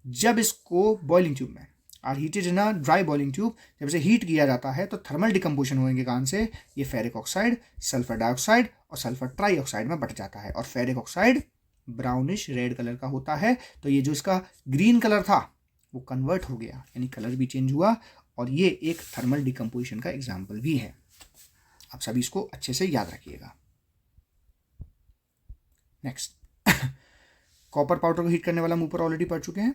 जब इसको बॉइलिंग ट्यूब में, are heated in a dry boiling tube, जब इसे हीट किया जाता है तो थर्मल डिकम्पोजिशन होने के कारण से ये फेरिक ऑक्साइड, सल्फर डाइऑक्साइड और सल्फर ट्राईऑक्साइड में बट जाता है, और ferric oxide brownish red colour का होता है। तो ये जो इसका ग्रीन कलर था वो कन्वर्ट हो गया, यानी कलर भी चेंज हुआ, और ये एक थर्मल डिकम्पोजिशन का एग्जाम्पल भी है। आप सभी इसको अच्छे से याद रखिएगा। नेक्स्ट, कॉपर पाउडर को हीट करने वाला हम ऊपर ऑलरेडी पढ़ चुके हैं।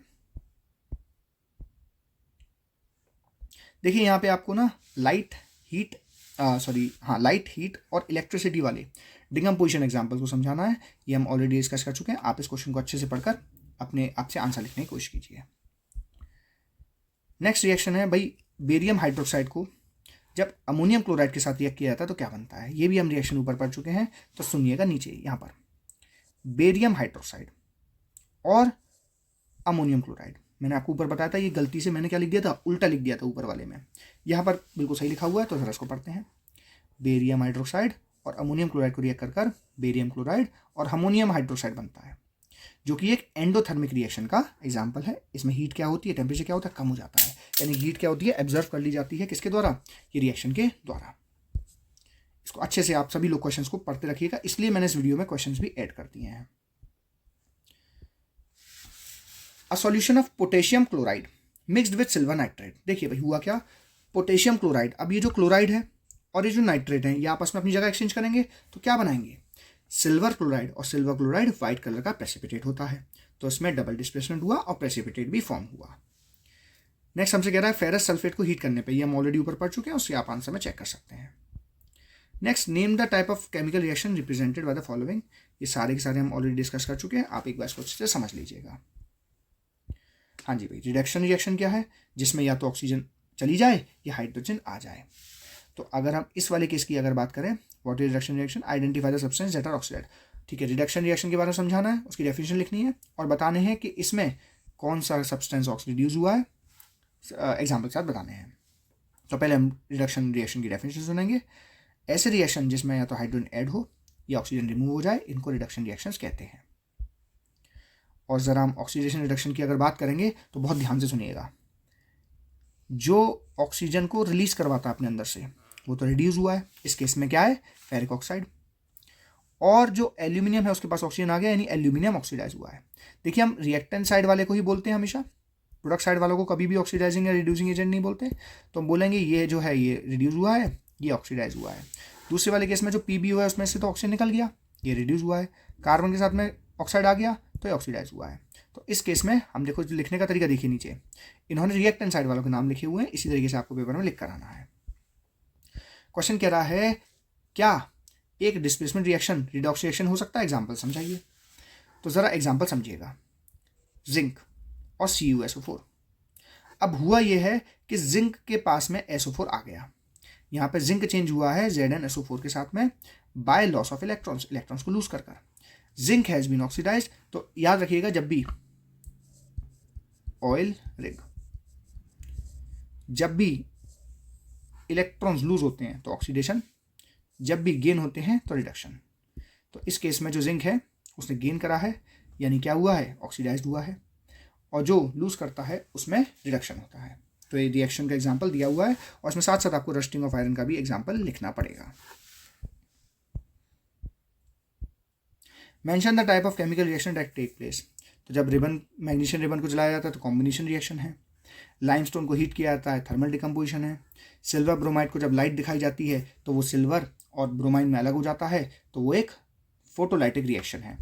देखिए यहाँ पे आपको ना लाइट हीट और इलेक्ट्रिसिटी वाले डिकम्पोजिशन एग्जाम्पल को समझाना है। ये हम ऑलरेडी डिस्कस कर चुके हैं। आप इस क्वेश्चन को अच्छे से पढ़कर अपने आप से आंसर लिखने की कोशिश कीजिए। नेक्स्ट रिएक्शन है भाई, बेरियम हाइड्रोक्साइड को जब अमोनियम क्लोराइड के साथ रिएक्ट किया जाता है तो क्या बनता है। ये भी हम रिएक्शन ऊपर पढ़ चुके हैं, तो सुनिएगा नीचे यहाँ पर, बेरियम हाइड्रोक्साइड और अमोनियम क्लोराइड। मैंने आपको ऊपर बताया था, ये गलती से मैंने क्या लिख दिया था, उल्टा लिख दिया था ऊपर वाले में, यहाँ पर बिल्कुल सही लिखा हुआ है। तो जरा इसको पढ़ते हैं। बेरियम हाइड्रोक्साइड और अमोनियम क्लोराइड को रिएक्ट कर बेरियम क्लोराइड और अमोनियम हाइड्रोक्साइड बनता है। जो कि एक एंडोथर्मिक रिएक्शन का एग्जाम्पल है। इसमें हीट क्या होती है, टेम्परेचर क्या होता है, कम हो जाता है, यानी हीट क्या होती है, एब्जर्व कर ली जाती है किसके द्वारा, ये रिएक्शन के द्वारा। इसको अच्छे से आप सभी लोग क्वेश्चंस को पढ़ते रखिएगा, इसलिए मैंने इस वीडियो में क्वेश्चंस भी ऐड कर दिए हैं। A solution of potassium chloride mixed with silver nitrate. देखिए भाई हुआ क्या, पोटेशियम क्लोराइड, अब ये जो क्लोराइड है और ये जो नाइट्रेट है ये आपस में अपनी जगह एक्सचेंज करेंगे तो क्या बनाएंगे, सिल्वर क्लोराइड, और सिल्वर क्लोराइड व्हाइट कलर का प्रेसिपिटेट होता है, तो इसमें डबल डिस्प्लेसमेंट हुआ और प्रेसिपिटेट भी फॉर्म हुआ। नेक्स्ट हमसे कह रहा है फेरस सल्फेट को हीट करने पे, ये हम ऑलरेडी ऊपर पढ़ चुके हैं, उससे आप आंसर में चेक कर सकते हैं। Next name the type of chemical reaction represented by the following. ये सारे के सारे हम ऑलरेडी डिस्कस कर चुके हैं, आप एक बार इसको अच्छे से समझ लीजिएगा। हाँ जी भाई, रिडक्शन रिएक्शन क्या है, जिसमें या तो ऑक्सीजन चली जाए या हाइड्रोजन आ जाए। तो अगर हम इस वाले केस की अगर बात करें, what is reduction reaction, identify the substance that are oxidised. ठीक है, रिडक्शन रिएक्शन के बारे में समझाना है, उसकी डेफिनेशन लिखनी है और बताने हैं कि इसमें कौन सा सब्सटेंस ऑक्सीडाइज हुआ है, एग्जाम्पल के साथ बताने हैं। तो पहले हम रिडक्शन रिएक्शन की डेफिनेशन सुनेंगे। ऐसे रिएक्शन जिसमें या तो हाइड्रोजन ऐड हो या ऑक्सीजन रिमूव हो जाए, इनको रिडक्शन रिएक्शंस कहते हैं। और ज़रा हम ऑक्सीडेशन रिडक्शन की अगर बात करेंगे तो बहुत ध्यान से सुनिएगा। जो ऑक्सीजन को रिलीज करवाता है अपने अंदर से वो तो रिड्यूस हुआ है, इस केस में क्या है, फेरिक ऑक्साइड। और जो एल्यूमिनियम है उसके पास ऑक्सीजन आ गया, यानी एल्यूमिनियम ऑक्सीडाइज हुआ है। देखिए हम रिएक्टेंट साइड वाले को ही बोलते हैं हमेशा, प्रोडक्ट साइड वालों को कभी भी ऑक्सीडाइजिंग या रिड्यूसिंग एजेंट नहीं बोलते। तो हम बोलेंगे ये जो है ये रिड्यूस हुआ है, ये ऑक्सीडाइज हुआ है। दूसरे वाले केस में जो PbO है उसमें से तो ऑक्सीजन निकल गया, ये रिड्यूस हुआ है। कार्बन के साथ में ऑक्साइड आ गया तो ये ऑक्सीडाइज हुआ है। तो इस केस में हम देखो लिखने का तरीका देखिए, नीचे इन्होंने रिएक्टेंट साइड वालों के नाम लिखे हुए हैं, इसी तरीके से आपको पेपर में लिख कर आना है। क्वेश्चन कह रहा है क्या एक डिस्प्लेसमेंट रिएक्शन रिडॉक्स रिएक्शन हो सकता है, एग्जाम्पल समझाइए। तो ज़रा एग्जाम्पल समझिएगा, जिंक और CuSO4। अब हुआ यह है कि जिंक के पास में SO4 आ गया, यहाँ पे जिंक चेंज हुआ है ZnSO4 के साथ में by loss of electrons, electrons को लूज कर जिंक हैज बीन ऑक्सीडाइज्ड। तो याद रखिएगा जब भी ऑयल रिग, जब भी इलेक्ट्रॉन्स लूज होते हैं तो ऑक्सीडेशन, जब भी गेन होते हैं तो रिडक्शन। तो इस केस में जो जिंक है उसने गेन करा है, यानी क्या हुआ है, ऑक्सीडाइज्ड हुआ है, और जो लूज करता है उसमें रिडक्शन होता है। तो ये रिएक्शन का एग्जांपल दिया हुआ है और इसमें साथ साथ आपको रस्टिंग ऑफ आयरन का भी एग्जांपल लिखना पड़ेगा। Mention the type of chemical reaction that take place. तो जब रिबन, मैग्नीशियम रिबन को जलाया जाता है तो कॉम्बिनेशन रिएक्शन है। लाइमस्टोन को हीट किया जाता है, थर्मल डिकम्पोजिशन है। सिल्वर ब्रोमाइड को जब लाइट दिखाई जाती है तो वो सिल्वर और ब्रोमाइड में अलग हो जाता है, तो वो एक फोटोलाइटिक रिएक्शन है,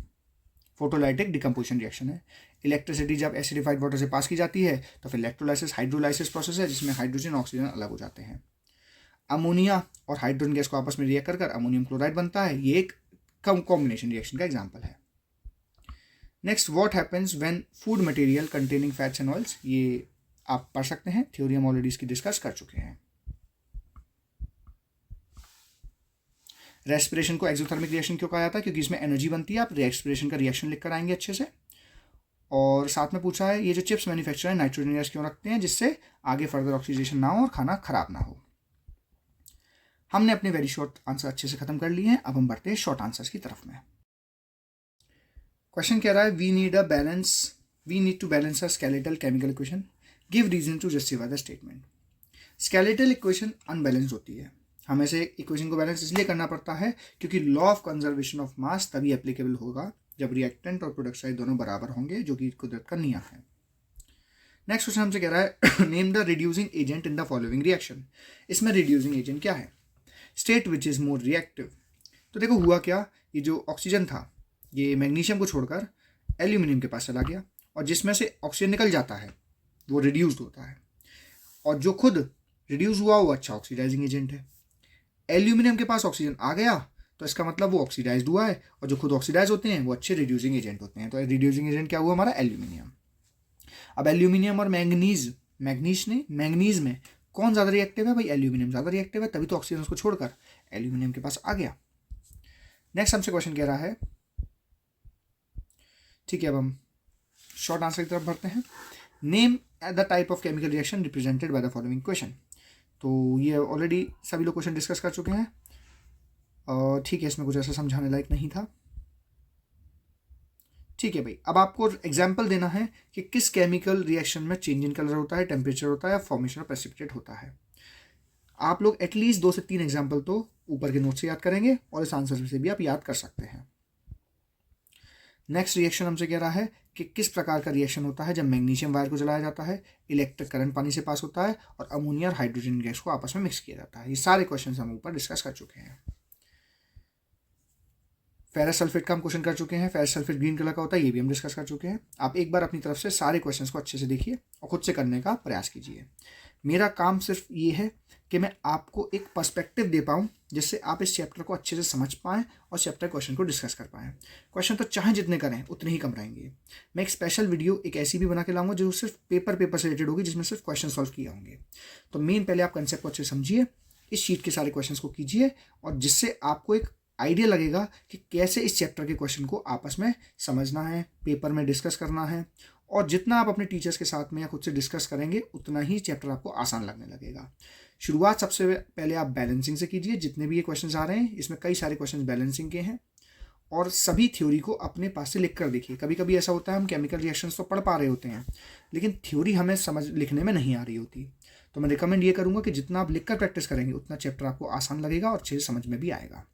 फोटोलाइटिक डिकम्पोजिशन रिएक्शन है। इलेक्ट्रिसिटी जब एसिडिफाइड वाटर से पास की जाती है तो फिर इलेक्ट्रोलाइसिस हाइड्रोलाइसिस प्रोसेस है, जिसमें हाइड्रोजन ऑक्सीजन अलग हो जाते हैं। अमोनिया और हाइड्रोजन गैस को आपस में रिएक्ट कर अमोनियम क्लोराइड बनता है, ये एक कॉम्बिनेशन रिएक्शन का एग्जाम्पल है। Next, what happens when food material containing fats and oils, ये आप पढ़ सकते हैं, थ्योरी हम ऑलरेडी इसकी डिस्कस कर चुके हैं। रेस्पिरेशन को एक्सोथर्मिक रिएक्शन क्यों कहा जाता है, क्योंकि इसमें एनर्जी बनती है। आप रेस्पिरेशन का रिएक्शन लिख कर आएंगे अच्छे से। और साथ में पूछा है ये जो चिप्स मैन्युफैक्चर है नाइट्रोजन गैस क्यों रखते हैं, जिससे आगे फर्दर ऑक्सीडेशन ना हो और खाना खराब ना हो। हमने अपने वेरी शॉर्ट आंसर अच्छे से खत्म कर लिए हैं, अब हम बढ़ते हैं शॉर्ट आंसर्स की तरफ में। क्वेश्चन कह रहा है we need to balance a skeletal chemical equation, give reason to justify the statement. Skeletal equation unbalanced होती है, हमें से इक्वेशन को बैलेंस इसलिए करना पड़ता है क्योंकि लॉ ऑफ कंजर्वेशन ऑफ मास तभी एप्लीकेबल होगा जब रिएक्टेंट और प्रोडक्ट साइड दोनों बराबर होंगे, जो कि कुदरत का नियम है। नेक्स्ट क्वेश्चन हमसे कह रहा है name the reducing agent in the following reaction. इसमें रिड्यूसिंग एजेंट क्या है, state which is more reactive. तो देखो हुआ क्या, ये जो ऑक्सीजन था ये मैग्नीशियम को छोड़कर एल्यूमिनियम के पास चला गया, और जिसमें से ऑक्सीजन निकल जाता है वो रिड्यूस्ड होता है, और जो खुद रिड्यूस हुआ वो अच्छा ऑक्सीडाइजिंग एजेंट है। एल्यूमिनियम के पास ऑक्सीजन आ गया तो इसका मतलब वो ऑक्सीडाइज्ड हुआ है, और जो खुद ऑक्सीडाइज होते हैं वो अच्छे रिड्यूसिंग एजेंट होते हैं। तो रिड्यूसिंग एजेंट क्या हुआ हमारा, एल्यूमिनियम। अब एल्यूमिनियम और मैंगनीज में कौन ज़्यादा रिएक्टिव है, भाई एल्यूमिनियम ज़्यादा रिएक्टिव है, तभी तो ऑक्सीजन उसको छोड़कर एल्यूमिनियम के पास आ गया। नेक्स्ट हमसे क्वेश्चन कह रहा है, ठीक है अब हम शॉर्ट आंसर की तरफ बढ़ते हैं। Name the type of chemical reaction represented by the following question. तो ये ऑलरेडी सभी लोग क्वेश्चन डिस्कस कर चुके हैं, और ठीक है इसमें कुछ ऐसा समझाने लायक नहीं था। ठीक है भाई, अब आपको एग्जाम्पल देना है कि किस केमिकल रिएक्शन में चेंज इन कलर होता है, टेम्परेचर होता है या फॉर्मेशन ऑफ प्रेसिपिटेट होता है। आप लोग एटलीस्ट 2 से 3 एग्जाम्पल तो ऊपर के नोट से याद करेंगे और इस आंसर से भी आप याद कर सकते हैं। नेक्स्ट रिएक्शन हमसे कह रहा है कि किस प्रकार का रिएक्शन होता है जब मैग्नीशियम वायर को जलाया जाता है, इलेक्ट्रिक करंट पानी से पास होता है और अमोनिया और हाइड्रोजन गैस को आपस में मिक्स किया जाता है। ये सारे क्वेश्चन हम ऊपर डिस्कस कर चुके हैं। फेरस सल्फेट का हम क्वेश्चन कर चुके हैं, फेरस सल्फेट ग्रीन कलर का होता है, ये भी हम डिस्कस कर चुके हैं। आप एक बार अपनी तरफ से सारे क्वेश्चंस को अच्छे से देखिए और खुद से करने का प्रयास कीजिए। मेरा काम सिर्फ ये है कि मैं आपको एक पर्सपेक्टिव दे पाऊँ जिससे आप इस चैप्टर को अच्छे से समझ पाएँ और चैप्टर क्वेश्चन को डिस्कस कर पाएँ। क्वेश्चन तो चाहे जितने करें उतने ही कम रहेंगे। मैं एक स्पेशल वीडियो एक ऐसी भी बना के लाऊंगा जो सिर्फ पेपर से रिलेटेड होगी, जिसमें सिर्फ क्वेश्चन सॉल्व किए होंगे। तो मेन पहले आप कंसेप्ट को अच्छे समझिए, इस शीट के सारे क्वेश्चन को कीजिए और जिससे आपको एक आइडिया लगेगा कि कैसे इस चैप्टर के क्वेश्चन को आपस में समझना है, पेपर में डिस्कस करना है। और जितना आप अपने टीचर्स के साथ में या खुद से डिस्कस करेंगे उतना ही चैप्टर आपको आसान लगने लगेगा। शुरुआत सबसे पहले आप बैलेंसिंग से कीजिए। जितने भी ये क्वेश्चंस आ रहे हैं इसमें कई सारे क्वेश्चंस बैलेंसिंग के हैं और सभी थ्योरी को अपने पास से लिख कर देखिए। कभी कभी ऐसा होता है हम केमिकल रिएक्शंस तो पढ़ पा रहे होते हैं लेकिन थ्योरी हमें समझ लिखने में नहीं आ रही होती। तो मैं रिकमेंड ये करूँगा कि जितना आप लिख कर प्रैक्टिस करेंगे उतना चैप्टर आपको आसान लगेगा और अच्छे से समझ में भी आएगा।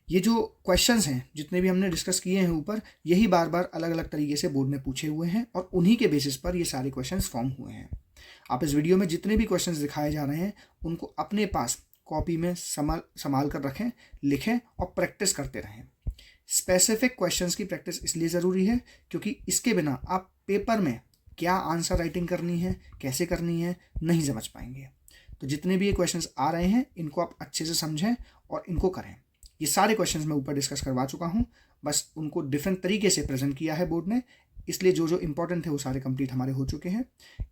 ये जो क्वेश्चंस हैं जितने भी हमने डिस्कस किए हैं ऊपर, यही बार बार अलग अलग तरीके से बोर्ड में पूछे हुए हैं और उन्हीं के बेसिस पर ये सारे क्वेश्चंस फॉर्म हुए हैं। आप इस वीडियो में जितने भी क्वेश्चंस दिखाए जा रहे हैं उनको अपने पास कॉपी में संभाल कर रखें, लिखें और प्रैक्टिस करते रहें। स्पेसिफिक क्वेश्चंस की प्रैक्टिस इसलिए ज़रूरी है क्योंकि इसके बिना आप पेपर में क्या आंसर राइटिंग करनी है, कैसे करनी है, नहीं समझ पाएंगे। तो जितने भी ये क्वेश्चंस आ रहे हैं इनको आप अच्छे से समझें और इनको करें। ये सारे क्वेश्चंस मैं ऊपर डिस्कस करवा चुका हूँ, बस उनको डिफरेंट तरीके से प्रेजेंट किया है बोर्ड ने, इसलिए जो जो इंपॉर्टेंट थे वो सारे कंप्लीट हमारे हो चुके हैं।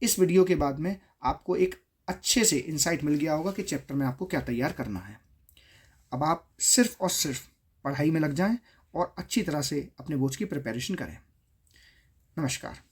इस वीडियो के बाद में आपको एक अच्छे से इंसाइट मिल गया होगा कि चैप्टर में आपको क्या तैयार करना है। अब आप सिर्फ और सिर्फ पढ़ाई में लग जाएं और अच्छी तरह से अपने बोर्ड्स की प्रिपरेशन करें। नमस्कार।